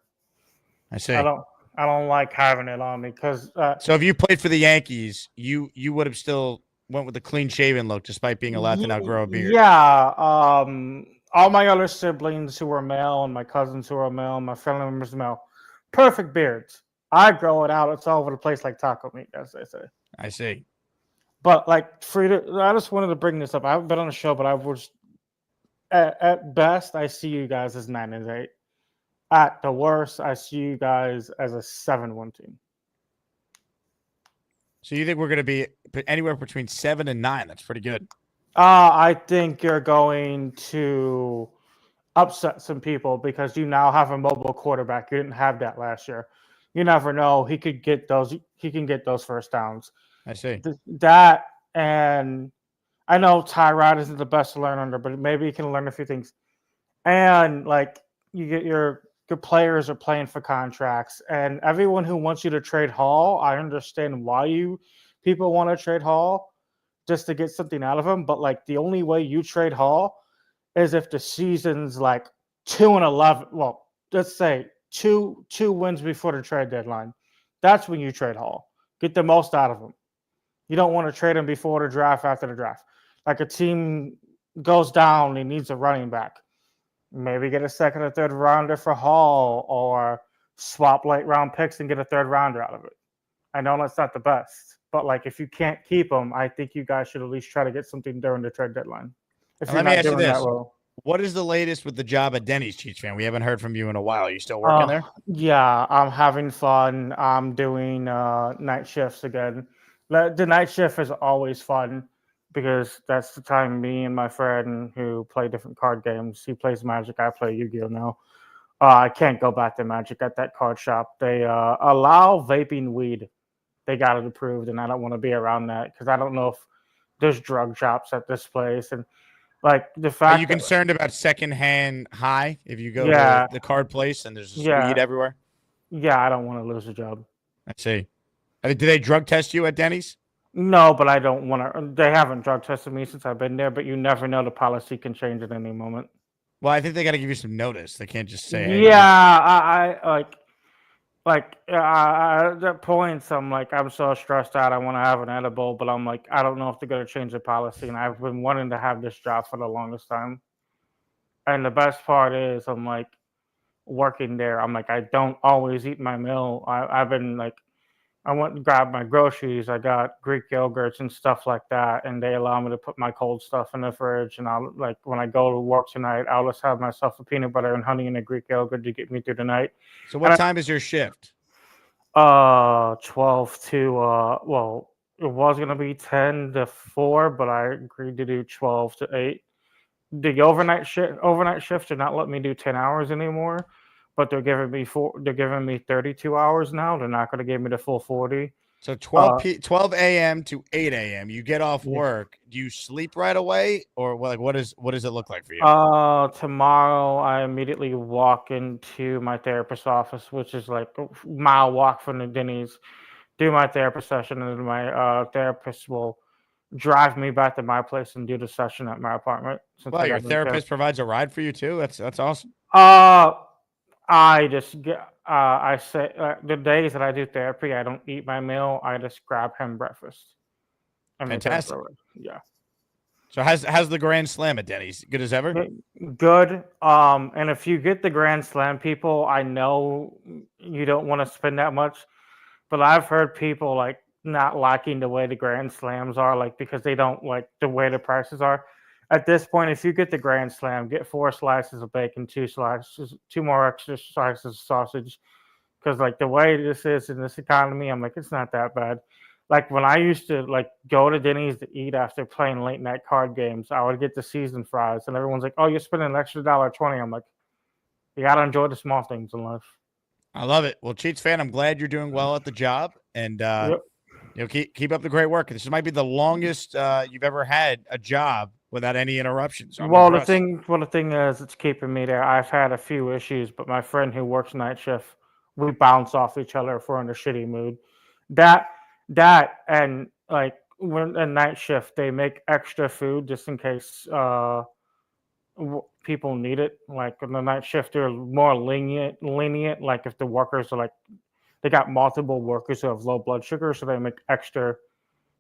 S5: I see.
S12: I don't like having it on me because.
S5: So if you played for the Yankees, you would have still went with the clean shaven look, despite being allowed to now grow a beard.
S12: Yeah. All my other siblings who are male and my cousins who are male, my family members male, perfect beards. I grow it out. It's all over the place like taco meat, as they say.
S5: I see.
S12: But like Frida, I just wanted to bring this up. I haven't been on the show, but I was at best I see you guys as 9 and 8. At the worst, I see you guys as a 7-1 team.
S5: So you think we're going to be anywhere between 7 and 9? That's pretty good.
S12: I think you're going to upset some people because you now have a mobile quarterback. You didn't have that last year. You never know. He can get those first downs.
S5: I see.
S12: That, and I know Tyrod isn't the best to learn under, but maybe you can learn a few things. And like you get your players are playing for contracts, and everyone who wants you to trade Hall, I understand why people want to trade Hall just to get something out of him. But like the only way you trade Hall is if the season's like 2-11. Well, let's say two wins before the trade deadline. That's when you trade Hall. Get the most out of him. You don't want to trade him before the draft, after the draft. Like a team goes down, he needs a running back. Maybe get a second or third rounder for Hall, or swap late round picks and get a third rounder out of it. I know that's not the best, but like if you can't keep him, I think you guys should at least try to get something during the trade deadline.
S5: Let me ask you this. What is the latest with the job at Denny's, Cheech fan? We haven't heard from you in a while. Are you still working there?
S12: Yeah, I'm having fun. I'm doing night shifts again. The night shift is always fun because that's the time me and my friend who play different card games. He plays Magic. I play Yu-Gi-Oh now. I can't go back to Magic at that card shop. They allow vaping weed. They got it approved, and I don't want to be around that because I don't know if there's drug shops at this place. And like the fact,
S5: are you concerned about secondhand high if you go to the card place and there's weed everywhere?
S12: Yeah, I don't want to lose a job.
S5: I see. Do they drug test you at Denny's?
S12: No, but I don't want to. They haven't drug tested me since I've been there, but you never know. The policy can change at any moment.
S5: Well, I think they got to give you some notice. They can't just say, hey,
S12: yeah, I like Like at that point, I'm so stressed out. I want to have an edible, but I'm like, I don't know if they're gonna change the policy, and I've been wanting to have this job for the longest time. And the best part is, I'm like working there. I'm like, I don't always eat my meal. I've been like, I went and grabbed my groceries. I got Greek yogurts and stuff like that, and they allow me to put my cold stuff in the fridge. And I'll like when I go to work tonight, I'll just have myself a peanut butter and honey and a Greek yogurt to get me through the night.
S5: So what time is your shift?
S12: 12 to well, it was gonna be 10 to 4, but I agreed to do 12 to 8. The overnight shift did not let me do 10 hours anymore, but they're giving me 32 hours now. They're not gonna give me the full 40.
S5: So 12 a.m. to 8 a.m. You get off
S12: Yeah.
S5: work. Do you sleep right away, or what does it look like for you?
S12: Tomorrow I immediately walk into my therapist's office, which is like a mile walk from the Denny's, do my therapist session, and then my therapist will drive me back to my place and do the session at my apartment. Since
S5: Well,
S12: I
S5: your
S12: got
S5: therapist provides a ride for you too. That's awesome.
S12: I just get I say the days that I do therapy, I don't eat my meal. I just grab him breakfast. And make him
S5: Fantastic.
S12: throw it. Yeah.
S5: So how's the Grand Slam at Denny's? Good as ever?
S12: Good. And if you get the Grand Slam, people, I know you don't want to spend that much, but I've heard people like not liking the way the Grand Slams are, like because they don't like the way the prices are. At this point, if you get the Grand Slam, get 4 slices of bacon, 2 more extra slices of sausage, because like the way this is in this economy, I'm like it's not that bad. Like when I used to like go to Denny's to eat after playing late night card games, I would get the seasoned fries, and everyone's like, "Oh, you're spending an extra $1.20." I'm like, "You gotta enjoy the small things in life."
S5: I love it. Well, Cheats fan, I'm glad you're doing well at the job, and
S12: Yep.
S5: keep up the great work. This might be the longest you've ever had a job without any interruptions. So I'm
S12: Well,
S5: impressed.
S12: the thing is, it's keeping me there. I've had a few issues, but my friend who works night shift, we bounce off each other if we're in a shitty mood. That and like when a night shift, they make extra food just in case people need it. Like in the night shift, they're more lenient. Like if the workers are like they got multiple workers who have low blood sugar, so they make extra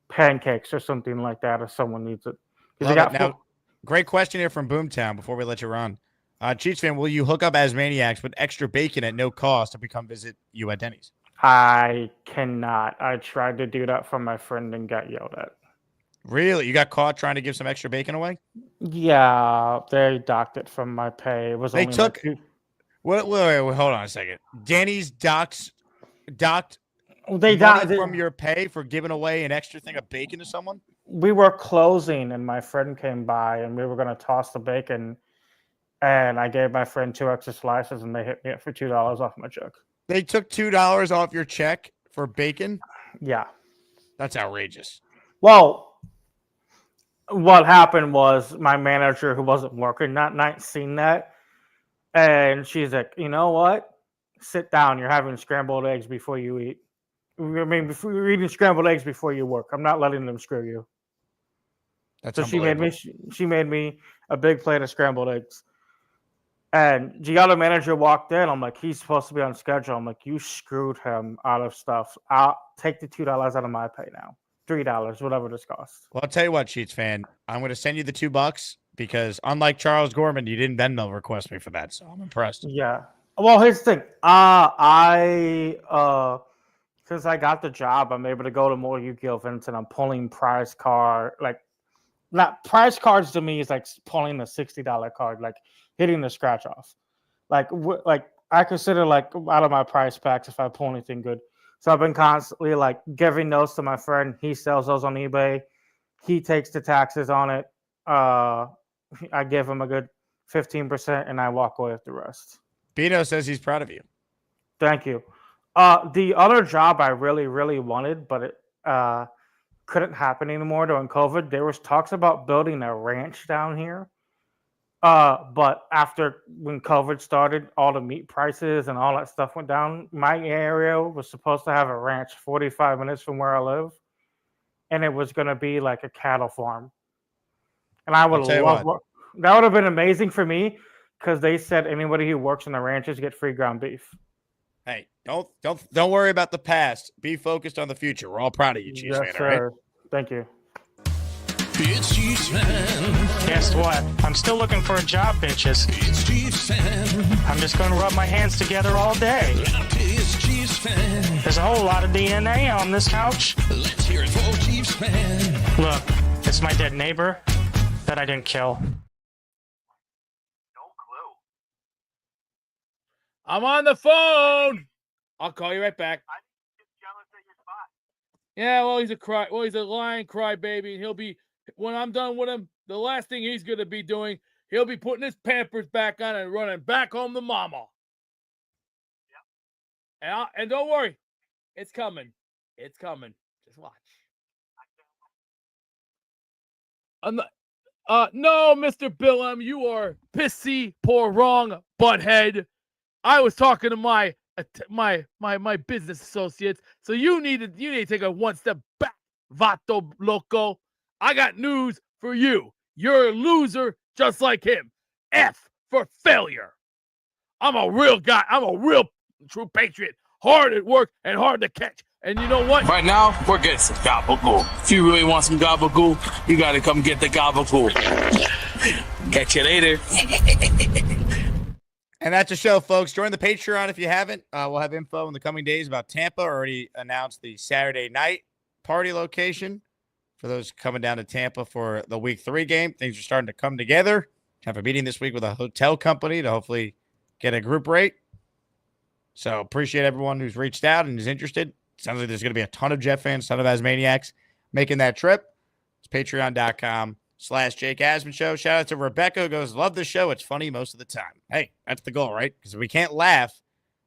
S12: pancakes or something like that if someone needs it.
S5: Love it. Now, great question here from Boomtown before we let you run. Cheats fan, will you hook up Asmaniacs with extra bacon at no cost to come visit you at Denny's?
S12: I cannot. I tried to do that for my friend and got yelled at.
S5: Really? You got caught trying to give some extra bacon away?
S12: Yeah, they docked it from my pay. It was
S5: They
S12: only
S5: took.
S12: like
S5: Wait, hold on a second. Denny's docked
S12: They
S5: money from your pay for giving away an extra thing of bacon to someone?
S12: we were closing, and my friend came by, and we were going to toss the bacon, and I gave my friend 2 extra slices, and they hit me up for $2 off my check.
S5: They took $2 off your check for bacon?
S12: Yeah.
S5: That's outrageous.
S12: Well, what happened was my manager, who wasn't working that night, seen that, and she's like, "You know what? Sit down. You're having scrambled eggs before you eat. I mean, before you're eating scrambled eggs before you work. I'm not letting them screw you."
S5: That's
S12: So she
S5: unbelievable.
S12: made me a big plate of scrambled eggs. And the other manager walked in. I'm like, "He's supposed to be on schedule." I'm like, "You screwed him out of stuff. I'll take the $2 out of my pay now. $3, whatever this costs."
S5: Well, I'll tell you what, Cheats fan. I'm going to send you the $2 because unlike Charles Gorman, you didn't Venmo request me for that. So I'm impressed.
S12: Yeah. Well, here's the thing. I since I got the job, I'm able to go to more Yu-Gi-Oh events, and I'm pulling prize card. Like, not prize cards to me is like pulling a $60 card, like hitting the scratch off. Like I consider like out of my prize packs if I pull anything good. So I've been constantly like giving those to my friend. He sells those on eBay. He takes the taxes on it. I give him a good 15%, and I walk away with the rest.
S5: Bino says he's proud of you.
S12: Thank you. The other job I really, really wanted, but it couldn't happen anymore during COVID. There was talks about building a ranch down here. But after when COVID started, all the meat prices and all that stuff went down. My area was supposed to have a ranch 45 minutes from where I live, and it was going to be like a cattle farm. And I would
S5: I'll tell you
S12: love
S5: what.
S12: that. Would have been amazing for me because they said anybody who works in the ranches get free ground beef.
S5: Hey, don't worry about the past. Be focused on the future. We're all proud of you, Chiefs fan.
S12: Yes,
S5: All right?
S12: sir. Thank you.
S13: It's Chiefs fan. Guess what? I'm still looking for a job, bitches. It's Chiefs fan. I'm just going to rub my hands together all day. It's Chiefs fan. There's a whole lot of DNA on this couch. Let's hear it for Chiefs fan. Look, it's my dead neighbor that I didn't kill.
S18: I'm on the phone. I'll call you right back. Yeah, well, he's a lying crybaby, and he'll be, when I'm done with him, the last thing he's gonna be doing, he'll be putting his Pampers back on and running back home to mama. Yeah. And don't worry, it's coming. It's coming. Just watch. No, Mr. Billum, you are pissy, poor, wrong, butthead. I was talking to my business associates, so you need to take a one step back, Vato Loco. I got news for you. You're a loser just like him. F for failure. I'm a real guy. I'm a real true patriot. Hard at work and hard to catch. And you know what?
S14: Right now, we're getting some gabagool. If you really want some gabagool, you got to come get the gabagool. Catch you later.
S5: And that's the show, folks. Join the Patreon if you haven't. We'll have info in the coming days about Tampa. Already announced the Saturday night party location for those coming down to Tampa for the Week 3 game. Things are starting to come together. Have a meeting this week with a hotel company to hopefully get a group rate. So appreciate everyone who's reached out and is interested. Sounds like there's going to be a ton of Jet fans, ton of Asmaniacs making that trip. It's patreon.com/Jake Asman Show. Shout out to Rebecca who goes, love the show. It's funny most of the time. Hey, that's the goal, right? Because we can't laugh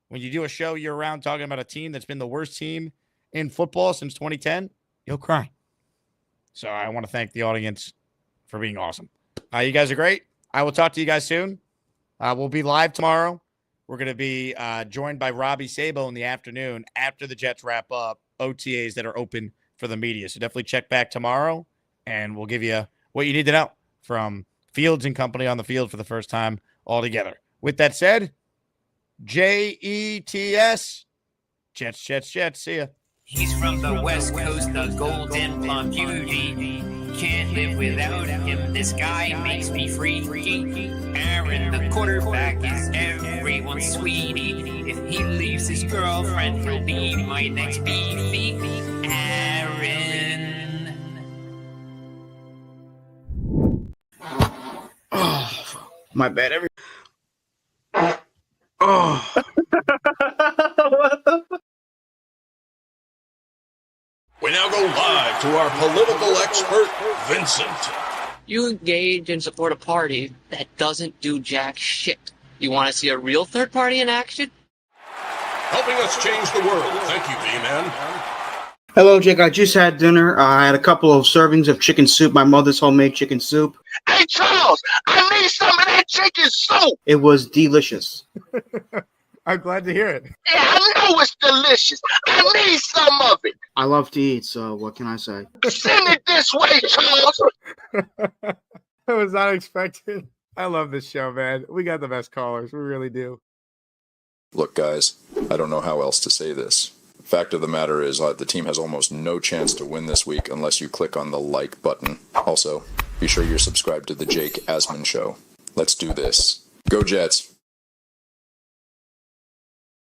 S5: when you do a show year-round talking about a team that's been the worst team in football since 2010. You'll cry. So I want to thank the audience for being awesome. You guys are great. I will talk to you guys soon. We'll be live tomorrow. We're going to be joined by Robbie Sabo in the afternoon after the Jets wrap up OTAs that are open for the media. So definitely check back tomorrow, and we'll give you what you need to know from Fields and company on the field for the first time all together. With that said, Jets. Jets. See ya.
S23: He's from the West Coast, the golden blonde beauty. Can't live without him. This guy makes me freaky. Aaron, the quarterback, is everyone's sweetie. If he leaves his girlfriend, he'll be my next beefy. Aaron.
S24: Oh, my bad. Oh.
S25: What the fuck? We now go live to our political expert, Vincent.
S26: You engage and support a party that doesn't do jack shit. You want to see a real third party in action?
S25: Helping us change the world. Thank you, V-Man.
S20: Hello, Jake. I just had dinner. I had a couple of servings of chicken soup, my mother's homemade chicken soup.
S27: Hey, Charles, I need some of that chicken soup.
S20: It was delicious.
S5: I'm glad to hear it.
S27: Yeah, I know it's delicious. I need some of it.
S20: I love to eat, so what can I say?
S27: Send it this way, Charles.
S5: I was not expecting. I love this show, man. We got the best callers. We really do.
S28: Look, guys, I don't know how else to say this. Fact of the matter is, the team has almost no chance to win this week unless you click on the like button. Also, be sure you're subscribed to the Jake Asman Show. Let's do this. Go Jets.